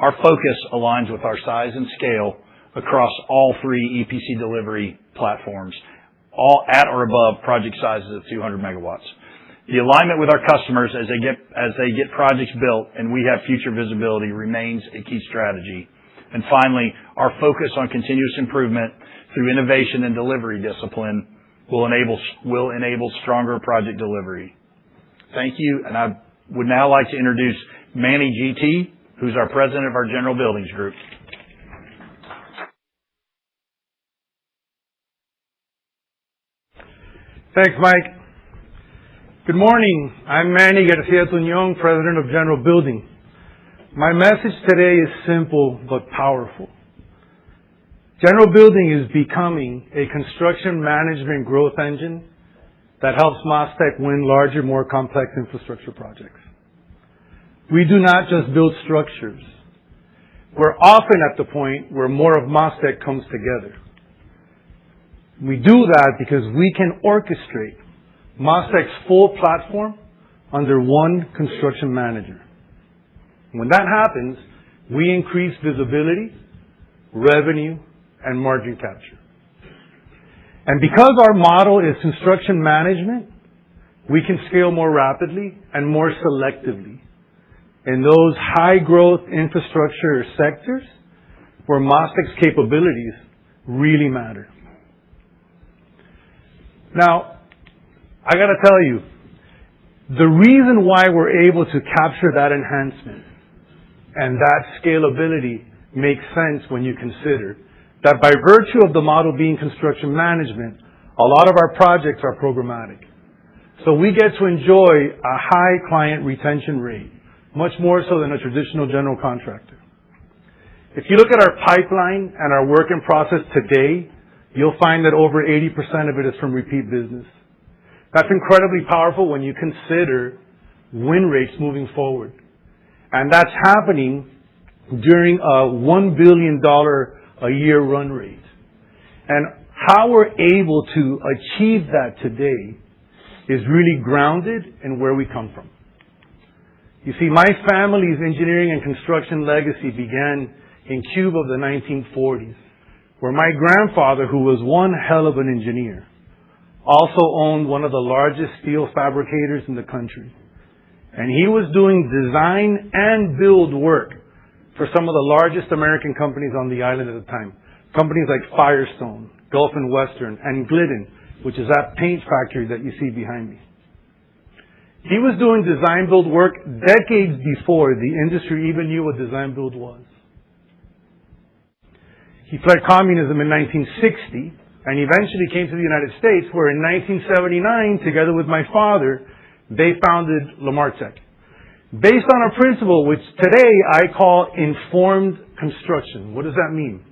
Our focus aligns with our size and scale across all three EPC delivery platforms, all at or above project sizes of 200 megawatts. The alignment with our customers as they get projects built and we have future visibility remains a key strategy. And finally, our focus on continuous improvement through innovation and delivery discipline will enable stronger project delivery. Thank you, and I would now like to introduce Manny GT, who's our president of our General Buildings Group. Thanks, Mike. Good morning. I'm Manny Garcia-Tuñón, president of General Building. My message today is simple but powerful. General Building is becoming a construction management growth engine that helps MasTec win larger, more complex infrastructure projects. We do not just build structures. We're often at the point where more of MasTec comes together. We do that because we can orchestrate MasTec's full platform under one construction manager. When that happens, we increase visibility, revenue, and margin capture. And because our model is construction management, we can scale more rapidly and more selectively in those high-growth infrastructure sectors where MasTec's capabilities really matter. Now, I got to tell you, the reason why we're able to capture that enhancement and that scalability makes sense when you consider that by virtue of the model being construction management, a lot of our projects are programmatic. So we get to enjoy a high client retention rate, much more so than a traditional general contractor. If you look at our pipeline and our work in process today, you'll find that over 80% of it is from repeat business. That's incredibly powerful when you consider win rates moving forward. And that's happening during a $1 billion a year run rate. And how we're able to achieve that today is really grounded in where we come from. You see, my family's engineering and construction legacy began in Cuba of the 1940s, where my grandfather, who was one hell of an engineer, also owned one of the largest steel fabricators in the country. And he was doing design and build work for some of the largest American companies on the island at the time. Companies like Firestone, Gulf and Western, and Glidden, which is that paint factory that you see behind me. He was doing design build work decades before the industry even knew what design build was. He fled communism in 1960 and eventually came to the United States, where in 1979, together with my father, they founded MasTec. based on a principle which today I call informed construction. What does that mean?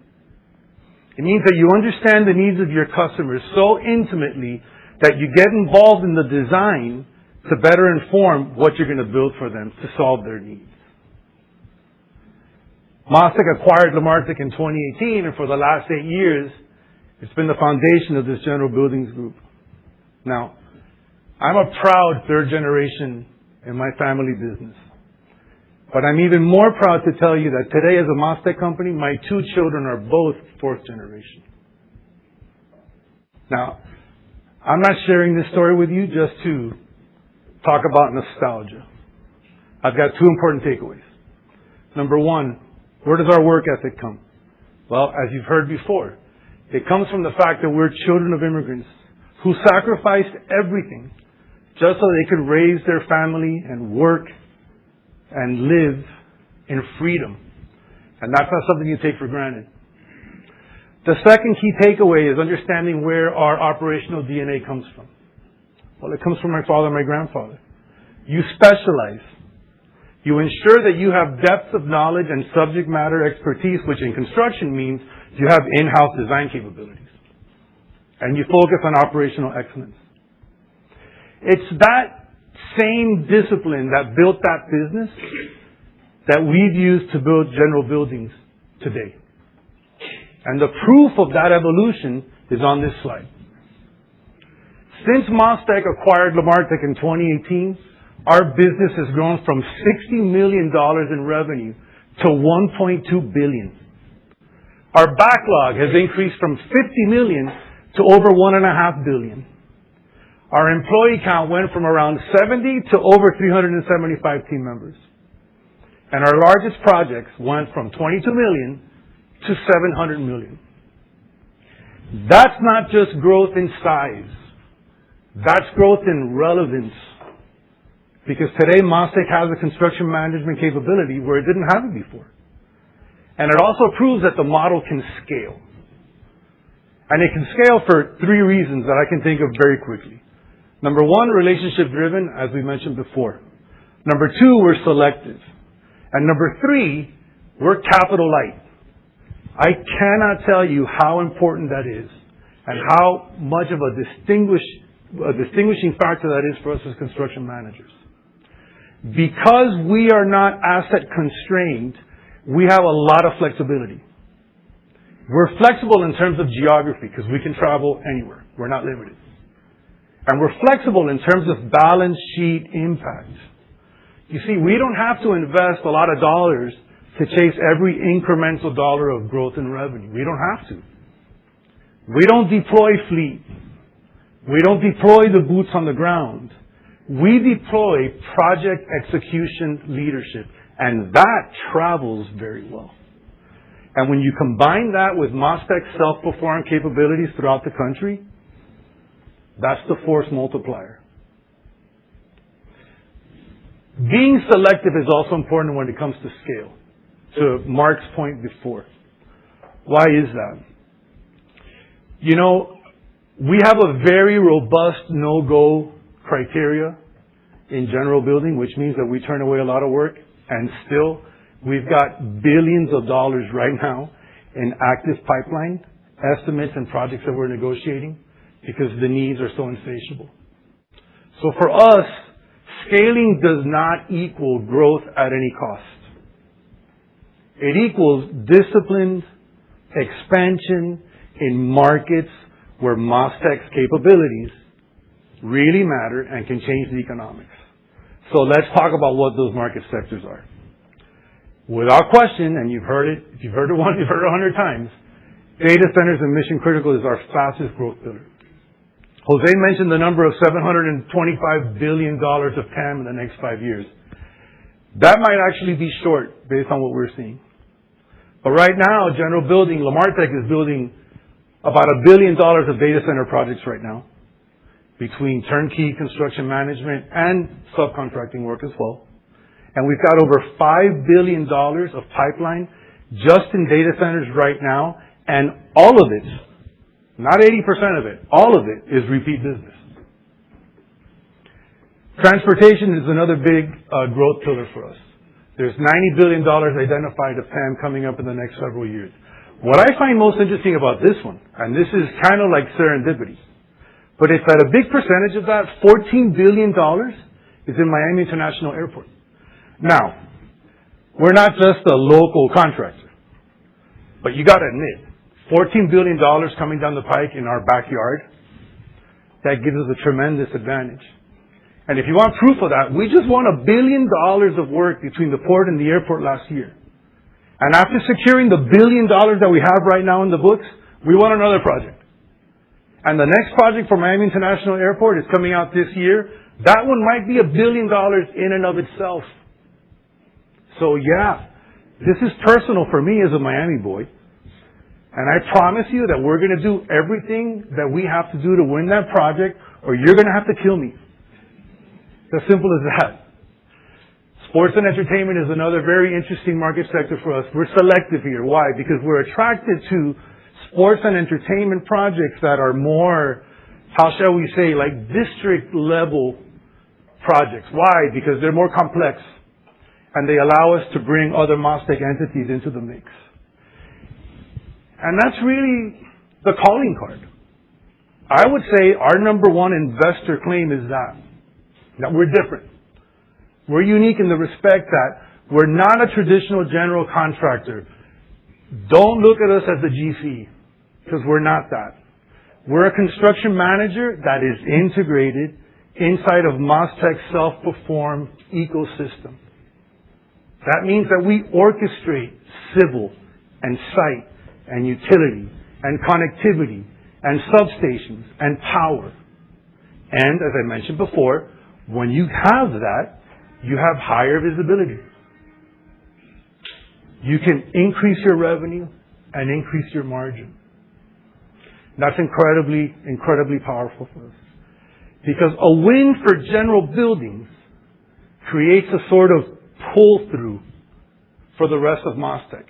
It means that you understand the needs of your customers so intimately that you get involved in the design to better inform what you're going to build for them to solve their needs. MasTec acquired LaMartec in 2018, and for the last 8 years, it's been the foundation of this general buildings group. Now, I'm a proud third generation in my family business. But I'm even more proud to tell you that today as a MasTec company, my 2 children are both fourth generation. Now, I'm not sharing this story with you just to talk about nostalgia. I've got 2 important takeaways. Number 1, where does our work ethic come? Well, as you've heard before, it comes from the fact that we're children of immigrants who sacrificed everything just so they could raise their family and work and live in freedom. And that's not something you take for granted. The second key takeaway is understanding where our operational DNA comes from. Well, it comes from my father and my grandfather. You specialize. You ensure that you have depth of knowledge and subject matter expertise, which in construction means you have in-house design capabilities. And you focus on operational excellence. It's that same discipline that built that business that we've used to build general buildings today. And the proof of that evolution is on this slide. Since MasTec acquired LaMartec in 2018, our business has grown from $60 million in revenue to $1.2 billion. Our backlog has increased from $50 million to over $1.5 billion. Our employee count went from around 70 to over 375 team members. And our largest projects went from $22 million to $700 million. That's not just growth in size. That's growth in relevance. Because today MasTec has a construction management capability where it didn't have it before. And it also proves that the model can scale. And it can scale for 3 reasons that I can think of very quickly. Number 1, relationship driven, as we mentioned before. Number 2, we're selective. And number 3, we're capital light. I cannot tell you how important that is and how much of a distinguishing factor that is for us as construction managers. Because we are not asset constrained, we have a lot of flexibility. We're flexible in terms of geography because we can travel anywhere. We're not limited. And we're flexible in terms of balance sheet impact. You see, we don't have to invest a lot of dollars to chase every incremental dollar of growth in revenue. We don't have to. We don't deploy fleet. We don't deploy the boots on the ground. We deploy project execution leadership, and that travels very well. And when you combine that with MasTec's self-perform capabilities throughout the country, that's the force multiplier. Being selective is also important when it comes to scale, to Mark's point before. Why is that? You know, we have a very robust no-go criteria in general building, which means that we turn away a lot of work, and still we've got billions of dollars right now in active pipeline estimates and projects that we're negotiating because the needs are so insatiable. So for us, scaling does not equal growth at any cost. It equals disciplined expansion in markets where MasTec's capabilities really matter and can change the economics. So let's talk about what those market sectors are. Without question, and you've heard it, if you've heard it once, you've heard it 100 times, data centers and mission critical is our fastest growth pillar. Jose mentioned the number of $725 billion of TAM in the next 5 years. That might actually be short based on what we're seeing. But right now, general building, LaMartec is building about $1 billion of data center projects right now, between turnkey construction management and subcontracting work as well. And we've got over $5 billion of pipeline just in data centers right now, and all of it, not 80% of it, all of it is repeat business. Transportation is another big growth pillar for us. There's $90 billion identified of TAM coming up in the next several years. What I find most interesting about this one, and this is kind of like serendipity, but it's at a big percentage of that, $14 billion is in Miami International Airport. Now, we're not just a local contractor, but you got to admit, $14 billion coming down the pike in our backyard, that gives us a tremendous advantage. And if you want proof of that, we just won $1 billion of work between the port and the airport last year. And after securing the $1 billion that we have right now in the books, we won another project. And the next project for Miami International Airport is coming out this year. That one might be $1 billion in and of itself. So yeah, this is personal for me as a Miami boy. And I promise you that we're going to do everything that we have to do to win that project, or you're going to have to kill me. It's as simple as that. Sports and entertainment is another very interesting market sector for us. We're selective here. Why? Because we're attracted to sports and entertainment projects that are more, how shall we say, like district level projects. Why? Because they're more complex and they allow us to bring other MasTec entities into the mix. And that's really the calling card. I would say our number one investor claim is that we're different. We're unique in the respect that we're not a traditional general contractor. Don't look at us as a GC, because we're not that. We're a construction manager that is integrated inside of MasTec's self-perform ecosystem. That means that we orchestrate civil and site and utility and connectivity and substations and power. And as I mentioned before, when you have that, you have higher visibility. You can increase your revenue and increase your margin. That's incredibly, incredibly powerful for us. Because a win for general buildings creates a sort of pull-through for the rest of MasTec,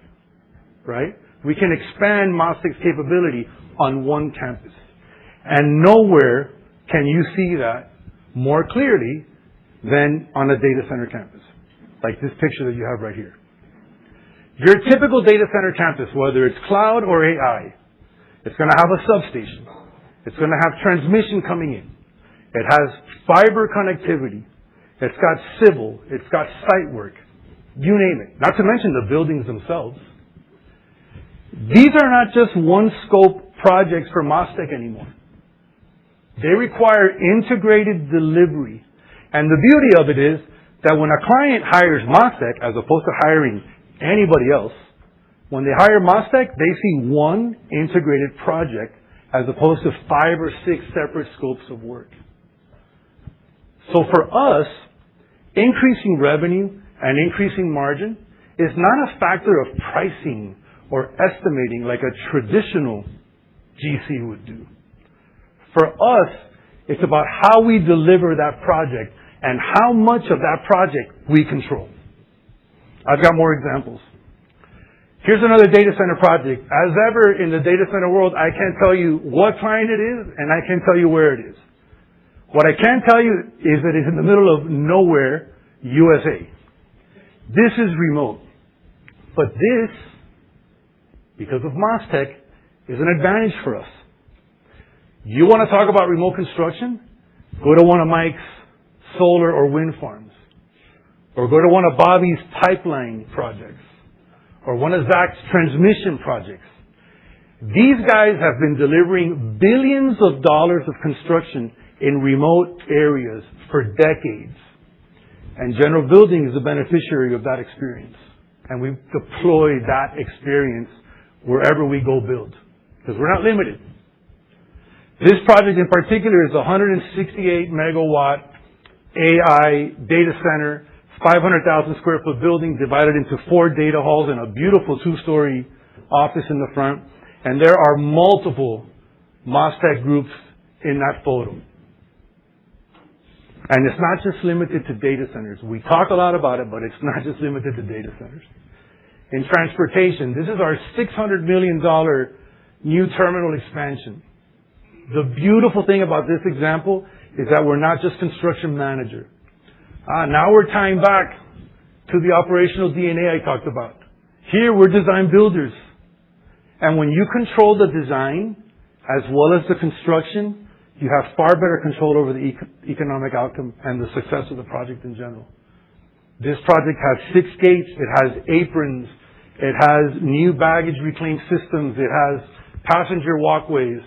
right? We can expand MasTec's capability on one campus. And nowhere can you see that more clearly than on a data center campus, like this picture that you have right here. Your typical data center campus, whether it's cloud or AI, it's going to have a substation. It's going to have transmission coming in. It has fiber connectivity. It's got civil. It's got site work. You name it. Not to mention the buildings themselves. These are not just one scope projects for MasTec anymore. They require integrated delivery. And the beauty of it is that when a client hires MasTec, as opposed to hiring anybody else, when they hire MasTec, they see one integrated project as opposed to 5 or 6 separate scopes of work. So for us, increasing revenue and increasing margin is not a factor of pricing or estimating like a traditional GC would do. For us, it's about how we deliver that project and how much of that project we control. I've got more examples. Here's another data center project. As ever in the data center world, I can't tell you what client it is, and I can't tell you where it is. What I can tell you is that it's in the middle of nowhere, USA. This is remote. But this, because of MasTec, is an advantage for us. You want to talk about remote construction? Go to one of Mike's solar or wind farms. Or go to one of Bobby's pipeline projects. Or one of Zach's transmission projects. These guys have been delivering billions of dollars of construction in remote areas for decades. And General Building is a beneficiary of that experience. And we deploy that experience wherever we go build. Because we're not limited. This project in particular is a 168 megawatt AI data center, 500,000 square foot building divided into 4 data halls and a beautiful 2-story office in the front. And there are multiple MasTec groups in that photo. And it's not just limited to data centers. We talk a lot about it, but it's not just limited to data centers. In transportation, this is our $600 million new terminal expansion. The beautiful thing about this example is that we're not just construction manager. Now we're tying back to the operational DNA I talked about. Here we're design builders. And when you control the design as well as the construction, you have far better control over the economic outcome and the success of the project in general. This project has 6 gates, it has aprons, it has new baggage reclaim systems, it has passenger walkways.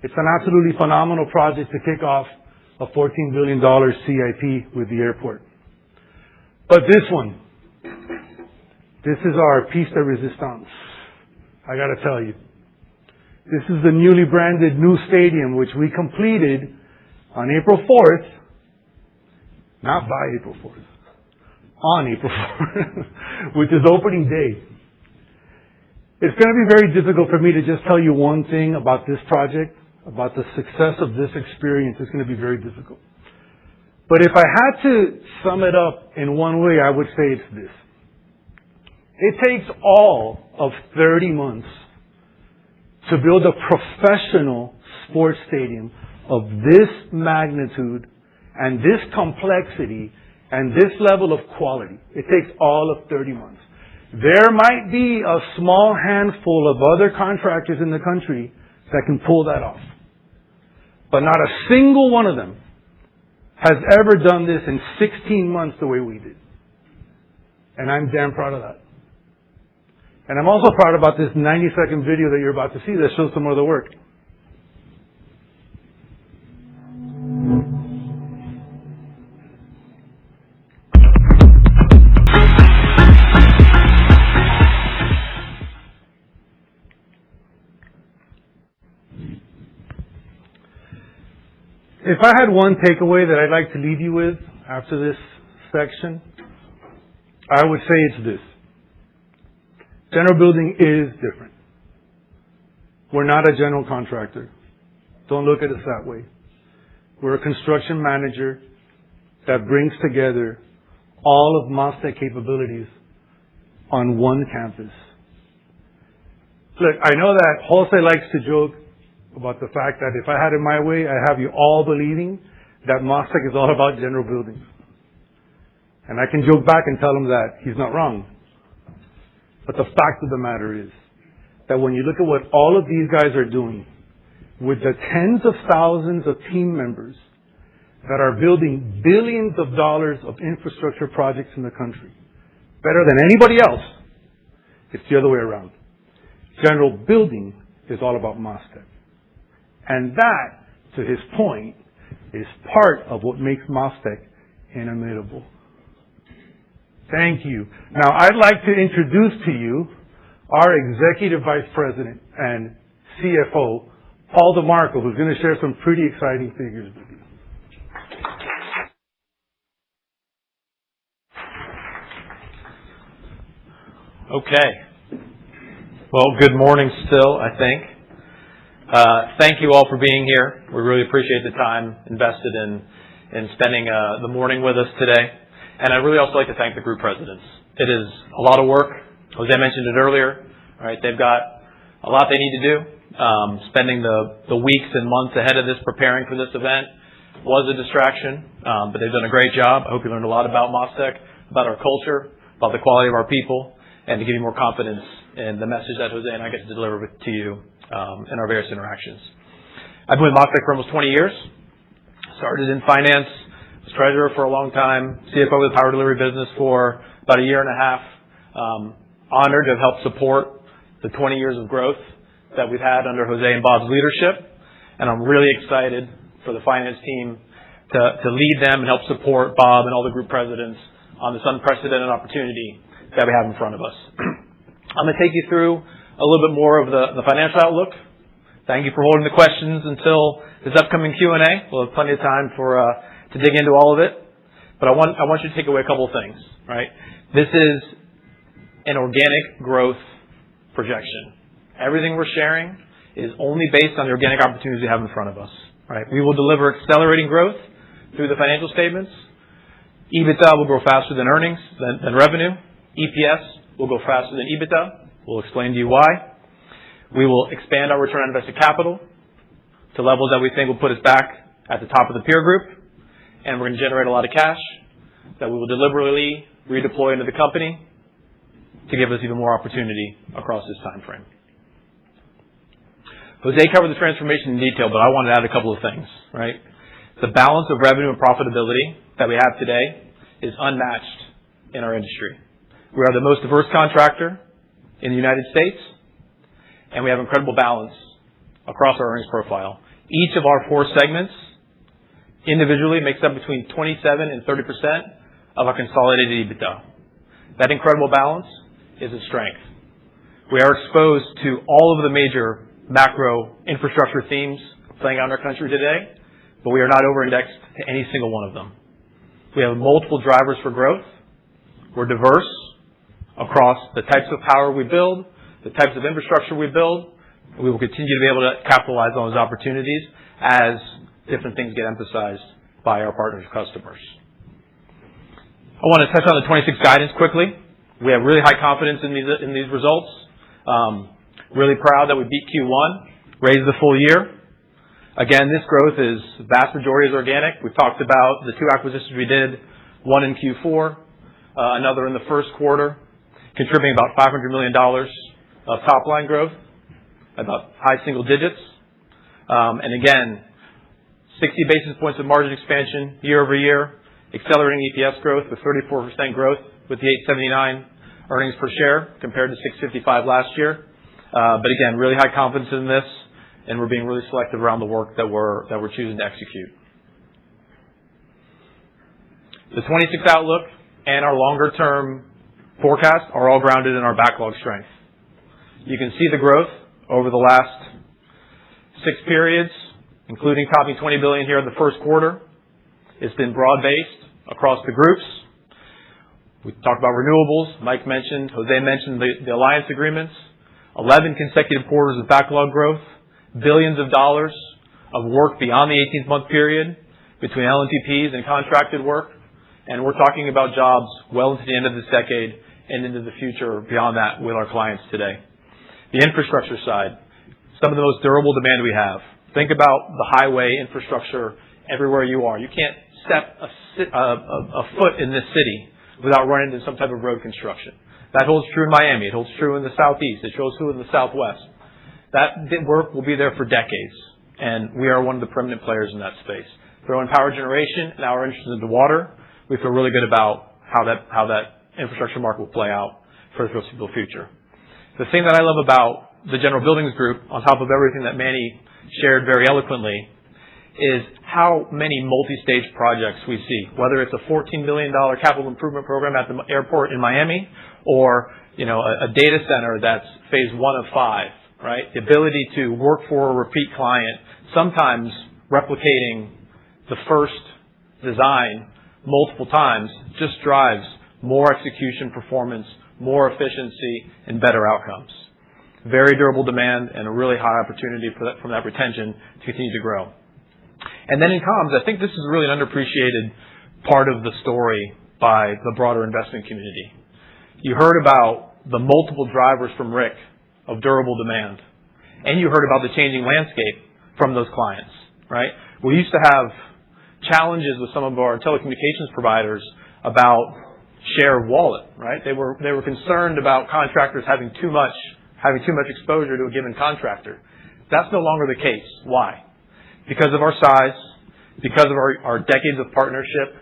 It's an absolutely phenomenal project to kick off a $14 billion CIP with the airport. But this one, this is our piece de resistance. I gotta tell you. This is the newly branded new stadium, which we completed on April 4th. Not by April 4th. On April 4th, which is opening day. It's going to be very difficult for me to just tell you one thing about this project, about the success of this experience. It's going to be very difficult. But if I had to sum it up in one way, I would say it's this. It takes all of 30 months to build a professional sports stadium of this magnitude and this complexity and this level of quality. It takes all of 30 months. There might be a small handful of other contractors in the country that can pull that off. But not a single one of them has ever done this in 16 months the way we did. And I'm damn proud of that. And I'm also proud about this 90-second video that you're about to see that shows some of the work. If I had one takeaway that I'd like to leave you with after this section, I would say it's this. General building is different. We're not a general contractor. Don't look at us that way. We're a construction manager that brings together all of MasTec capabilities on one campus. Look, I know that Jose likes to joke about the fact that if I had it my way, I have you all believing that MasTec is all about general buildings. And I can joke back and tell him that he's not wrong. But the fact of the matter is that when you look at what all of these guys are doing with the tens of thousands of team members that are building billions of dollars of infrastructure projects in the country, better than anybody else, it's the other way around. General building is all about MasTec. And that, to his point, is part of what makes MasTec inimitable. Thank you. Now, I'd like to introduce to you our Executive Vice President and CFO, Paul DeMarco, who's going to share some pretty exciting figures with you. Okay. Well, good morning still, I think. Thank you all for being here. We really appreciate the time invested in spending the morning with us today. And I'd really also like to thank the group presidents. It is a lot of work. Jose mentioned it earlier. Right? They've got a lot they need to do. Spending the weeks and months ahead of this preparing for this event was a distraction, but they've done a great job. I hope you learned a lot about MasTec, about our culture, about the quality of our people, and to give you more confidence in the message that Jose and I get to deliver to you in our various interactions. I've been with MasTec for almost 20 years. Started in finance, was treasurer for a long time, CFO of the power delivery business for about a year and a half. Honored to have helped support the 20 years of growth that we've had under Jose and Bob's leadership. And I'm really excited for the finance team to lead them and help support Bob and all the group presidents on this unprecedented opportunity that we have in front of us. I'm going to take you through a little bit more of the financial outlook. Thank you for holding the questions until this upcoming Q&A. We'll have plenty of time to dig into all of it. But I want you to take away a couple of things, right? This is an organic growth projection. Everything we're sharing is only based on the organic opportunities we have in front of us, right? We will deliver accelerating growth through the financial statements. EBITDA will grow faster than earnings, than revenue. EPS will go faster than EBITDA. We'll explain to you why. We will expand our return on invested capital to levels that we think will put us back at the top of the peer group. And we're going to generate a lot of cash, that we will deliberately redeploy into the company to give us even more opportunity across this time frame. Jose covered the transformation in detail, but I want to add a couple of things, right? The balance of revenue and profitability that we have today is unmatched in our industry. We are the most diverse contractor in the United States, and we have incredible balance across our earnings profile. Each of our 4 segments individually makes up between 27 and 30% of our consolidated EBITDA. That incredible balance is a strength. We are exposed to all of the major macro infrastructure themes playing out in our country today, but we are not over-indexed to any single one of them. We have multiple drivers for growth. We're diverse across the types of power we build, the types of infrastructure we build, and we will continue to be able to capitalize on those opportunities as different things get emphasized by our partners and customers. I want to touch on the 26 guidance quickly. We have really high confidence in these results. Really proud that we beat Q1, raised the full year. Again, this growth is, the vast majority is organic. We've talked about the 2 acquisitions we did, one in Q4, another in the first quarter, contributing about $500 million of top line growth, about high single digits. And again, 60 basis points of margin expansion year over year, accelerating EPS growth with 34% growth with the $8.79 earnings per share compared to $6.55 last year. But again, really high confidence in this, and we're being really selective around the work that we're choosing to execute. The 26 outlook and our longer term forecast are all grounded in our backlog strength. You can see the growth over the last 6 periods, including topping $20 billion here in the first quarter. It's been broad-based across the groups. We talked about renewables. Mike mentioned, Jose mentioned the alliance agreements. 11 consecutive quarters of backlog growth, billions of dollars of work beyond the 18-month period between LNTPs and contracted work. And we're talking about jobs well into the end of this decade and into the future beyond that with our clients today. The infrastructure side, some of the most durable demand we have. Think about the highway infrastructure everywhere you are. You can't step a foot in this city without running into some type of road construction. That holds true in Miami. It holds true in the Southeast. It holds true in the Southwest. That work will be there for decades, and we are one of the permanent players in that space. Throw in power generation and our interest into water, we feel really good about how that infrastructure market will play out for the foreseeable future. The thing that I love about the General Buildings Group, on top of everything that Manny shared very eloquently, is how many multi-stage projects we see, whether it's a $14 billion capital improvement program at the airport in Miami or, a data center that's phase 1 of 5, right? The ability to work for a repeat client, sometimes replicating the first design multiple times, just drives more execution performance, more efficiency, and better outcomes. Very durable demand and a really high opportunity from that retention to continue to grow. And then in comms, I think this is really an underappreciated part of the story by the broader investment community. You heard about the multiple drivers from Rick of durable demand, and you heard about the changing landscape from those clients, right? We used to have challenges with some of our telecommunications providers about share of wallet, right? They were concerned about contractors having too much exposure to a given contractor. That's no longer the case. Why? Because of our size, because of our decades of partnership,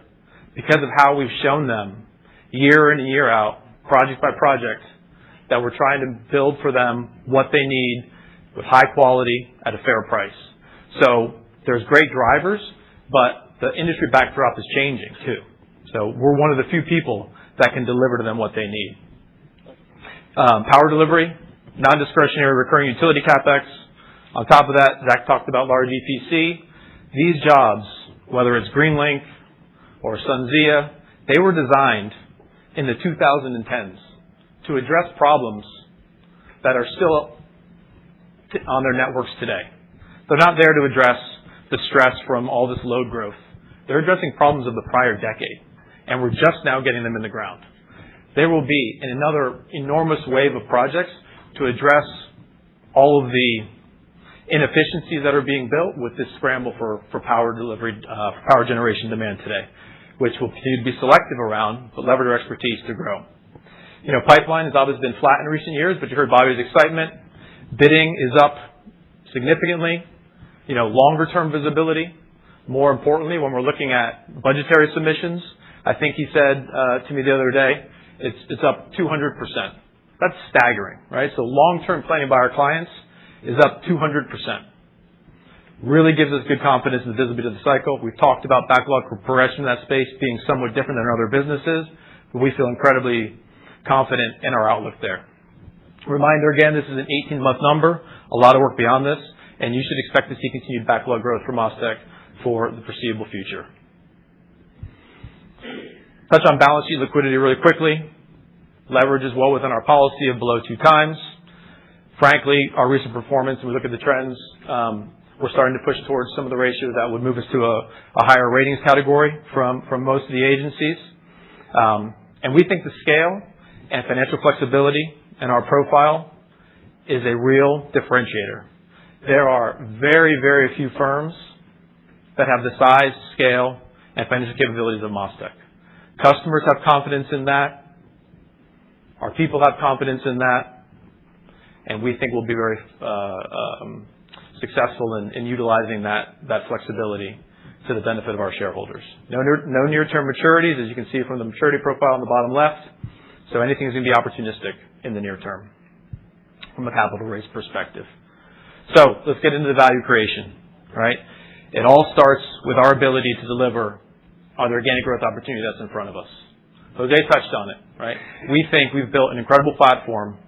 because of how we've shown them year in and year out, project by project, that we're trying to build for them what they need with high quality at a fair price. So there's great drivers, but the industry backdrop is changing too. So we're one of the few people that can deliver to them what they need. Power delivery, non-discretionary recurring utility CapEx. On top of that, Zach talked about large EPC. These jobs, whether it's Greenlink or SunZia, they were designed in the 2010s to address problems that are still on their networks today. They're not there to address the stress from all this load growth. They're addressing problems of the prior decade, and we're just now getting them in the ground. There will be another enormous wave of projects to address all of the inefficiencies that are being built with this scramble for power delivery, power generation demand today. which we'll continue to be selective around, but leverage our expertise to grow. Pipeline has obviously been flat in recent years, but you heard Bobby's excitement. Bidding is up significantly. Longer term visibility. More importantly, when we're looking at budgetary submissions, I think he said to me the other day, it's up 200%. That's staggering, right? So long-term planning by our clients is up 200%. Really gives us good confidence in the visibility of the cycle. We've talked about backlog progression in that space being somewhat different than other businesses, but we feel incredibly confident in our outlook there. Reminder again, this is an 18-month number, a lot of work beyond this, and you should expect to see continued backlog growth from MasTec for the foreseeable future. Touch on balance sheet liquidity really quickly. Leverage is well within our policy of below 2 times. Frankly, our recent performance, and we look at the trends, we're starting to push towards some of the ratios that would move us to a higher ratings category from most of the agencies. And we think the scale and financial flexibility in our profile is a real differentiator. There are very, very few firms that have the size, scale, and financial capabilities of MasTec. Customers have confidence in that. Our people have confidence in that. And we think we'll be very successful in utilizing that flexibility to the benefit of our shareholders. No near-term maturities, as you can see from the maturity profile on the bottom left. So anything is going to be opportunistic in the near term from a capital raise perspective. So let's get into the value creation, right? It all starts with our ability to deliver on the organic growth opportunity that's in front of us. Jose touched on it, right? We think we've built an incredible platform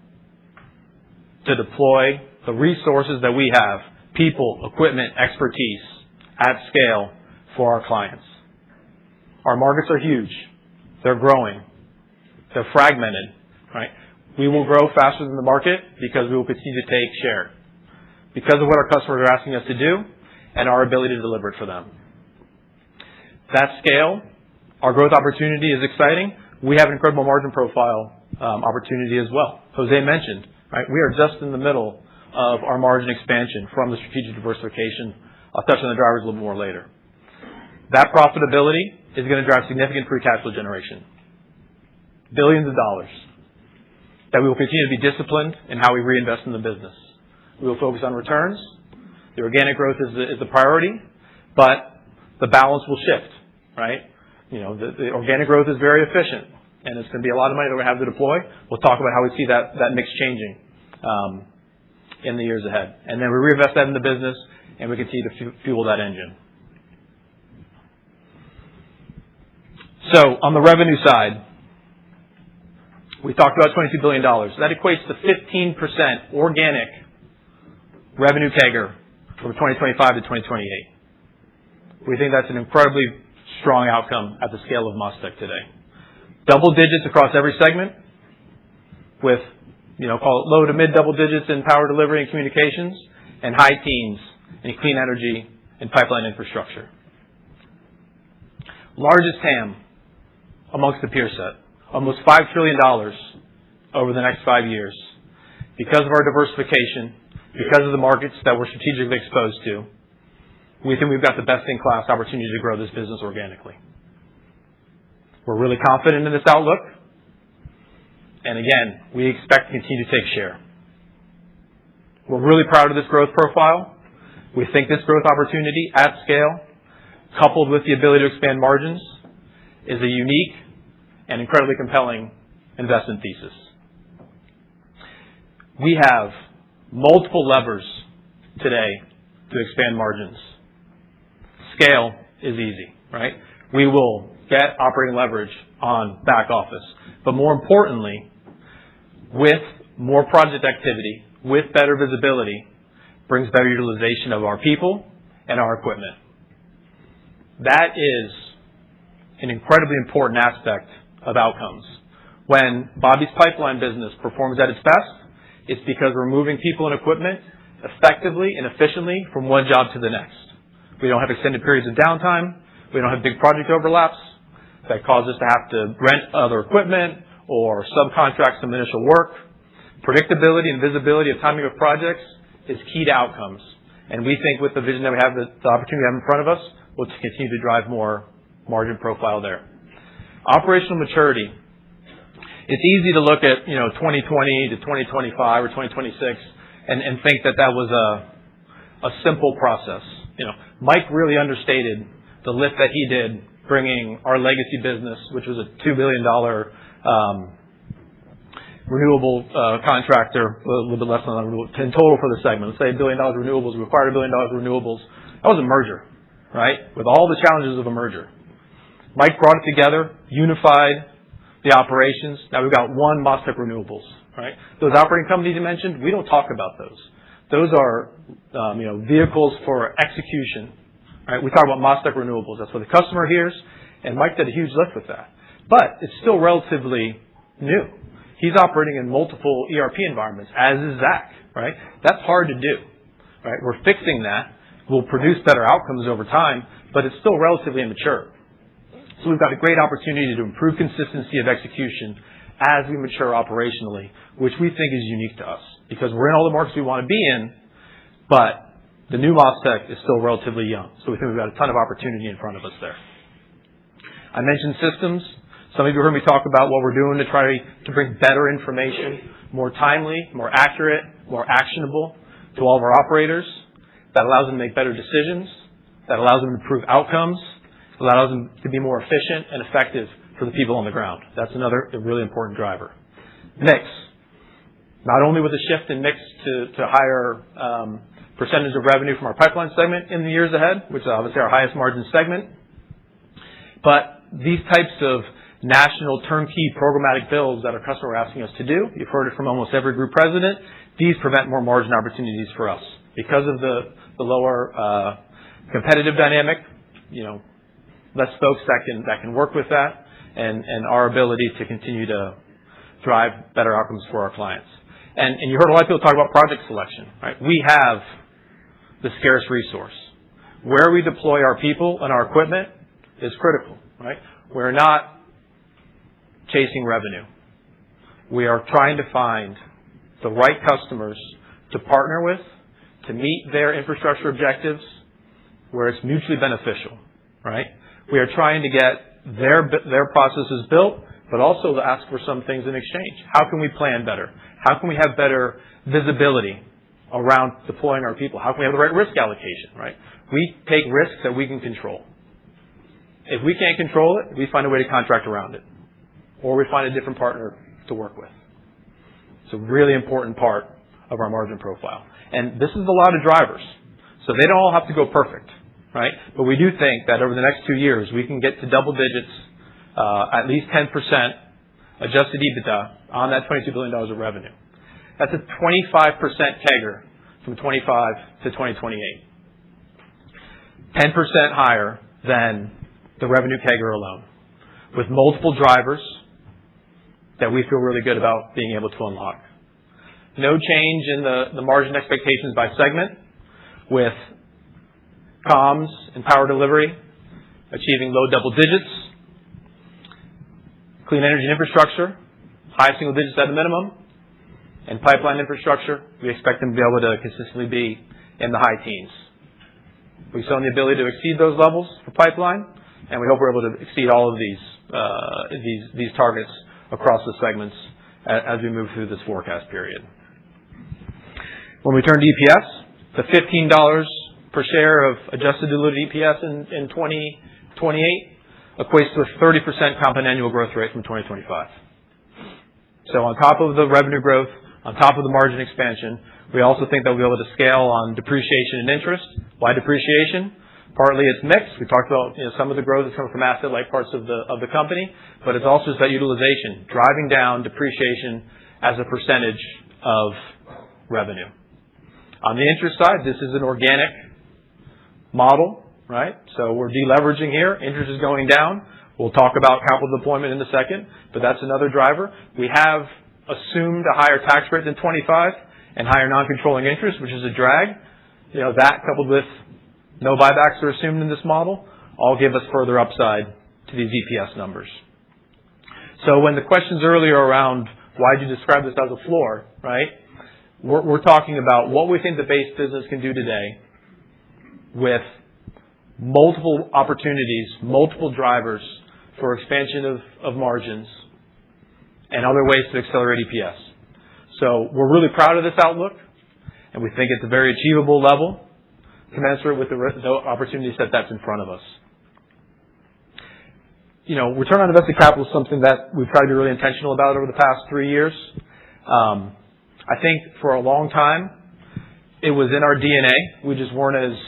to deploy the resources that we have, people, equipment, expertise, at scale for our clients. Our markets are huge. They're growing. They're fragmented, right? We will grow faster than the market because we will continue to take share because of what our customers are asking us to do and our ability to deliver it for them. That scale, our growth opportunity is exciting. We have an incredible margin profile opportunity as well. Jose mentioned, right? We are just in the middle of our margin expansion from the strategic diversification. I'll touch on the drivers a little more later. That profitability is going to drive significant free cash flow generation. Billions of dollars that we will continue to be disciplined in how we reinvest in the business. We will focus on returns. The organic growth is the priority, but the balance will shift, right? The organic growth is very efficient, and it's going to be a lot of money that we have to deploy. We'll talk about how we see that mix changing in the years ahead. And then we reinvest that in the business, and we continue to fuel that engine. So on the revenue side, we talked about $22 billion. That equates to 15% organic revenue CAGR from 2025 to 2028. We think that's an incredibly strong outcome at the scale of MasTec today. Double digits across every segment with, call it low to mid double digits in power delivery and communications and high teens in clean energy and pipeline infrastructure. Largest TAM amongst the peer set. Almost $5 trillion over the next 5 years. Because of our diversification, because of the markets that we're strategically exposed to, we think we've got the best-in-class opportunity to grow this business organically. We're really confident in this outlook. And again, we expect to continue to take share. We're really proud of this growth profile. We think this growth opportunity at scale, coupled with the ability to expand margins, is a unique and incredibly compelling investment thesis. We have multiple levers today to expand margins. Scale is easy, right? We will get operating leverage on back office. But more importantly, with more project activity, with better visibility, brings better utilization of our people and our equipment. That is an incredibly important aspect of outcomes. When Bobby's pipeline business performs at its best, it's because we're moving people and equipment effectively and efficiently from one job to the next. We don't have extended periods of downtime. We don't have big project overlaps that cause us to have to rent other equipment or subcontract some initial work. Predictability and visibility of timing of projects is key to outcomes. And we think with the vision that we have, the opportunity we have in front of us, we'll continue to drive more margin profile there. Operational maturity. It's easy to look at 2020 to 2025 or 2026 and think that was a simple process. Mike really understated the lift that he did bringing our legacy business, which was a $2 billion renewable contractor, a little bit less than that in total for the segment. Let's say $1 billion renewables. We acquired $1 billion renewables. That was a merger, right? With all the challenges of a merger. Mike brought it together, unified the operations. Now we've got one MasTec Renewables, right? Those operating companies you mentioned, we don't talk about those. Those are, vehicles for execution, right? We talk about MasTec Renewables. That's what the customer hears, and Mike did a huge lift with that. But it's still relatively new. He's operating in multiple ERP environments, as is Zach, right? That's hard to do, right? We're fixing that. We'll produce better outcomes over time, but it's still relatively immature. So we've got a great opportunity to improve consistency of execution as we mature operationally, which we think is unique to us because we're in all the markets we want to be in, but the new MasTec is still relatively young. So we think we've got a ton of opportunity in front of us there. I mentioned systems. Some of you heard me talk about what we're doing to try to bring better information, more timely, more accurate, more actionable to all of our operators. That allows them to make better decisions. That allows them to improve outcomes. Allows them to be more efficient and effective for the people on the ground. That's another really important driver. Mix. Not only with the shift in mix to higher percentage of revenue from our pipeline segment in the years ahead, which is obviously our highest margin segment, but these types of national turnkey programmatic builds that our customer are asking us to do, you've heard it from almost every group president, these prevent more margin opportunities for us. Because of the lower competitive dynamic, less folks that can work with that, and our ability to continue to drive better outcomes for our clients. And you heard a lot of people talk about project selection, right? We have the scarce resource. Where we deploy our people and our equipment is critical, right? We're not chasing revenue. We are trying to find the right customers to partner with, to meet their infrastructure objectives where it's mutually beneficial, right? We are trying to get their processes built, but also to ask for some things in exchange. How can we plan better? How can we have better visibility around deploying our people? How can we have the right risk allocation, right? We take risks that we can control. If we can't control it, we find a way to contract around it. Or we find a different partner to work with. It's a really important part of our margin profile. And this is a lot of drivers. So they don't all have to go perfect, right? But we do think that over the next 2 years, we can get to double digits, at least 10% adjusted EBITDA on that $22 billion of revenue. That's a 25% CAGR from 25 to 2028. 10% higher than the revenue CAGR alone, with multiple drivers that we feel really good about being able to unlock. No change in the margin expectations by segment, with comms and power delivery achieving low double digits. Clean energy and infrastructure, high single digits at a minimum. And pipeline infrastructure, we expect them to be able to consistently be in the high teens. We've shown the ability to exceed those levels for pipeline, and we hope we're able to exceed all of these targets across the segments as we move through this forecast period. When we turn to EPS, the $15 per share of adjusted diluted EPS in 2028 equates to a 30% compound annual growth rate from 2025. So on top of the revenue growth, on top of the margin expansion, we also think that we'll be able to scale on depreciation and interest. Why depreciation? Partly it's mixed. We talked about some of the growth is coming from asset-light parts of the company, but it's also just that utilization, driving down depreciation as a percentage of revenue. On the interest side, this is an organic model, right? So we're deleveraging here. Interest is going down. We'll talk about capital deployment in a second, but that's another driver. We have assumed a higher tax rate than 25 and higher non-controlling interest, which is a drag. That coupled with no buybacks are assumed in this model, all give us further upside to these EPS numbers. So when the questions earlier around why did you describe this as a floor, right? We're talking about what we think the base business can do today with multiple opportunities, multiple drivers for expansion of margins, and other ways to accelerate EPS. So we're really proud of this outlook, and we think it's a very achievable level, commensurate with the opportunity set that's in front of us. Return on invested capital is something that we've tried to be really intentional about over the past 3 years. I think for a long time, it was in our DNA. We just weren't as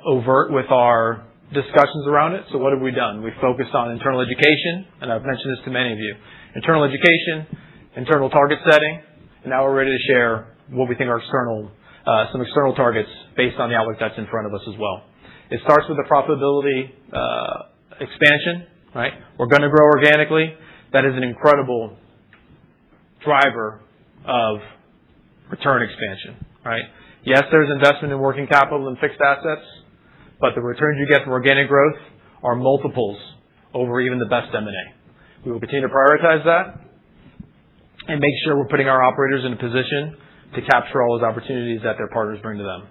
overt with our discussions around it. So what have we done? We've focused on internal education, and I've mentioned this to many of you. Internal education, internal target setting, and now we're ready to share what we think are some external targets based on the outlook that's in front of us as well. It starts with the profitability expansion, right? We're going to grow organically. That is an incredible driver of return expansion, right? Yes, there's investment in working capital and fixed assets, but the returns you get from organic growth are multiples over even the best M&A. We will continue to prioritize that and make sure we're putting our operators in a position to capture all those opportunities that their partners bring to them.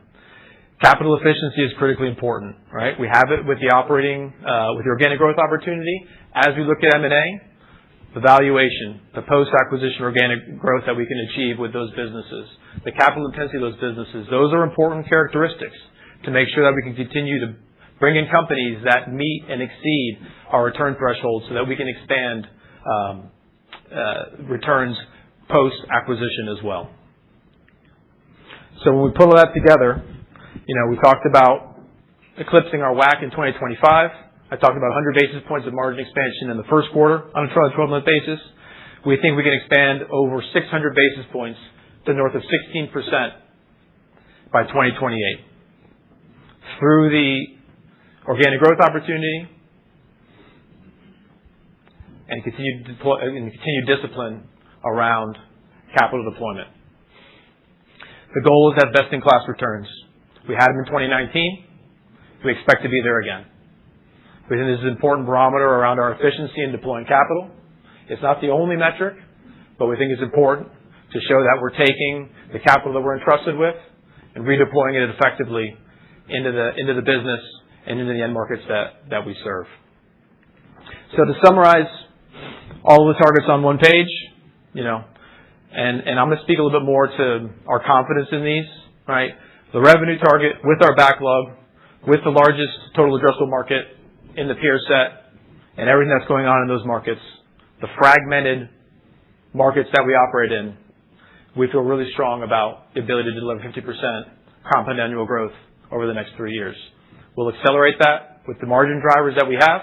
Capital efficiency is critically important, right? We have it with the organic growth opportunity. As we look at M&A, the valuation, the post-acquisition organic growth that we can achieve with those businesses, the capital intensity of those businesses, those are important characteristics to make sure that we can continue to bring in companies that meet and exceed our return thresholds so that we can expand returns post-acquisition as well. So when we pull that together, we talked about eclipsing our WACC in 2025. I talked about 100 basis points of margin expansion in the first quarter on a 12-month basis. We think we can expand over 600 basis points to north of 16% by 2028 through the organic growth opportunity and continued discipline around capital deployment. The goal is to have best-in-class returns. We had them in 2019. We expect to be there again. We think this is an important barometer around our efficiency in deploying capital. It's not the only metric, but we think it's important to show that we're taking the capital that we're entrusted with and redeploying it effectively into the business and into the end markets that we serve. So to summarize all of the targets on one page, and I'm going to speak a little bit more to our confidence in these, right? The revenue target with our backlog, with the largest total addressable market in the peer set, and everything that's going on in those markets, the fragmented markets that we operate in, we feel really strong about the ability to deliver 50% compound annual growth over the next 3 years. We'll accelerate that with the margin drivers that we have,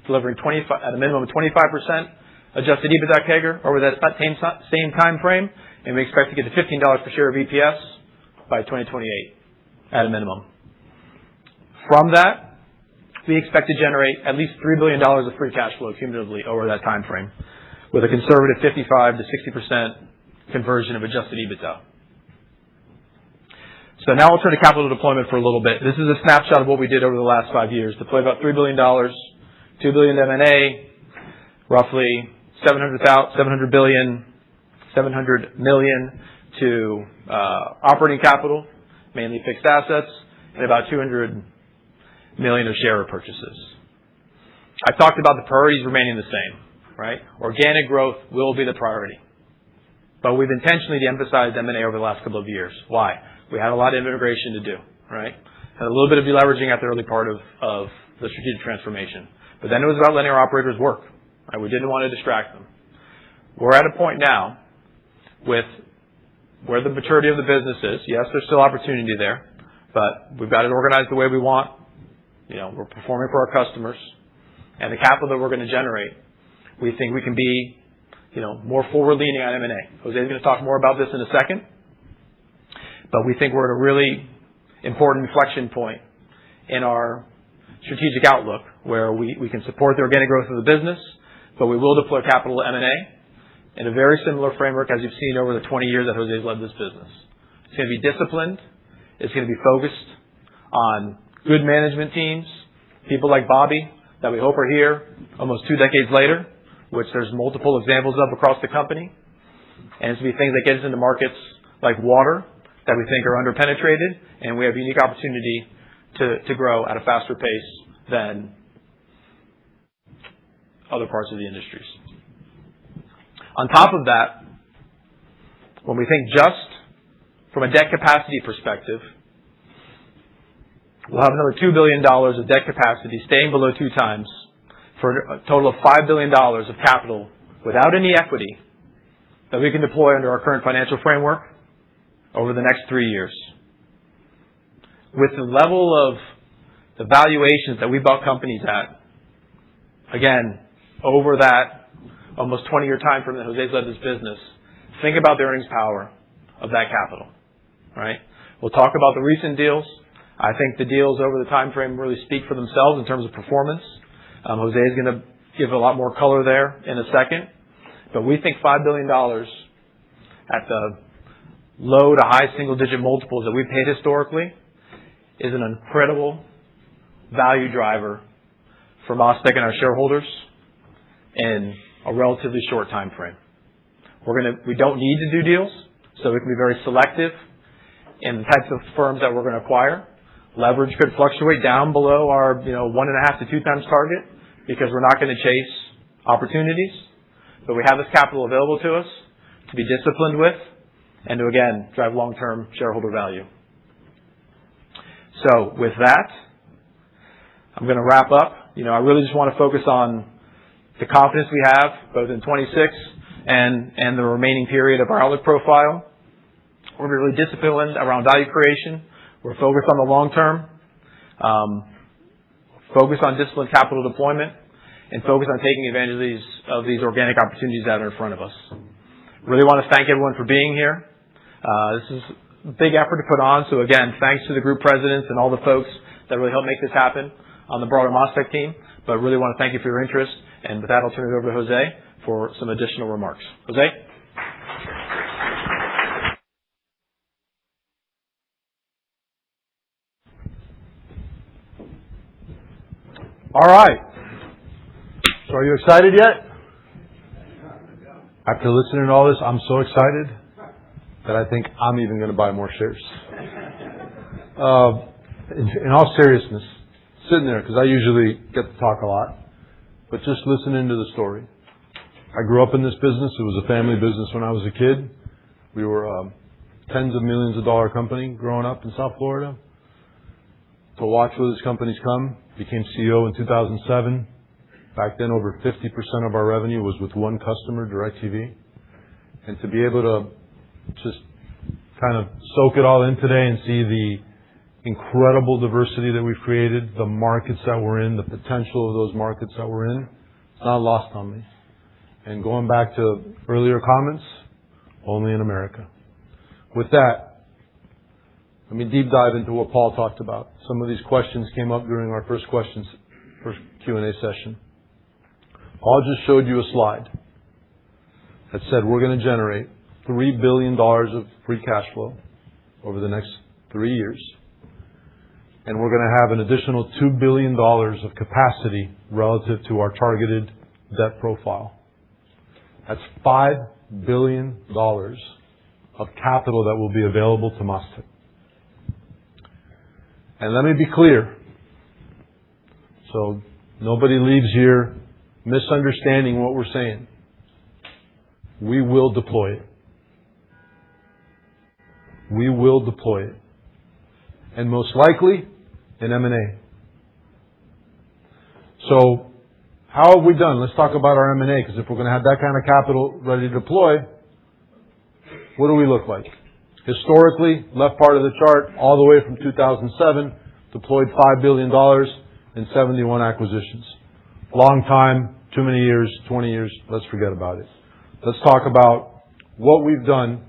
delivering at a minimum of 25% adjusted EBITDA CAGR over that same time frame, and we expect to get to $15 per share of EPS by 2028 at a minimum. From that, we expect to generate at least $3 billion of free cash flow cumulatively over that time frame, with a conservative 55 to 60% conversion of adjusted EBITDA. So now I'll turn to capital deployment for a little bit. This is a snapshot of what we did over the last 5 years. Deploy about $3 billion, $2 billion to M&A, roughly $700 million to operating capital, mainly fixed assets, and about $200 million of share repurchases. I've talked about the priorities remaining the same, right? Organic growth will be the priority. But we've intentionally de-emphasized M&A over the last couple of years. Why? We had a lot of integration to do, right? Had a little bit of deleveraging at the early part of the strategic transformation. But then it was about letting our operators work. Right? We didn't want to distract them. We're at a point now with where the maturity of the business is. Yes, there's still opportunity there, but we've got it organized the way we want. We're performing for our customers. And the capital that we're going to generate, we think we can be, more forward-leaning on M&A. Jose's going to talk more about this in a second. But we think we're at a really important inflection point in our strategic outlook where we can support the organic growth of the business, but we will deploy capital to M&A in a very similar framework as you've seen over the 20 years that Jose's led this business. It's going to be disciplined. It's going to be focused on good management teams, people like Bobby that we hope are here almost 2 decades later, which there's multiple examples of across the company. And it's going to be things that get us into markets like water that we think are underpenetrated, and we have a unique opportunity to grow at a faster pace than other parts of the industries. On top of that, when we think just from a debt capacity perspective, we'll have another $2 billion of debt capacity staying below 2 times for a total of $5 billion of capital without any equity that we can deploy under our current financial framework over the next 3 years. With the level of the valuations that we bought companies at, again, over that almost 20-year time frame that Jose's led this business, think about the earnings power of that capital, right? We'll talk about the recent deals. I think the deals over the time frame really speak for themselves in terms of performance. Jose is going to give a lot more color there in a second. But we think $5 billion at the low to high single-digit multiples that we paid historically is an incredible value driver for MasTec and our shareholders in a relatively short time frame. We don't need to do deals, so we can be very selective in the types of firms that we're going to acquire. Leverage could fluctuate down below our 1.5 to 2 times target because we're not going to chase opportunities. But we have this capital available to us to be disciplined with and to, again, drive long-term shareholder value. So with that, I'm going to wrap up. I really just want to focus on the confidence we have both in 26 and the remaining period of our outlook profile. We're really disciplined around value creation. We're focused on the long term, focused on disciplined capital deployment, and focused on taking advantage of these organic opportunities that are in front of us. Really want to thank everyone for being here. This is a big effort to put on. So again, thanks to the group presidents and all the folks that really helped make this happen on the broader MasTec team. But really want to thank you for your interest. And with that, I'll turn it over to Jose for some additional remarks. Jose? All right. So are you excited yet? After listening to all this, I'm so excited that I think I'm even going to buy more shares. In all seriousness, sitting there, because I usually get to talk a lot, but just listening to the story. I grew up in this business. It was a family business when I was a kid. We were a tens of millions of dollar company growing up in South Florida. To watch where this company's come, became CEO in 2007. Back then, over 50% of our revenue was with one customer, DirecTV. And to be able to just kind of soak it all in today and see the incredible diversity that we've created, the markets that we're in, the potential of those markets that we're in, it's not lost on me. And going back to earlier comments, only in America. With that, let me deep dive into what Paul talked about. Some of these questions came up during our first Q&A session. Paul just showed you a slide that said we're going to generate $3 billion of free cash flow over the next 3 years. And we're going to have an additional $2 billion of capacity relative to our targeted debt profile. That's $5 billion of capital that will be available to MasTec. And let me be clear, so nobody leaves here misunderstanding what we're saying. We will deploy it. We will deploy it. And most likely in M&A. So how have we done? Let's talk about our M&A, because if we're going to have that kind of capital ready to deploy, what do we look like? Historically, left part of the chart, all the way from 2007, deployed $5 billion in 71 acquisitions. Long time, too many years, 20 years, let's forget about it. Let's talk about what we've done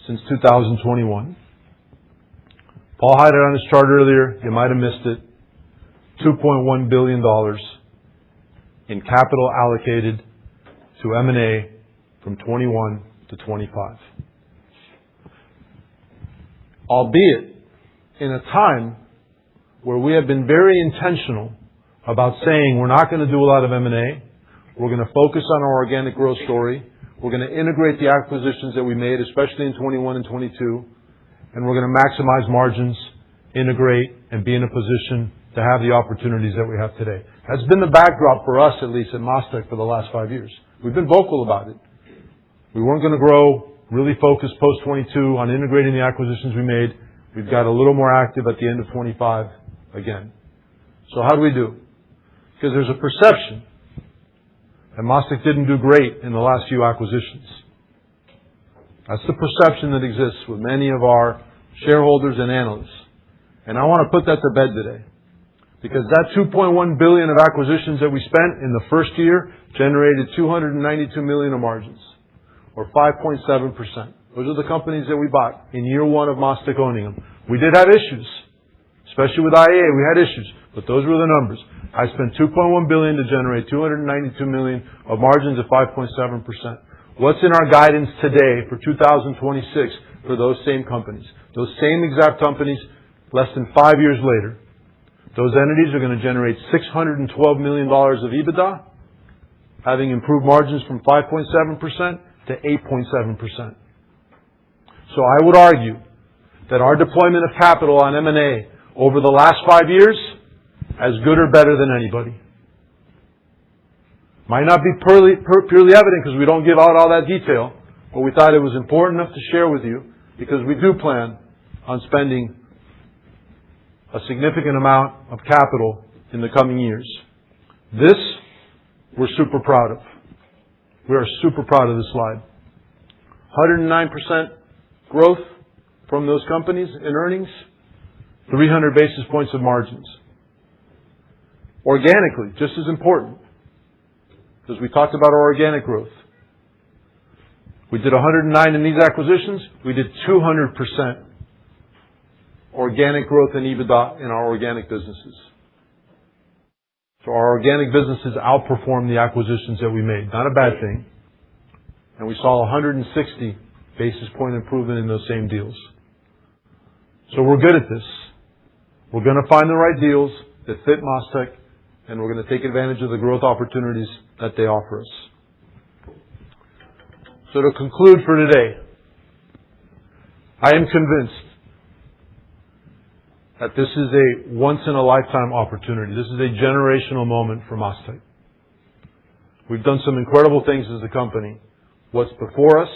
since 2021. Paul had it on his chart earlier. You might have missed it. $2.1 billion in capital allocated to M&A from 21 to 25. Albeit in a time where we have been very intentional about saying we're not going to do a lot of M&A. We're going to focus on our organic growth story. We're going to integrate the acquisitions that we made, especially in 21 and 22. And we're going to maximize margins integrate, and be in a position to have the opportunities that we have today. That's been the backdrop for us, at least at MasTec, for the last 5 years. We've been vocal about it. We weren't going to grow, really focused post-22 on integrating the acquisitions we made. We've got a little more active at the end of 25 again. So how do we do? Because there's a perception that MasTec didn't do great in the last few acquisitions. That's the perception that exists with many of our shareholders and analysts. And I want to put that to bed today. Because that $2.1 billion of acquisitions that we spent in the first year generated $292 million of margins, or 5.7%. Those are the companies that we bought in year one of MasTec owning them. We did have issues, especially with IAA. We had issues, but those were the numbers. I spent $2.1 billion to generate $292 million of margins of 5.7%. What's in our guidance today for 2026 for those same companies? Those same exact companies, less than 5 years later. Those entities are going to generate $612 million of EBITDA, having improved margins from 5.7% to 8.7%. So I would argue that our deployment of capital on M&A over the last 5 years, as good or better than anybody. Might not be purely evident because we don't give out all that detail, but we thought it was important enough to share with you because we do plan on spending a significant amount of capital in the coming years. This, we're super proud of. We are super proud of this slide. 109% growth from those companies in earnings, 300 basis points of margins. Organically, just as important, because we talked about our organic growth. We did 109 in these acquisitions. We did 200% organic growth in EBITDA in our organic businesses. So our organic businesses outperformed the acquisitions that we made. Not a bad thing. And we saw 160 basis point improvement in those same deals. So we're good at this. We're going to find the right deals that fit MasTec, and we're going to take advantage of the growth opportunities that they offer us. So to conclude for today, I am convinced that this is a once-in-a-lifetime opportunity. This is a generational moment for MasTec. We've done some incredible things as a company. What's before us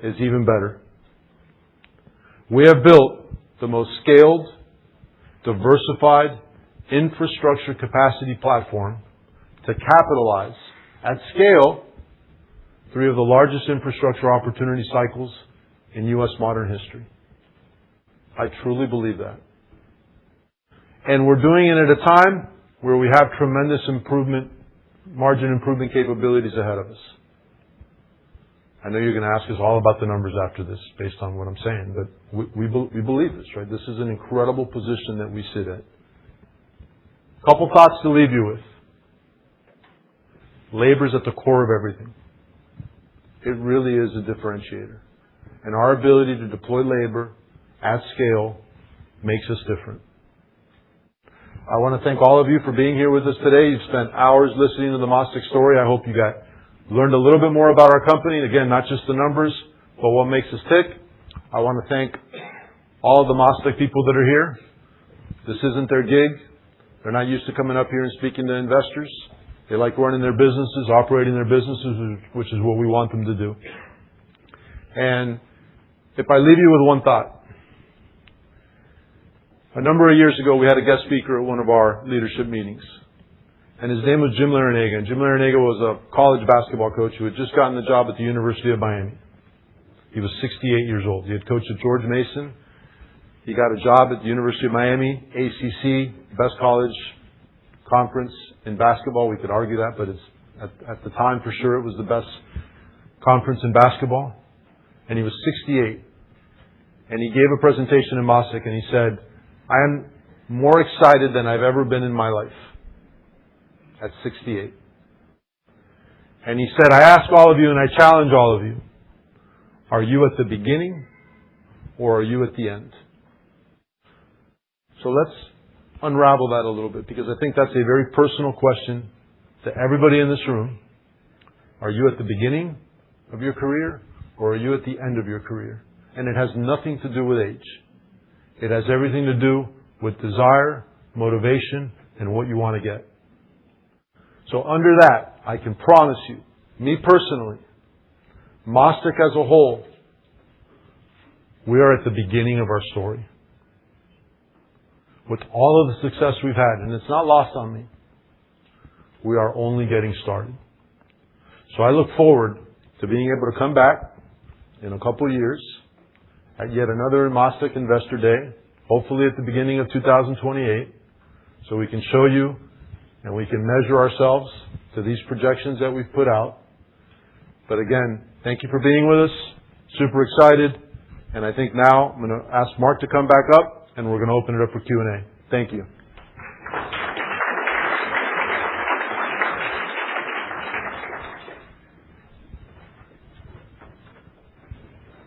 is even better. We have built the most scaled, diversified infrastructure capacity platform to capitalize at scale 3 of the largest infrastructure opportunity cycles in U.S. modern history. I truly believe that. And we're doing it at a time where we have tremendous margin improvement capabilities ahead of us. I know you're going to ask us all about the numbers after this based on what I'm saying, but we believe this, right? This is an incredible position that we sit at. Couple thoughts to leave you with. Labor's at the core of everything. It really is a differentiator. And our ability to deploy labor at scale makes us different. I want to thank all of you for being here with us today. You've spent hours listening to the MasTec story. I hope you learned a little bit more about our company. Again, not just the numbers, but what makes us tick. I want to thank all of the MasTec people that are here. This isn't their gig. They're not used to coming up here and speaking to investors. They like running their businesses, operating their businesses, which is what we want them to do. And if I leave you with one thought. A number of years ago, we had a guest speaker at one of our leadership meetings. And his name was Jim Larinaga. And Jim Larinaga was a college basketball coach who had just gotten the job at the University of Miami. He was 68 years old. He had coached at George Mason. He got a job at the University of Miami, ACC, best college conference in basketball. We could argue that, but at the time, for sure, it was the best conference in basketball. And he was 68. And he gave a presentation in MasTec, and he said, I am more excited than I've ever been in my life at 68. And he said, I ask all of you and I challenge all of you, are you at the beginning or are you at the end? So let's unravel that a little bit because I think that's a very personal question to everybody in this room. Are you at the beginning of your career or are you at the end of your career? And it has nothing to do with age. It has everything to do with desire, motivation, and what you want to get. So under that, I can promise you, me personally, MasTec as a whole, we are at the beginning of our story. With all of the success we've had, and it's not lost on me, we are only getting started. So I look forward to being able to come back in a couple of years at yet another MasTec Investor Day, hopefully at the beginning of 2028, so we can show you and we can measure ourselves to these projections that we've put out. But again, thank you for being with us. Super excited. And I think now I'm going to ask Mark to come back up, and we're going to open it up for Q&A. Thank you.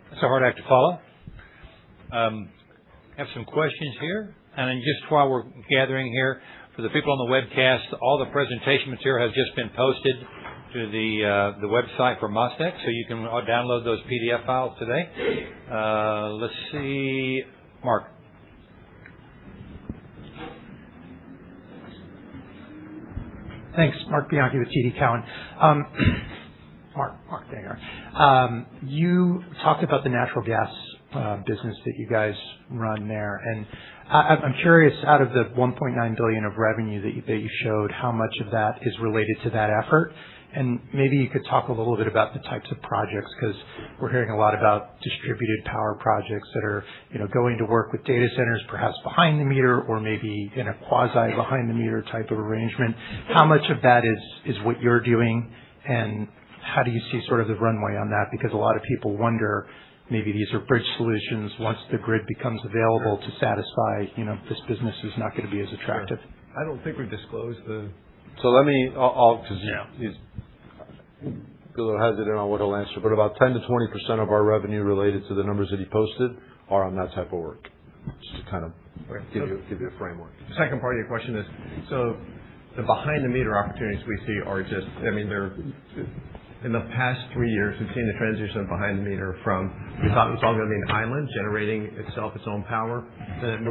That's a hard act to follow. Have some questions here. And then just while we're gathering here, for the people on the webcast, all the presentation material has just been posted to the website for MasTec, so you can download those PDF files today. Let's see. Mark. Thanks. Mark Bianchi with TD Cowen. Mark, there you are. You talked about the natural gas business that you guys run there, and I'm curious, out of the $1.9 billion of revenue that you showed, how much of that is related to that effort? And maybe you could talk a little bit about the types of projects, because we're hearing a lot about distributed power projects that are, going to work with data centers, perhaps behind the meter, or maybe in a quasi behind the meter type of arrangement. How much of that is what you're doing, and how do you see sort of the runway on that? Because a lot of people wonder, maybe these are bridge solutions. Once the grid becomes available to satisfy, this business is not going to be as attractive. I don't think we've disclosed the... So let me, because he's a little hesitant on what he'll answer, but about 10 to 20% of our revenue related to the numbers that he posted are on that type of work. Just to kind of give you a framework. The second part of your question is, so the behind the meter opportunities we see are just, they're... In the past 3 years, we've seen the transition behind the meter from, we thought it was all going to be an island generating its own power. Then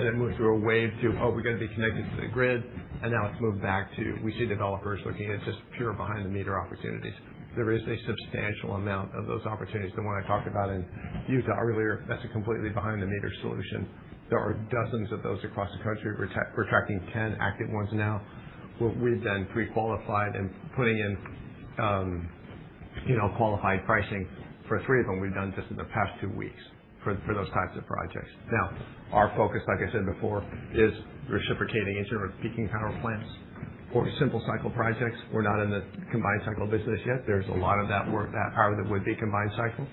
it moved through a wave to, we're going to be connected to the grid. And now it's moved back to, we see developers looking at just pure behind the meter opportunities. There is a substantial amount of those opportunities. The one I talked about in Utah earlier, that's a completely behind the meter solution. There are dozens of those across the country. We're tracking 10 active ones now. We've been pre-qualified and putting in qualified pricing for 3 of them we've done just in the past 2 weeks for those types of projects. Now, our focus, like I said before, is reciprocating engine or peaking power plants or simple cycle projects. We're not in the combined cycle business yet. There's a lot of that work, that power that would be combined cycle,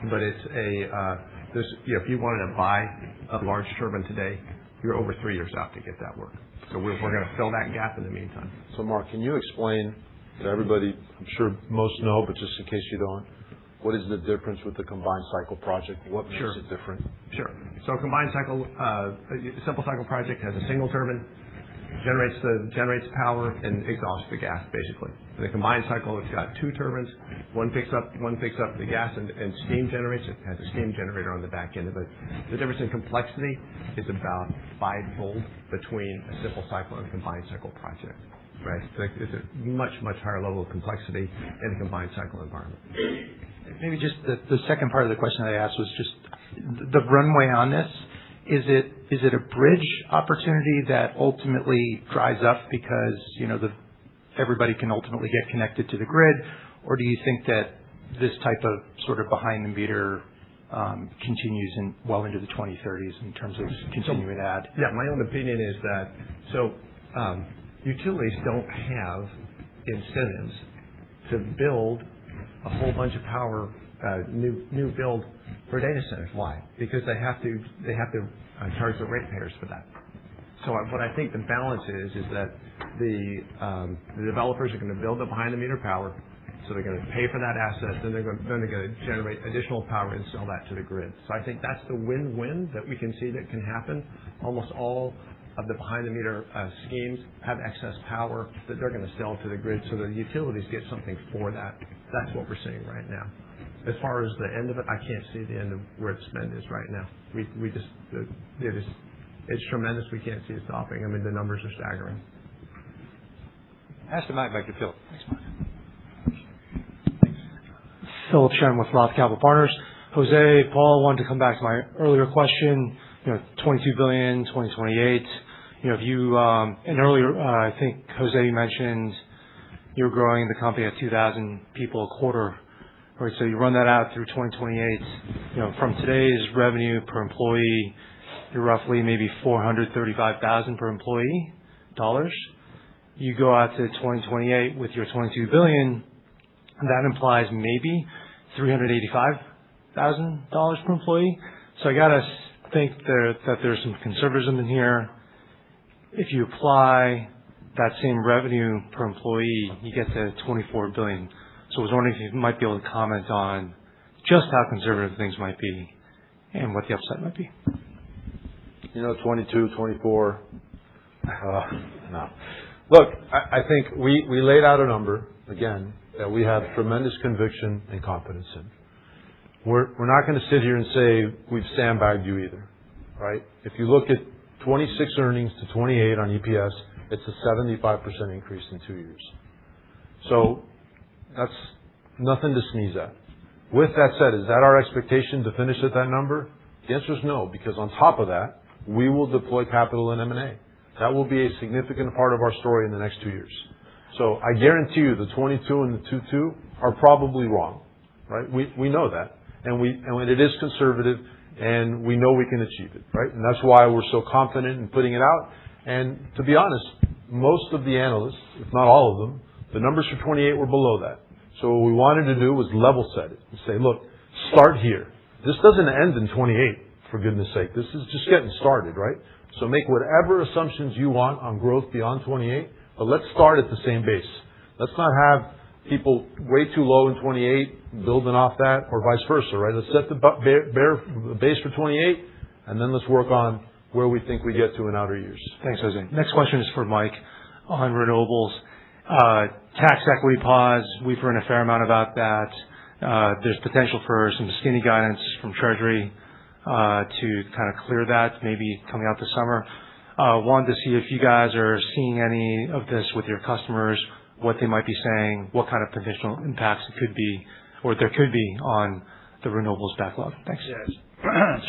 but it's if you wanted to buy a large turbine today, you're over 3 years out to get that work. So we're going to fill that gap in the meantime. So Mark, can you explain to everybody, I'm sure most know, but just in case you don't, what is the difference with the combined cycle project? What makes it different? Sure. So a combined cycle, simple cycle project has a single turbine, generates power and exhausts the gas, basically. In the combined cycle, it's got 2 turbines. One picks up the gas and steam generates. It has a steam generator on the back end of it. The difference in complexity is about 5-fold between a simple cycle and a combined cycle project. Right. It's a much, much higher level of complexity in a combined cycle environment. Maybe just the second part of the question that I asked was just the runway on this. Is it a bridge opportunity that ultimately dries up because, everybody can ultimately get connected to the grid? Or do you think that this type of sort of behind the meter continues well into the 2030s in terms of continuing to add? Yeah, my own opinion is that, utilities don't have incentives to build a whole bunch of power, new build for data centers. Why? Because they have to charge the ratepayers for that. So what I think the balance is that the developers are going to build the behind the meter power, so they're going to pay for that asset, then they're going to generate additional power and sell that to the grid. So I think that's the win-win that we can see that can happen. Almost all of the behind-the-meter schemes have excess power that they're going to sell to the grid, so the utilities get something for that. That's what we're seeing right now. As far as the end of it, I can't see the end of where the spend is right now. It's tremendous. We can't see it stopping. I mean, the numbers are staggering. Pass the mic back to Phil. Thanks, Mike. Philip Shen with Roth Capital Partners. Jose, Paul, wanted to come back to my earlier question. $22 billion, 2028. If you and earlier, I think Jose, you mentioned you're growing the company at 2,000 people a quarter, right? So you run that out through 2028. From today's revenue per employee, you're roughly maybe $435,000 per employee dollars. You go out to 2028 with your $22 billion, that implies maybe $385,000 per employee. So I gotta think that there's some conservatism in here. If you apply that same revenue per employee, you get to $24 billion. So I was wondering if you might be able to comment on just how conservative things might be and what the upside might be. 22, 24. No. Look, I think we laid out a number, again, that we have tremendous conviction and confidence in. We're not going to sit here and say we've sandbagged you either, right? If you look at 26 earnings to 28 on EPS, it's a 75% increase in 2 years. So that's nothing to sneeze at. With that said, is that our expectation to finish at that number? The answer is no, because on top of that, we will deploy capital in M&A. That will be a significant part of our story in the next 2 years. So I guarantee you the 22 and the 22 are probably wrong, right? We know that. And it is conservative, and we know we can achieve it, right? And that's why we're so confident in putting it out. And to be honest, most of the analysts, if not all of them, the numbers for 28 were below that. So what we wanted to do was level set it and say, look, start here. This doesn't end in 28, for goodness sake. This is just getting started, right? So make whatever assumptions you want on growth beyond 28, but let's start at the same base. Let's not have people way too low in 28, building off that, or vice versa, right? Let's set the base for 28, and then let's work on where we think we get to in outer years. Thanks, Jose. Next question is for Mike on renewables. Tax equity pause, we've heard a fair amount about that. There's potential for some skinny guidance from Treasury to kind of clear that, maybe coming out this summer. Wanted to see if you guys are seeing any of this with your customers, what they might be saying, what kind of potential impacts it could be, or there could be on the renewables backlog. Thanks. Yes.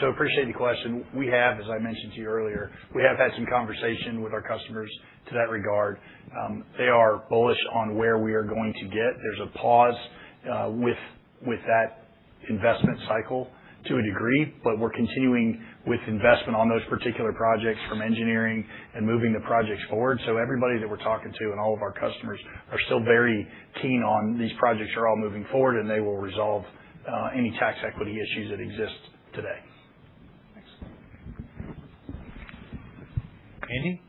So appreciate the question. We have, as I mentioned to you earlier, we have had some conversation with our customers to that regard. They are bullish on where we are going to get. There's a pause with that investment cycle to a degree, but we're continuing with investment on those particular projects from engineering and moving the projects forward. So everybody that we're talking to and all of our customers are still very keen on these projects are all moving forward, and they will resolve any tax equity issues that exist today. Thanks. Andy?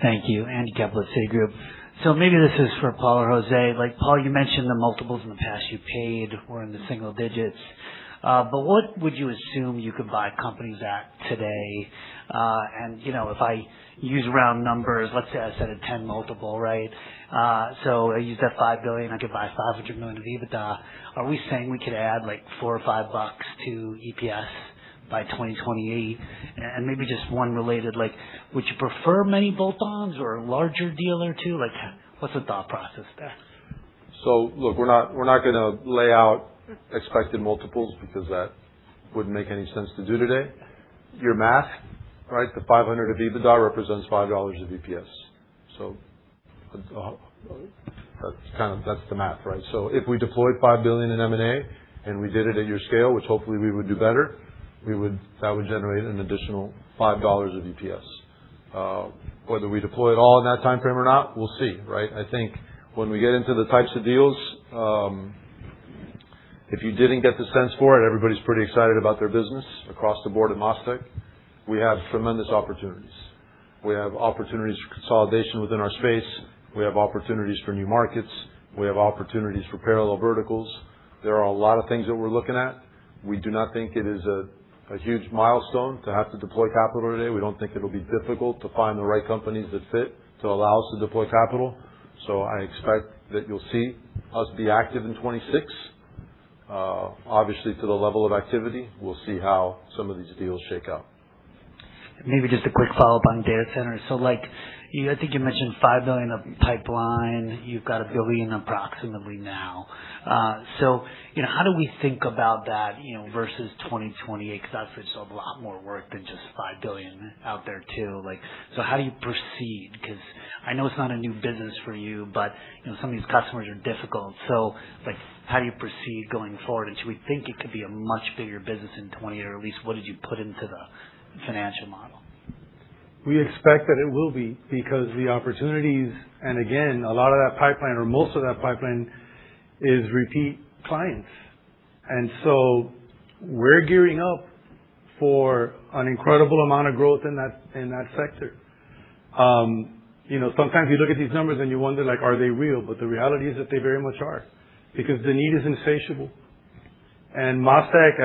Thank you. Andy Kepler, Citigroup. So maybe this is for Paul or Jose. Like, Paul, you mentioned the multiples in the past you paid were in the single digits. But what would you assume you could buy companies at today? And, if I use round numbers, let's say I said a 10 multiple, right? So I use that $5 billion, I could buy $500 million of EBITDA. Are we saying we could add like $4 or $5 to EPS by 2028? And maybe just one related, like, would you prefer many bolt-ons or a larger deal or two? Like, what's the thought process there? So look, we're not going to lay out expected multiples because that wouldn't make any sense to do today. Your math, right? The 500 of EBITDA represents $5 of EPS. So that's the math, right? So if we deployed $5 billion in M&A and we did it at your scale, which hopefully we would do better, that would generate an additional $5 of EPS. Whether we deploy it all in that time frame or not, we'll see, right? I think when we get into the types of deals, if you didn't get the sense for it, everybody's pretty excited about their business across the board at MasTec. We have tremendous opportunities. We have opportunities for consolidation within our space. We have opportunities for new markets. We have opportunities for parallel verticals. There are a lot of things that we're looking at. We do not think it is a huge milestone to have to deploy capital today. We don't think it'll be difficult to find the right companies that fit to allow us to deploy capital. So I expect that you'll see us be active in 26. Obviously, to the level of activity, we'll see how some of these deals shake out. Maybe just a quick follow-up on data centers. So I think you mentioned $5 billion of pipeline. You've got $1 billion approximately now. How do we think about that, versus 2028? Because obviously there's a lot more work than just $5 billion out there too. So how do you proceed? Because I know it's not a new business for you, but some of these customers are difficult. So how do you proceed going forward? And should we think it could be a much bigger business in 2028, or at least what did you put into the financial model? We expect that it will be, because the opportunities, and again, a lot of that pipeline, or most of that pipeline, is repeat clients. And so we're gearing up for an incredible amount of growth in that sector. Sometimes you look at these numbers and you wonder, are they real? But the reality is that they very much are, because the need is insatiable. And MasTec,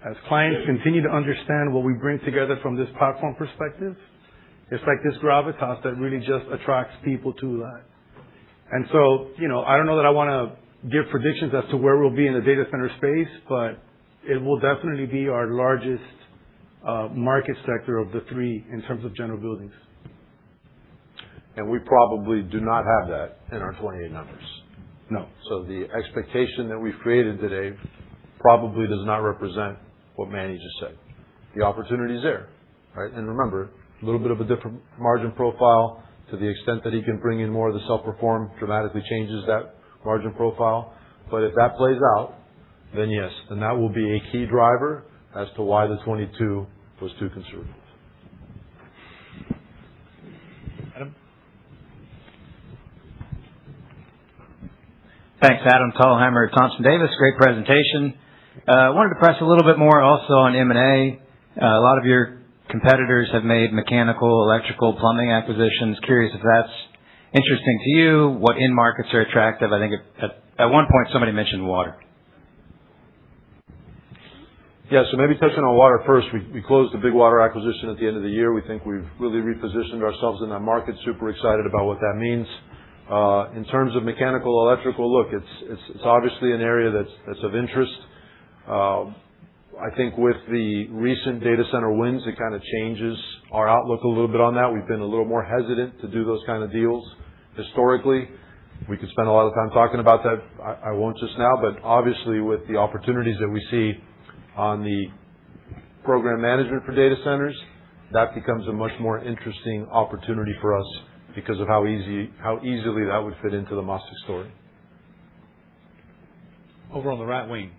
as clients continue to understand what we bring together from this platform perspective, it's like this gravitas that really just attracts people to that. And so, I don't know that I want to give predictions as to where we'll be in the data center space, but it will definitely be our largest market sector of the three in terms of general buildings. And we probably do not have that in our 28 numbers. No. So the expectation that we've created today probably does not represent what Manny just said. The opportunity is there, right? And remember, a little bit of a different margin profile. To the extent that he can bring in more of the self-perform, dramatically changes that margin profile. But if that plays out, then yes, then that will be a key driver as to why the 22 was too conservative. Adam? Thanks, Adam Tallheimer at Thompson Davis. Great presentation. I wanted to press a little bit more also on M&A. A lot of your competitors have made mechanical, electrical, plumbing acquisitions. Curious if that's interesting to you, what end markets are attractive. I think at one point somebody mentioned water. Yeah, so maybe touching on water first. We closed the big water acquisition at the end of the year. We think we've really repositioned ourselves in that market. Super excited about what that means. In terms of mechanical, electrical, look, it's obviously an area that's of interest. I think with the recent data center wins, it kind of changes our outlook a little bit on that. We've been a little more hesitant to do those kind of deals historically. We could spend a lot of time talking about that. I won't just now, but obviously with the opportunities that we see on the program management for data centers, that becomes a much more interesting opportunity for us because of how easily that would fit into the MasTec story. Over on the right wing.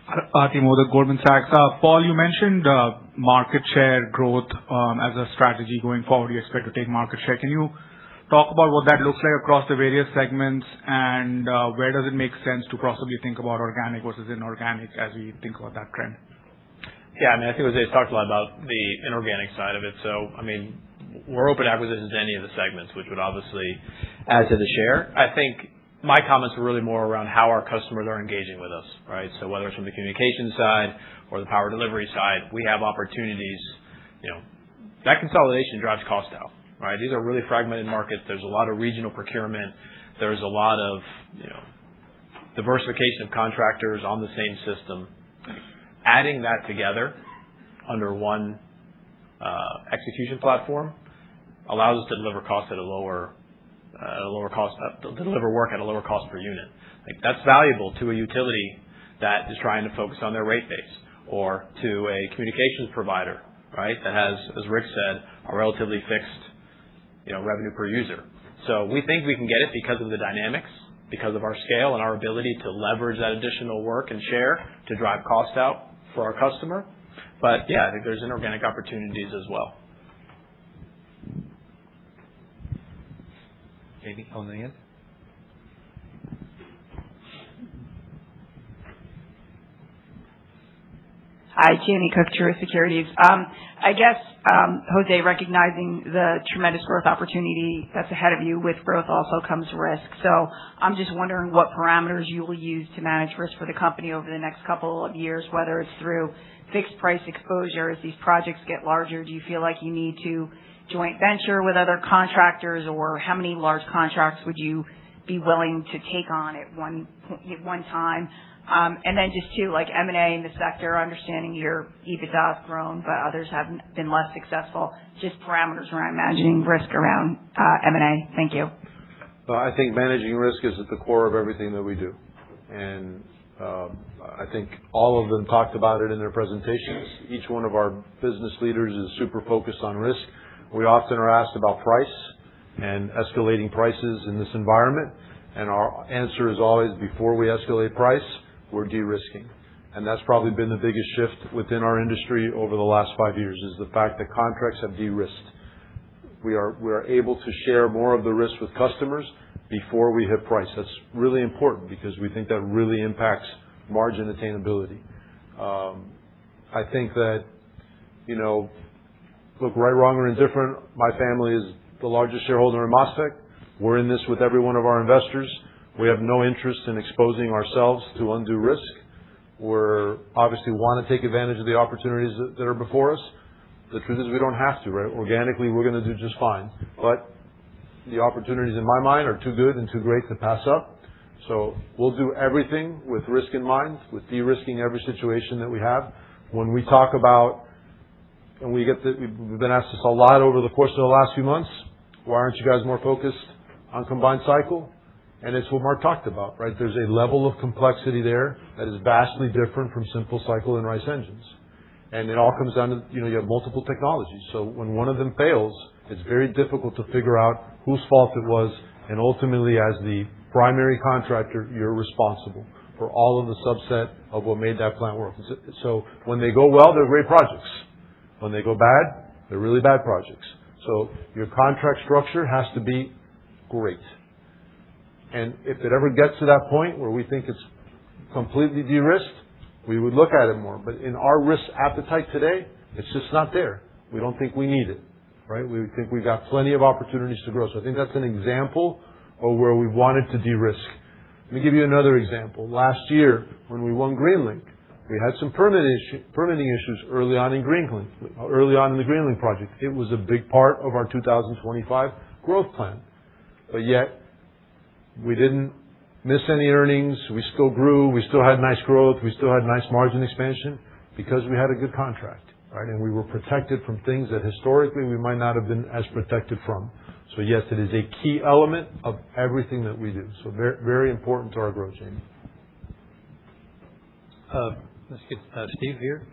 Timo, Goldman Sachs. Paul, you mentioned market share growth as a strategy going forward. You expect to take market share. Can you talk about what that looks like across the various segments, and where does it make sense to possibly think about organic versus inorganic as we think about that trend? Yeah, I think Jose's talked a lot about the inorganic side of it. So, we're open to acquisitions in any of the segments, which would obviously add to the share. I think my comments were really more around how our customers are engaging with us, right? So whether it's from the communication side or the power delivery side, we have opportunities. That consolidation drives cost out, right? These are really fragmented markets. There's a lot of regional procurement. There's a lot of, diversification of contractors on the same system. Adding that together under one execution platform allows us to deliver cost at a lower cost, deliver work at a lower cost per unit. That's valuable to a utility that is trying to focus on their rate base, or to a communications provider, right, that has, as Rick said, a relatively fixed, revenue per user. So we think we can get it because of the dynamics, because of our scale and our ability to leverage that additional work and share to drive cost out for our customer. But yeah, I think there's inorganic opportunities as well. Jamie, on the end. Hi, Jamie Cook, Truist Securities. I guess, Jose, recognizing the tremendous growth opportunity that's ahead of you, with growth also comes risk. So I'm just wondering what parameters you will use to manage risk for the company over the next couple of years, whether it's through fixed price exposure as these projects get larger? Do you feel like you need to joint venture with other contractors, or how many large contracts would you be willing to take on at one time? And then just two, like M&A in the sector, understanding your EBITDA has grown, but others have been less successful. Just parameters around managing risk around M&A. Thank you. I think managing risk is at the core of everything that we do. And I think all of them talked about it in their presentations. Each one of our business leaders is super focused on risk. We often are asked about price and escalating prices in this environment. And our answer is always, before we escalate price, we're de-risking. And that's probably been the biggest shift within our industry over the last 5 years, is the fact that contracts have de-risked. We are able to share more of the risk with customers before we hit price. That's really important because we think that really impacts margin attainability. I think that, look, right, wrong, or indifferent, my family is the largest shareholder in MasTec. We're in this with every one of our investors. We have no interest in exposing ourselves to undue risk. We obviously want to take advantage of the opportunities that are before us. The truth is we don't have to, right? Organically, we're going to do just fine. But the opportunities in my mind are too good and too great to pass up. So we'll do everything with risk in mind, with de-risking every situation that we have. When we talk about, and we've been asked this a lot over the course of the last few months, why aren't you guys more focused on combined cycle? And it's what Mark talked about, right? There's a level of complexity there that is vastly different from simple cycle and rice engines. And it all comes down to, you have multiple technologies. So when one of them fails, it's very difficult to figure out whose fault it was. And ultimately, as the primary contractor, you're responsible for all of the subset of what made that plant work. So when they go well, they're great projects. When they go bad, they're really bad projects. So your contract structure has to be great. And if it ever gets to that point where we think it's completely de-risked, we would look at it more. But in our risk appetite today, it's just not there. We don't think we need it, right? We think we've got plenty of opportunities to grow. So I think that's an example of where we wanted to de-risk. Let me give you another example. Last year, when we won Greenlink, we had some permitting issues early on in the Greenlink project. It was a big part of our 2025 growth plan. But yet, we didn't miss any earnings. We still grew. We still had nice growth. We still had nice margin expansion because we had a good contract, right? And we were protected from things that historically we might not have been as protected from. So yes, it is a key element of everything that we do. So very, very important to our growth, Jamie. Let's get Steve here.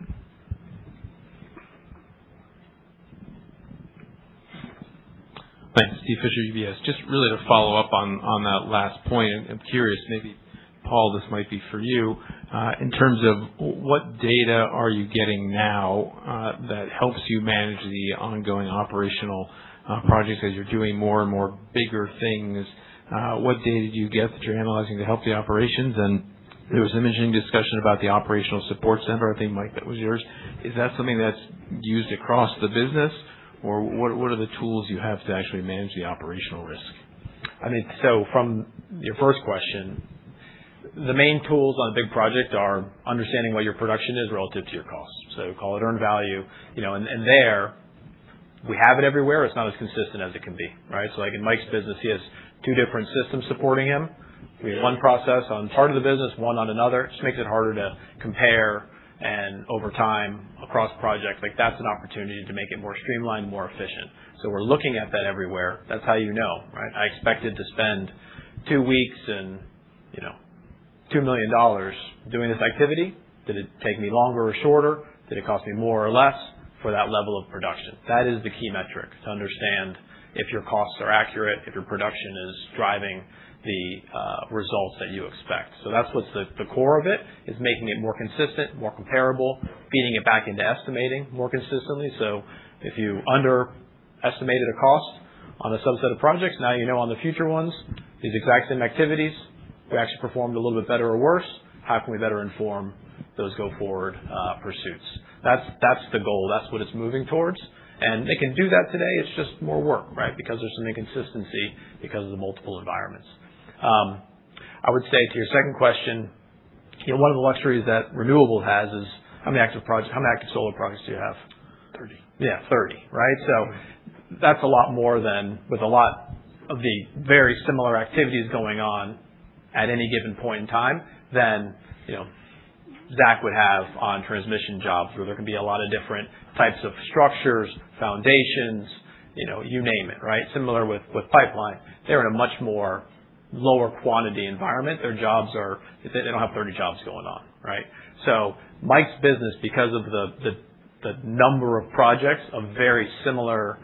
Thanks. Steve Fisher, UBS. Just really to follow up on that last point, I'm curious, maybe, Paul, this might be for you, in terms of what data are you getting now that helps you manage the ongoing operational projects as you're doing more and more bigger things? What data do you get that you're analyzing to help the operations? And there was some interesting discussion about the operational support center. I think, Mike, that was yours. Is that something that's used across the business? Or what are the tools you have to actually manage the operational risk? So from your first question, the main tools on a big project are understanding what your production is relative to your costs. So call it earned value, and there we have it everywhere. It's not as consistent as it can be, right? So like in Mike's business, he has two different systems supporting him. We have one process on part of the business, one on another. It just makes it harder to compare. And over time, across projects, like that's an opportunity to make it more streamlined, more efficient. So we're looking at that everywhere. That's how you know, right? I expected to spend 2 weeks and, $2 million doing this activity. Did it take me longer or shorter? Did it cost me more or less for that level of production? That is the key metric to understand if your costs are accurate, if your production is driving the results that you expect. So that's what's the core of it, is making it more consistent, more comparable, feeding it back into estimating more consistently. So if you underestimated a cost on a subset of projects, now you know on the future ones, these exact same activities, we actually performed a little bit better or worse. How can we better inform those go-forward pursuits? That's the goal. That's what it's moving towards. And they can do that today. It's just more work, right? Because there's some inconsistency because of the multiple environments. I would say to your second question, one of the luxuries that renewable has is how many active solar projects do you have? 30. Yeah, 30, right? So that's a lot more than with a lot of the very similar activities going on at any given point in time than, Zach would have on transmission jobs, where there can be a lot of different types of structures, foundations, you name it, right? Similar with pipeline. They're in a much more lower quantity environment. Their jobs they don't have 30 jobs going on, right? So Mike's business, because of the number of projects of very similar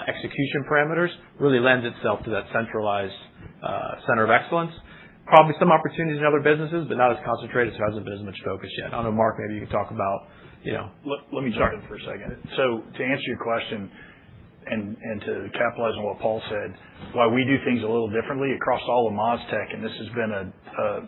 execution parameters, really lends itself to that centralized center of excellence. Probably some opportunities in other businesses, but not as concentrated, so it hasn't been as much focus yet. I don't know, Mark, maybe you could talk about, Let me jump in for a second. So to answer your question, and to capitalize on what Paul said, why we do things a little differently across all of MasTec, and this has been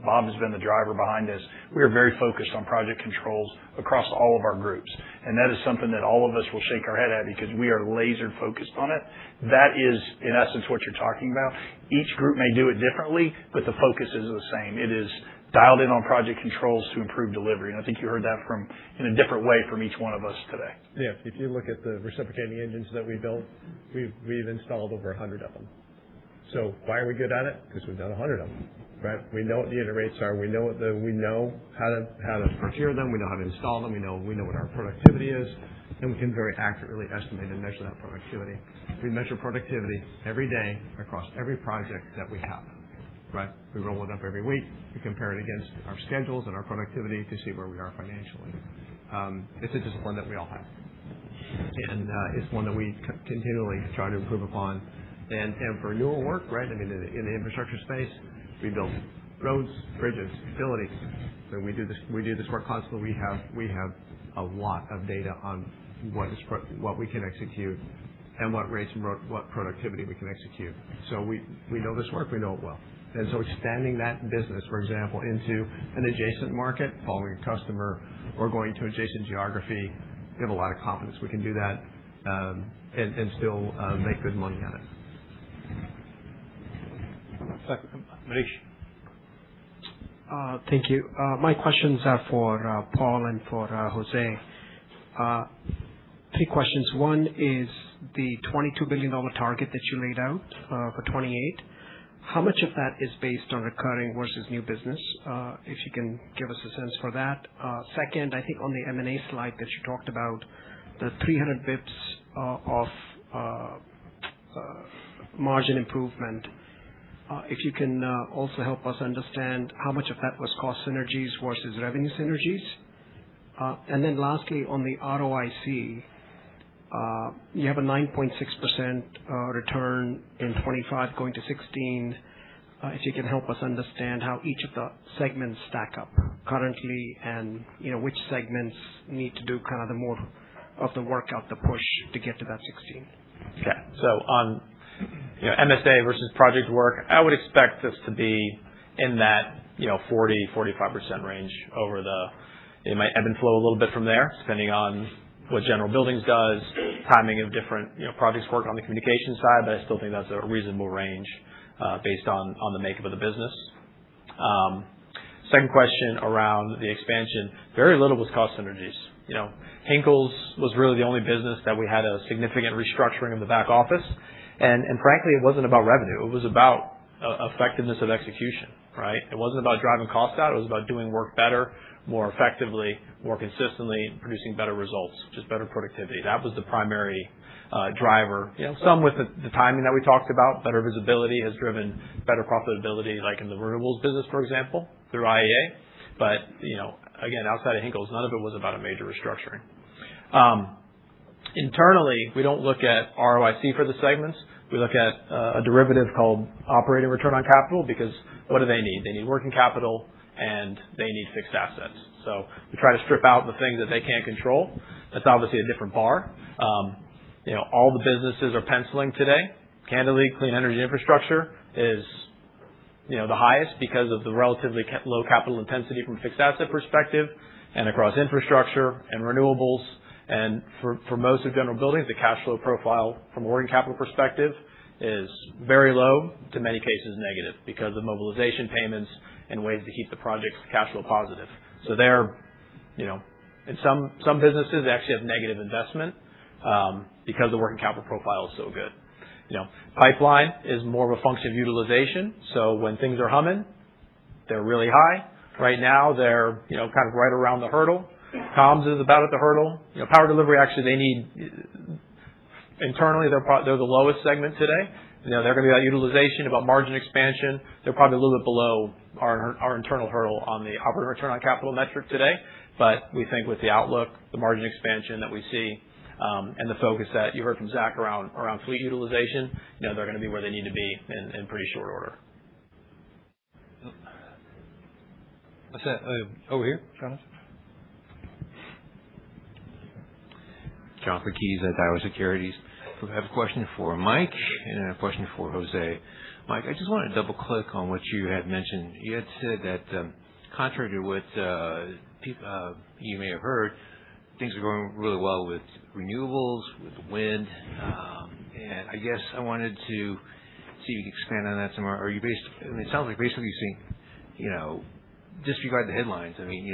Bob has been the driver behind this. We are very focused on project controls across all of our groups, and that is something that all of us will shake our head at because we are laser focused on it. That is, in essence, what you're talking about. Each group may do it differently, but the focus is the same. It is dialed in on project controls to improve delivery. And I think you heard that in a different way from each one of us today. Yeah, if you look at the reciprocating engines that we built, we've installed over 100 of them. So why are we good at it? Because we've done 100 of them, right? We know what the unit rates are. We know how to procure them. We know how to install them. We know what our productivity is, and we can very accurately estimate and measure that productivity. We measure productivity every day across every project that we have. Right? We roll it up every week. We compare it against our schedules and our productivity to see where we are financially. It's a discipline that we all have. And it's one that we continually try to improve upon. And for newer work, right, I mean, in the infrastructure space, we build roads, bridges, utilities. So we do this work constantly. We have a lot of data on what we can execute and what rates and what productivity we can execute. So we know this work. We know it well. And so expanding that business, for example, into an adjacent market, following a customer, or going to adjacent geography, we have a lot of confidence we can do that and still make good money on it. Manish. Thank you. My questions are for Paul and for Jose. 3 questions. One is the $22 billion target that you laid out for 28. How much of that is based on recurring versus new business? If you can give us a sense for that. Second, I think on the M&A slide that you talked about, the 300 bips of margin improvement. If you can also help us understand how much of that was cost synergies versus revenue synergies. And then lastly, on the ROIC, you have a 9.6% return in 25 going to 16. If you can help us understand how each of the segments stack up currently and, which segments need to do kind of the more of the work out the push to get to that 16. Okay. So on MSA versus project work, I would expect this to be in that 40-45% range over it might ebb and flow a little bit from there, depending on what General Buildings does, timing of different projects work on the communication side, but I still think that's a reasonable range based on the makeup of the business. Second question around the expansion, very little was cost synergies. Hinkles was really the only business that we had a significant restructuring of the back office, and frankly, it wasn't about revenue. It was about effectiveness of execution, right? It wasn't about driving costs out. It was about doing work better, more effectively, more consistently, producing better results, just better productivity. That was the primary driver. Some with the timing that we talked about, better visibility has driven better profitability, like in the renewables business, for example, through IEA. But, again, outside of Hinkles, none of it was about a major restructuring. Internally, we don't look at ROIC for the segments. We look at a derivative called operating return on capital, because what do they need? They need working capital and they need fixed assets. So we try to strip out the things that they can't control. That's obviously a different bar. All the businesses are penciling today. Candidly, clean energy infrastructure is the highest because of the relatively low capital intensity from a fixed asset perspective, and across infrastructure and renewables. And for most of General Buildings, the cash flow profile from a working capital perspective is very low, to many cases negative, because of mobilization payments and ways to keep the projects cash flow positive. So they're, In some businesses, they actually have negative investment because the working capital profile is so good. Pipeline is more of a function of utilization. So when things are humming, they're really high. Right now, they're kind of right around the hurdle. Comms is about at the hurdle. Power delivery, actually, they need internally, they're the lowest segment today. They're going to be about utilization, about margin expansion. They're probably a little bit below our internal hurdle on the operating return on capital metric today. But we think with the outlook, the margin expansion that we see, and the focus that you heard from Zach around fleet utilization, they're going to be where they need to be in pretty short order. What's that? Over here, Jonathan? Jonathan Keys at Iowa Securities. I have a question for Mike and a question for Jose. Mike, I just want to double click on what you had mentioned. You had said that contrary to what you may have heard, things are going really well with renewables, with wind, and I guess I wanted to see if you could expand on that some more. Are you it sounds like basically you're saying, disregard the headlines. I mean,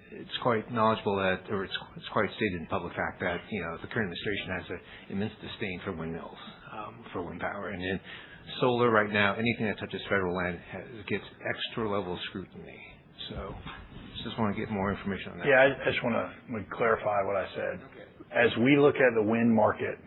it's quite knowledgeable that, or it's quite stated in public fact that, the current administration has an immense disdain for windmills, for wind power. And then solar right now, anything that touches federal land gets extra level of scrutiny. So just want to get more information on that. Yeah, I just want to clarify what I said. Okay. As we look at the wind market,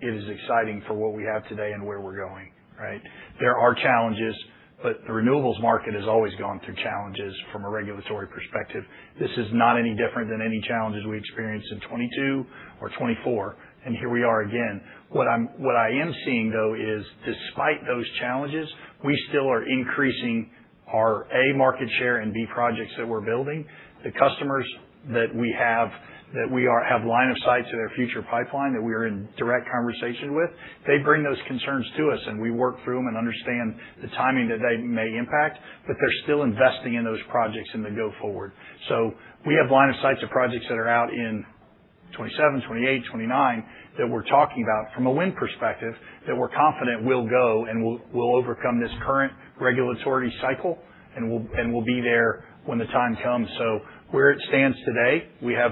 it is exciting for what we have today and where we're going, right? There are challenges, but the renewables market has always gone through challenges from a regulatory perspective. This is not any different than any challenges we experienced in 22 or 24, and here we are again. What I am seeing, though, is despite those challenges, we still are increasing our A, market share, and B, projects that we're building. The customers that we have line of sight to their future pipeline that we are in direct conversation with, they bring those concerns to us, and we work through them and understand the timing that they may impact, but they're still investing in those projects in the go forward. So we have line of sight to projects that are out in 27, 28, 29 that we're talking about from a wind perspective that we're confident will go and will overcome this current regulatory cycle, and we'll be there when the time comes. So where it stands today, we have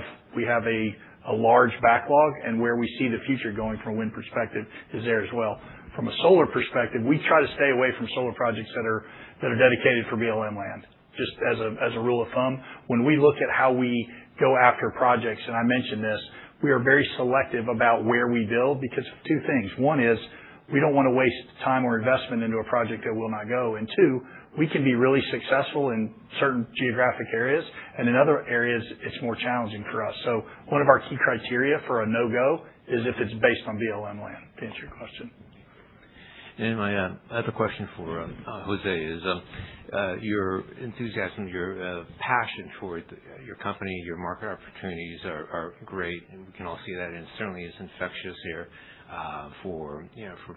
a large backlog, and where we see the future going from a wind perspective is there as well. From a solar perspective, we try to stay away from solar projects that are dedicated for BLM land. Just as a rule of thumb, when we look at how we go after projects, and I mentioned this, we are very selective about where we build because of two things. One is we don't want to waste time or investment into a project that will not go. And two, we can be really successful in certain geographic areas, and in other areas, it's more challenging for us. So one of our key criteria for a no-go is if it's based on BLM land, to answer your question. And my other question for Jose is your enthusiasm, your passion for your company, your market opportunities are great, and we can all see that, and it certainly is infectious here for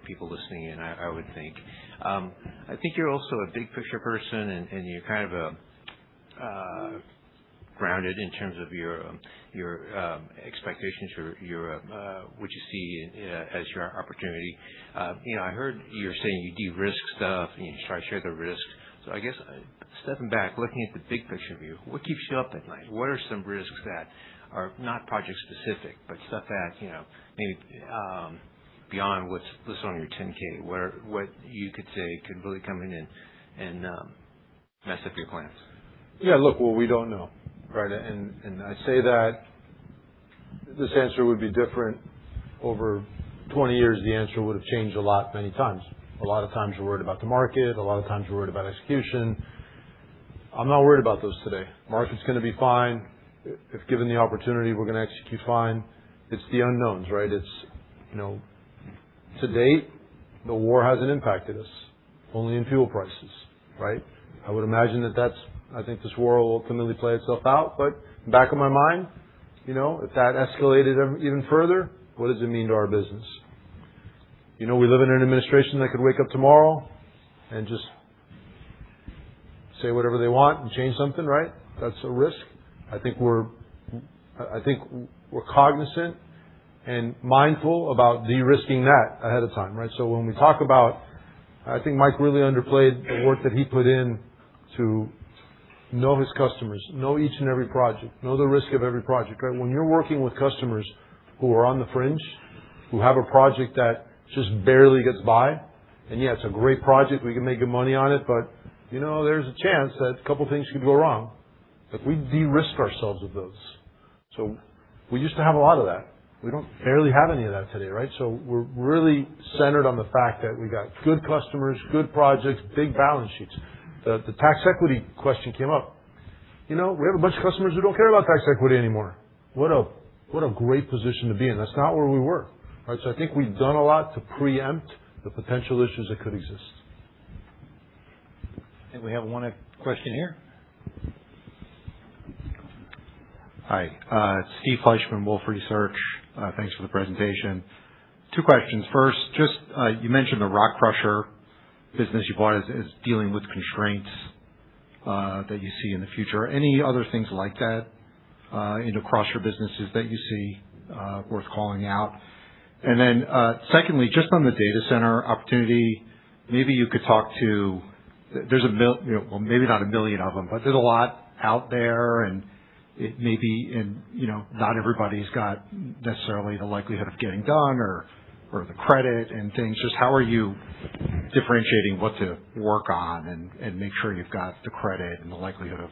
people listening in, I would think. I think you're also a big picture person, and you're kind of grounded in terms of your expectations, your what you see as your opportunity. I heard you're saying you de-risk stuff and you try to share the risk. So I guess stepping back, looking at the big picture view, what keeps you up at night? What are some risks that are not project specific, but stuff that maybe beyond what's listed on your 10K? What you could say could really come in and mess up your plans? Yeah, look, well, we don't know, right? And I say that this answer would be different over 20 years. The answer would have changed a lot many times. A lot of times we're worried about the market. A lot of times we're worried about execution. I'm not worried about those today. Market's going to be fine. If given the opportunity, we're going to execute fine. It's the unknowns, right? It's, to date, the war hasn't impacted us, only in fuel prices, right? I would imagine I think this war will ultimately play itself out, but in the back of my mind, if that escalated even further, what does it mean to our business? We live in an administration that could wake up tomorrow and just say whatever they want and change something, right? That's a risk. I think we're cognizant and mindful about de-risking that ahead of time, right? So when we talk about, I think Mike really underplayed the work that he put in to know his customers, know each and every project, know the risk of every project, right? When you're working with customers who are on the fringe, who have a project that just barely gets by, and yeah, it's a great project, we can make good money on it, but, there's a chance that a couple things could go wrong. Like, we de-risk ourselves with those. So we used to have a lot of that. We don't barely have any of that today, right? So we're really centered on the fact that we got good customers, good projects, big balance sheets. The tax equity question came up. We have a bunch of customers who don't care about tax equity anymore. What a great position to be in. That's not where we were, right? So I think we've done a lot to preempt the potential issues that could exist. I think we have one question here. Hi, it's Steve Fleischman, Wolfe Research. Thanks for the presentation. Two questions. First, just you mentioned the rock crusher business you bought is dealing with constraints that you see in the future. Any other things like that across your businesses that you see worth calling out? And then secondly, just on the data center opportunity, maybe you could talk to, there's maybe not a million of them, but there's a lot out there, and it may be not everybody's got necessarily the likelihood of getting done or the credit and things. Just how are you differentiating what to work on and make sure you've got the credit and the likelihood of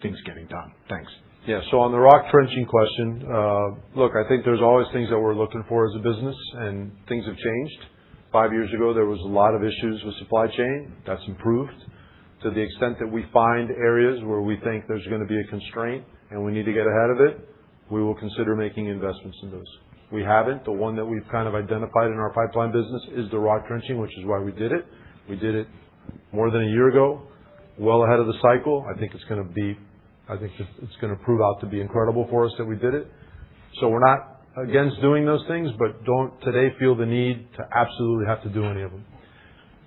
things getting done? Thanks. Yeah. So on the rock trenching question, look, I think there's always things that we're looking for as a business, and things have changed. 5 years ago, there was a lot of issues with supply chain. That's improved. To the extent that we find areas where we think there's going to be a constraint and we need to get ahead of it, we will consider making investments in those. We haven't. The one that we've kind of identified in our pipeline business is the rock trenching, which is why we did it. We did it more than a year ago, well ahead of the cycle. I think it's going to prove out to be incredible for us that we did it. So we're not against doing those things, but don't today feel the need to absolutely have to do any of them.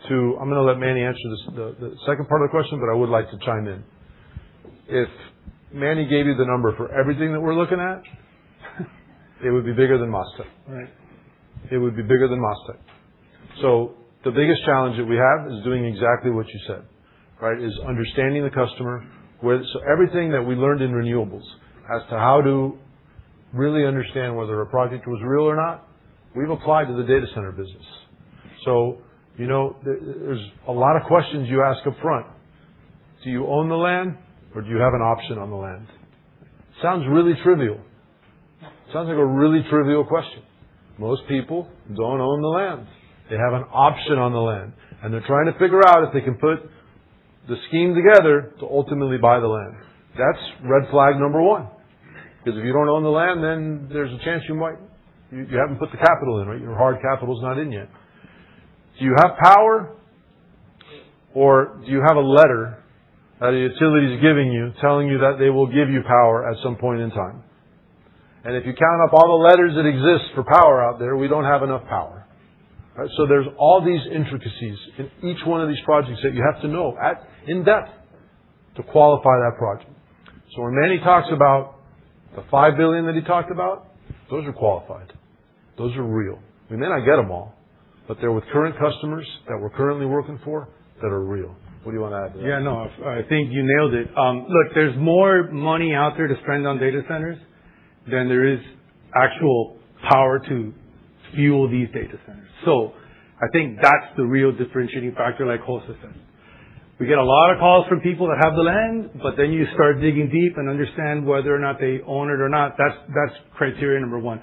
I'm going to let Manny answer the second part of the question, but I would like to chime in. If Manny gave you the number for everything that we're looking at, it would be bigger than MasTec. Right. It would be bigger than MasTec. So the biggest challenge that we have is doing exactly what you said, right? Is understanding the customer. So everything that we learned in renewables as to how to really understand whether a project was real or not, we've applied to the data center business. So, there's a lot of questions you ask up front. Do you own the land or do you have an option on the land? Sounds really trivial. Sounds like a really trivial question. Most people don't own the land. They have an option on the land, and they're trying to figure out if they can put the scheme together to ultimately buy the land. That's red flag number one. Because if you don't own the land, then there's a chance you haven't put the capital in, right? Your hard capital's not in yet. Do you have power, or do you have a letter that a utility is giving you telling you that they will give you power at some point in time? And if you count up all the letters that exist for power out there, we don't have enough power. Right? So there's all these intricacies in each one of these projects that you have to know in depth to qualify that project. So when Manny talks about the $5 billion that he talked about, those are qualified. Those are real. We may not get them all, but they're with current customers that we're currently working for that are real. What do you want to add to that? Yeah, no, I think you nailed it. Look, there's more money out there to spend on data centers than there is actual power to fuel these data centers. So I think that's the real differentiating factor, like Jose said. We get a lot of calls from people that have the land, but then you start digging deep and understand whether or not they own it or not. That's criteria number one.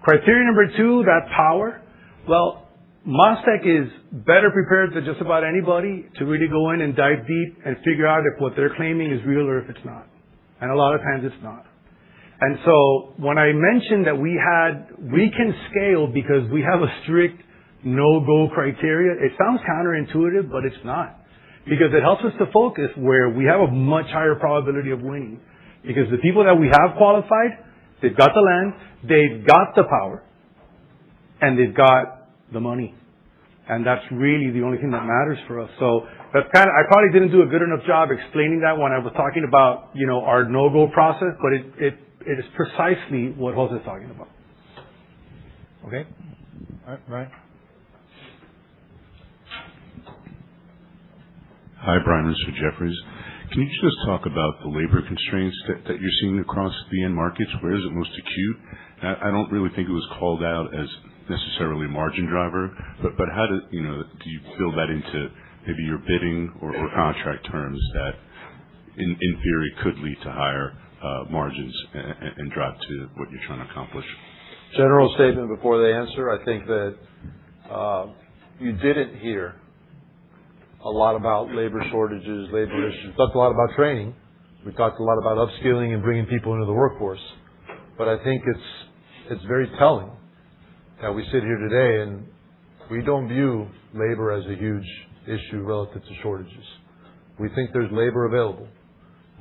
Criteria number two, that power. Well, MasTec is better prepared than just about anybody to really go in and dive deep and figure out if what they're claiming is real or if it's not. And a lot of times it's not. And so when I mentioned that we can scale because we have a strict no-go criteria, it sounds counterintuitive, but it's not. Because it helps us to focus where we have a much higher probability of winning. Because the people that we have qualified, they've got the land, they've got the power, and they've got the money. And that's really the only thing that matters for us. So that's I probably didn't do a good enough job explaining that when I was talking about, our no-go process, but it is precisely what Jose is talking about. Okay. All right, Brian. Hi, Brian Roos with Jefferies. can you just talk about the labor constraints that you're seeing across the end markets? Where is it most acute? I don't really think it was called out as necessarily a margin driver, but how do you build that into maybe your bidding or contract terms that in theory could lead to higher margins and drive to what you're trying to accomplish? General statement before they answer. I think that you didn't hear a lot about labor shortages, labor issues. We talked a lot about training. We talked a lot about upskilling and bringing people into the workforce. But I think it's very telling that we sit here today and we don't view labor as a huge issue relative to shortages. We think there's labor available.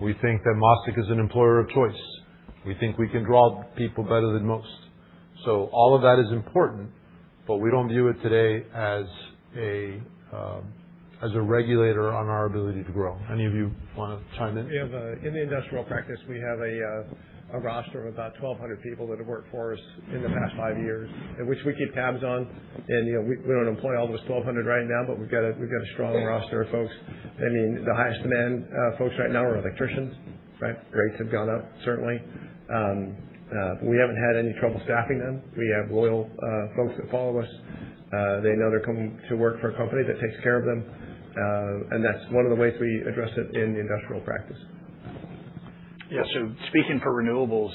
We think that MasTec is an employer of choice. We think we can draw people better than most. So all of that is important, but we don't view it today as a regulator on our ability to grow. Any of you want to chime in? We have in the industrial practice, we have a roster of about 1,200 people that have worked for us in the past 5 years, in which we keep tabs on. And we don't employ all those 1,200 right now, but we've got a strong roster of folks. I mean, the highest demand folks right now are electricians. Right, rates have gone up certainly. We haven't had any trouble staffing them. We have loyal folks that follow us. They know they're coming to work for a company that takes care of them. And that's one of the ways we address it in the industrial practice. Yeah, so speaking for renewables,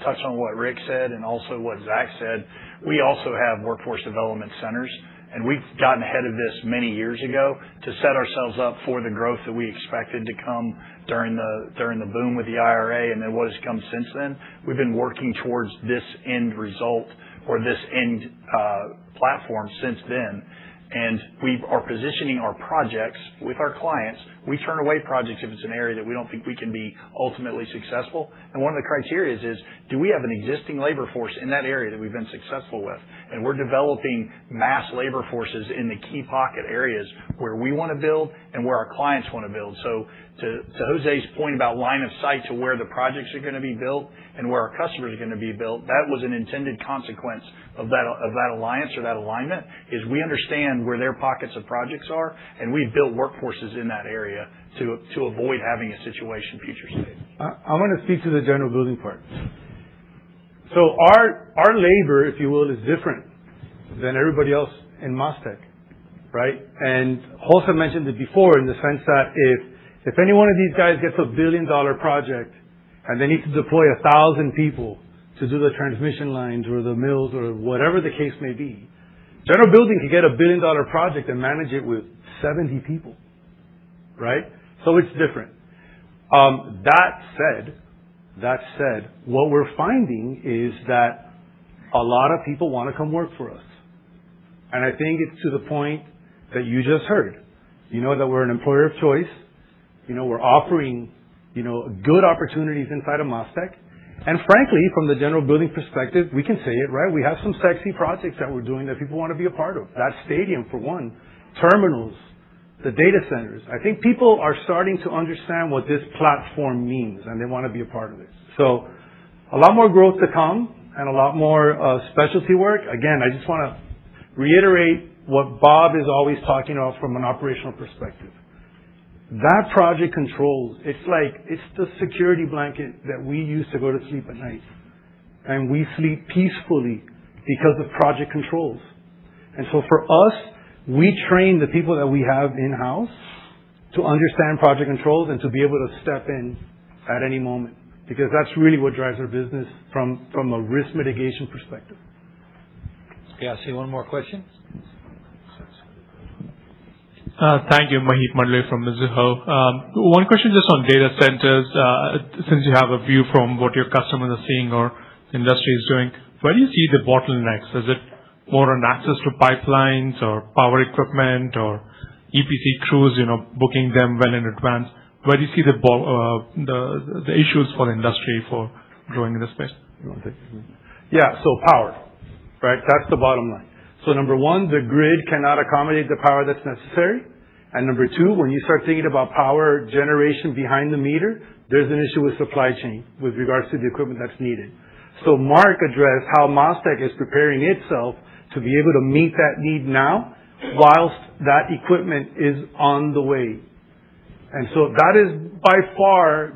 touch on what Rick said and also what Zach said. We also have workforce development centers, and we've gotten ahead of this many years ago to set ourselves up for the growth that we expected to come during the boom with the IRA and then what has come since then. We've been working towards this end result or this end platform since then. And we are positioning our projects with our clients. We turn away projects if it's an area that we don't think we can be ultimately successful. And one of the criteria is do we have an existing labor force in that area that we've been successful with? And we're developing mass labor forces in the key pocket areas where we want to build and where our clients want to build. So to Jose's point about line of sight to where the projects are going to be built and where our customers are going to be built, that was an intended consequence of that alliance or that alignment, is we understand where their pockets of projects are, and we've built workforces in that area to avoid having a situation future state. I'm going to speak to the general building part. So our labor, if you will, is different than everybody else in MasTec, right? And Jose mentioned it before in the sense that if any one of these guys gets $1 billion project and they need to deploy 1,000 people to do the transmission lines or the mills or whatever the case may be, general building could get $1 billion project and manage it with 70 people, right? So it's different. That said, what we're finding is that a lot of people want to come work for us. And I think it's to the point that you just heard. You know that we're an employer of choice. You know, we're offering, good opportunities inside of MasTec. And frankly, from the general building perspective, we can say it, right? We have some sexy projects that we're doing that people want to be a part of. That stadium, for one. Terminals. The data centers. I think people are starting to understand what this platform means, and they want to be a part of it. So a lot more growth to come and a lot more specialty work. Again, I just want to reiterate what Bob is always talking about from an operational perspective. That project controls, it's the security blanket that we use to go to sleep at night. And we sleep peacefully because of project controls. And so for us, we train the people that we have in-house to understand project controls and to be able to step in at any moment, because that's really what drives our business from a risk mitigation perspective. Okay, I see one more question. Thank you, Maheep Mandle from Mizuho. One question just on data centers. Since you have a view from what your customers are seeing or the industry is doing, where do you see the bottlenecks? Is it more on access to pipelines or power equipment or EPC crews, booking them well in advance? Where do you see the issues for the industry for growing in this space? You want to take it? Yeah, so power, right? That's the bottom line. So number one, the grid cannot accommodate the power that's necessary. And number two, when you start thinking about power generation behind the meter, there's an issue with supply chain with regards to the equipment that's needed. So Mark addressed how MasTec is preparing itself to be able to meet that need now whilst that equipment is on the way. And so that is by far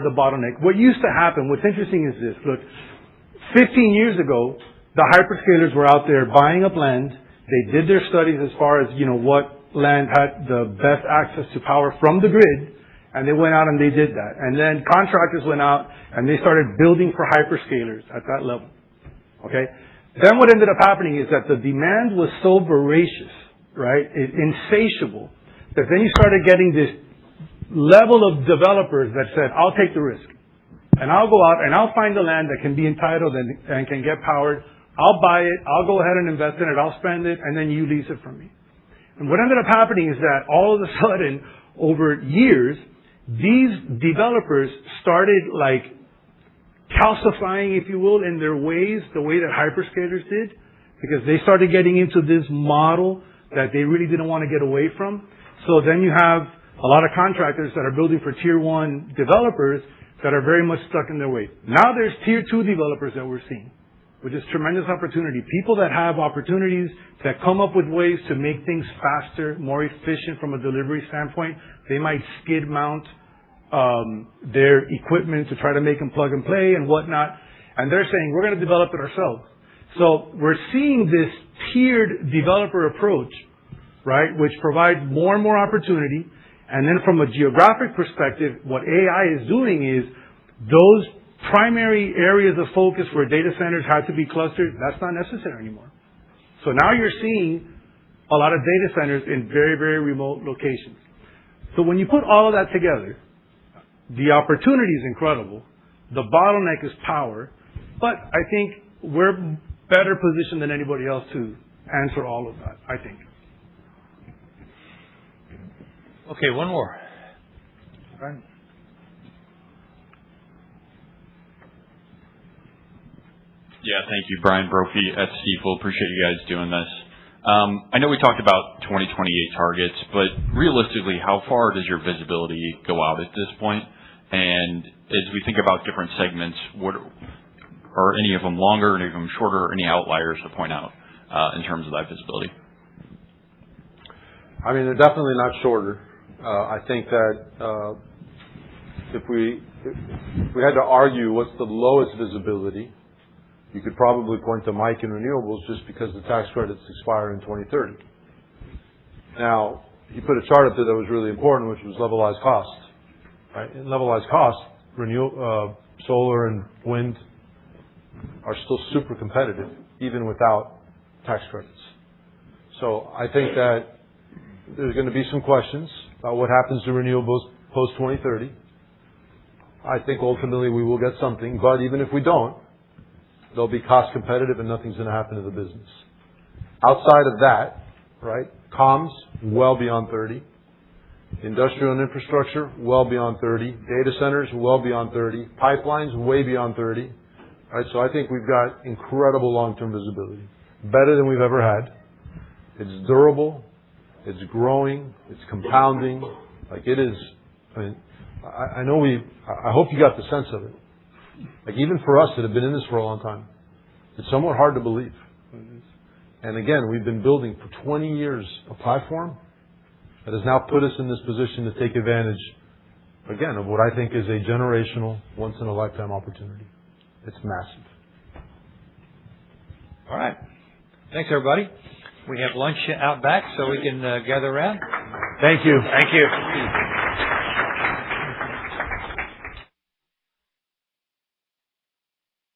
the bottleneck. What used to happen, what's interesting is this. Look, 15 years ago, the hyperscalers were out there buying up land. They did their studies as far as, what land had the best access to power from the grid, and they went out and they did that. And then contractors went out and they started building for hyperscalers at that level. Okay? Then what ended up happening is that the demand was so voracious, right? Insatiable, that then you started getting this level of developers that said, I'll take the risk. And I'll go out and I'll find the land that can be entitled and can get powered. I'll buy it. I'll go ahead and invest in it. I'll spend it, and then you lease it from me. And what ended up happening is that all of a sudden, over years, these developers started calcifying, if you will, in their ways, the way that hyperscalers did, because they started getting into this model that they really didn't want to get away from. So then you have a lot of contractors that are building for tier 1 developers that are very much stuck in their way. Now there's tier 2 developers that we're seeing, which is tremendous opportunity. People that have opportunities that come up with ways to make things faster, more efficient from a delivery standpoint. They might skid mount their equipment to try to make them plug and play and whatnot. And they're saying, we're going to develop it ourselves. So we're seeing this tiered developer approach, right, which provides more and more opportunity. And then from a geographic perspective, what AI is doing is those primary areas of focus where data centers have to be clustered, that's not necessary anymore. So now you're seeing a lot of data centers in very, very remote locations. So when you put all of that together, the opportunity is incredible. The bottleneck is power. But I think we're better positioned than anybody else to answer all of that, I think. Okay, one more. All right. Yeah, thank you. Brian Brophy at Stifel. Appreciate you guys doing this. I know we talked about 2028 targets, but realistically, how far does your visibility go out at this point? And as we think about different segments, what are any of them longer, any of them shorter, any outliers to point out in terms of that visibility? I mean, they're definitely not shorter. I think that if we had to argue what's the lowest visibility, you could probably point to Mike in renewables just because the tax credits expire in 2030. Now, he put a chart up there that was really important, which was levelized cost. Right? In levelized cost, solar and wind are still super competitive, even without tax credits. So I think that there's going to be some questions about what happens to renewables post-2030. I think ultimately we will get something, but even if we don't, they'll be cost competitive and nothing's going to happen to the business. Outside of that, right, comms, well beyond 30. Industrial and infrastructure, well beyond 30. Data centers, well beyond 30. Pipelines, way beyond 30. Right, so I think we've got incredible long-term visibility. Better than we've ever had. It's durable. It's growing. It's compounding. Like it is, I mean, I hope you got the sense of it. Like even for us that have been in this for a long time, it's somewhat hard to believe. And again, we've been building for 20 years a platform that has now put us in this position to take advantage, again, of what I think is a generational, once-in-a-lifetime opportunity. It's massive. All right. Thanks, everybody. We have lunch out back, so we can gather around. Thank you. Thank you.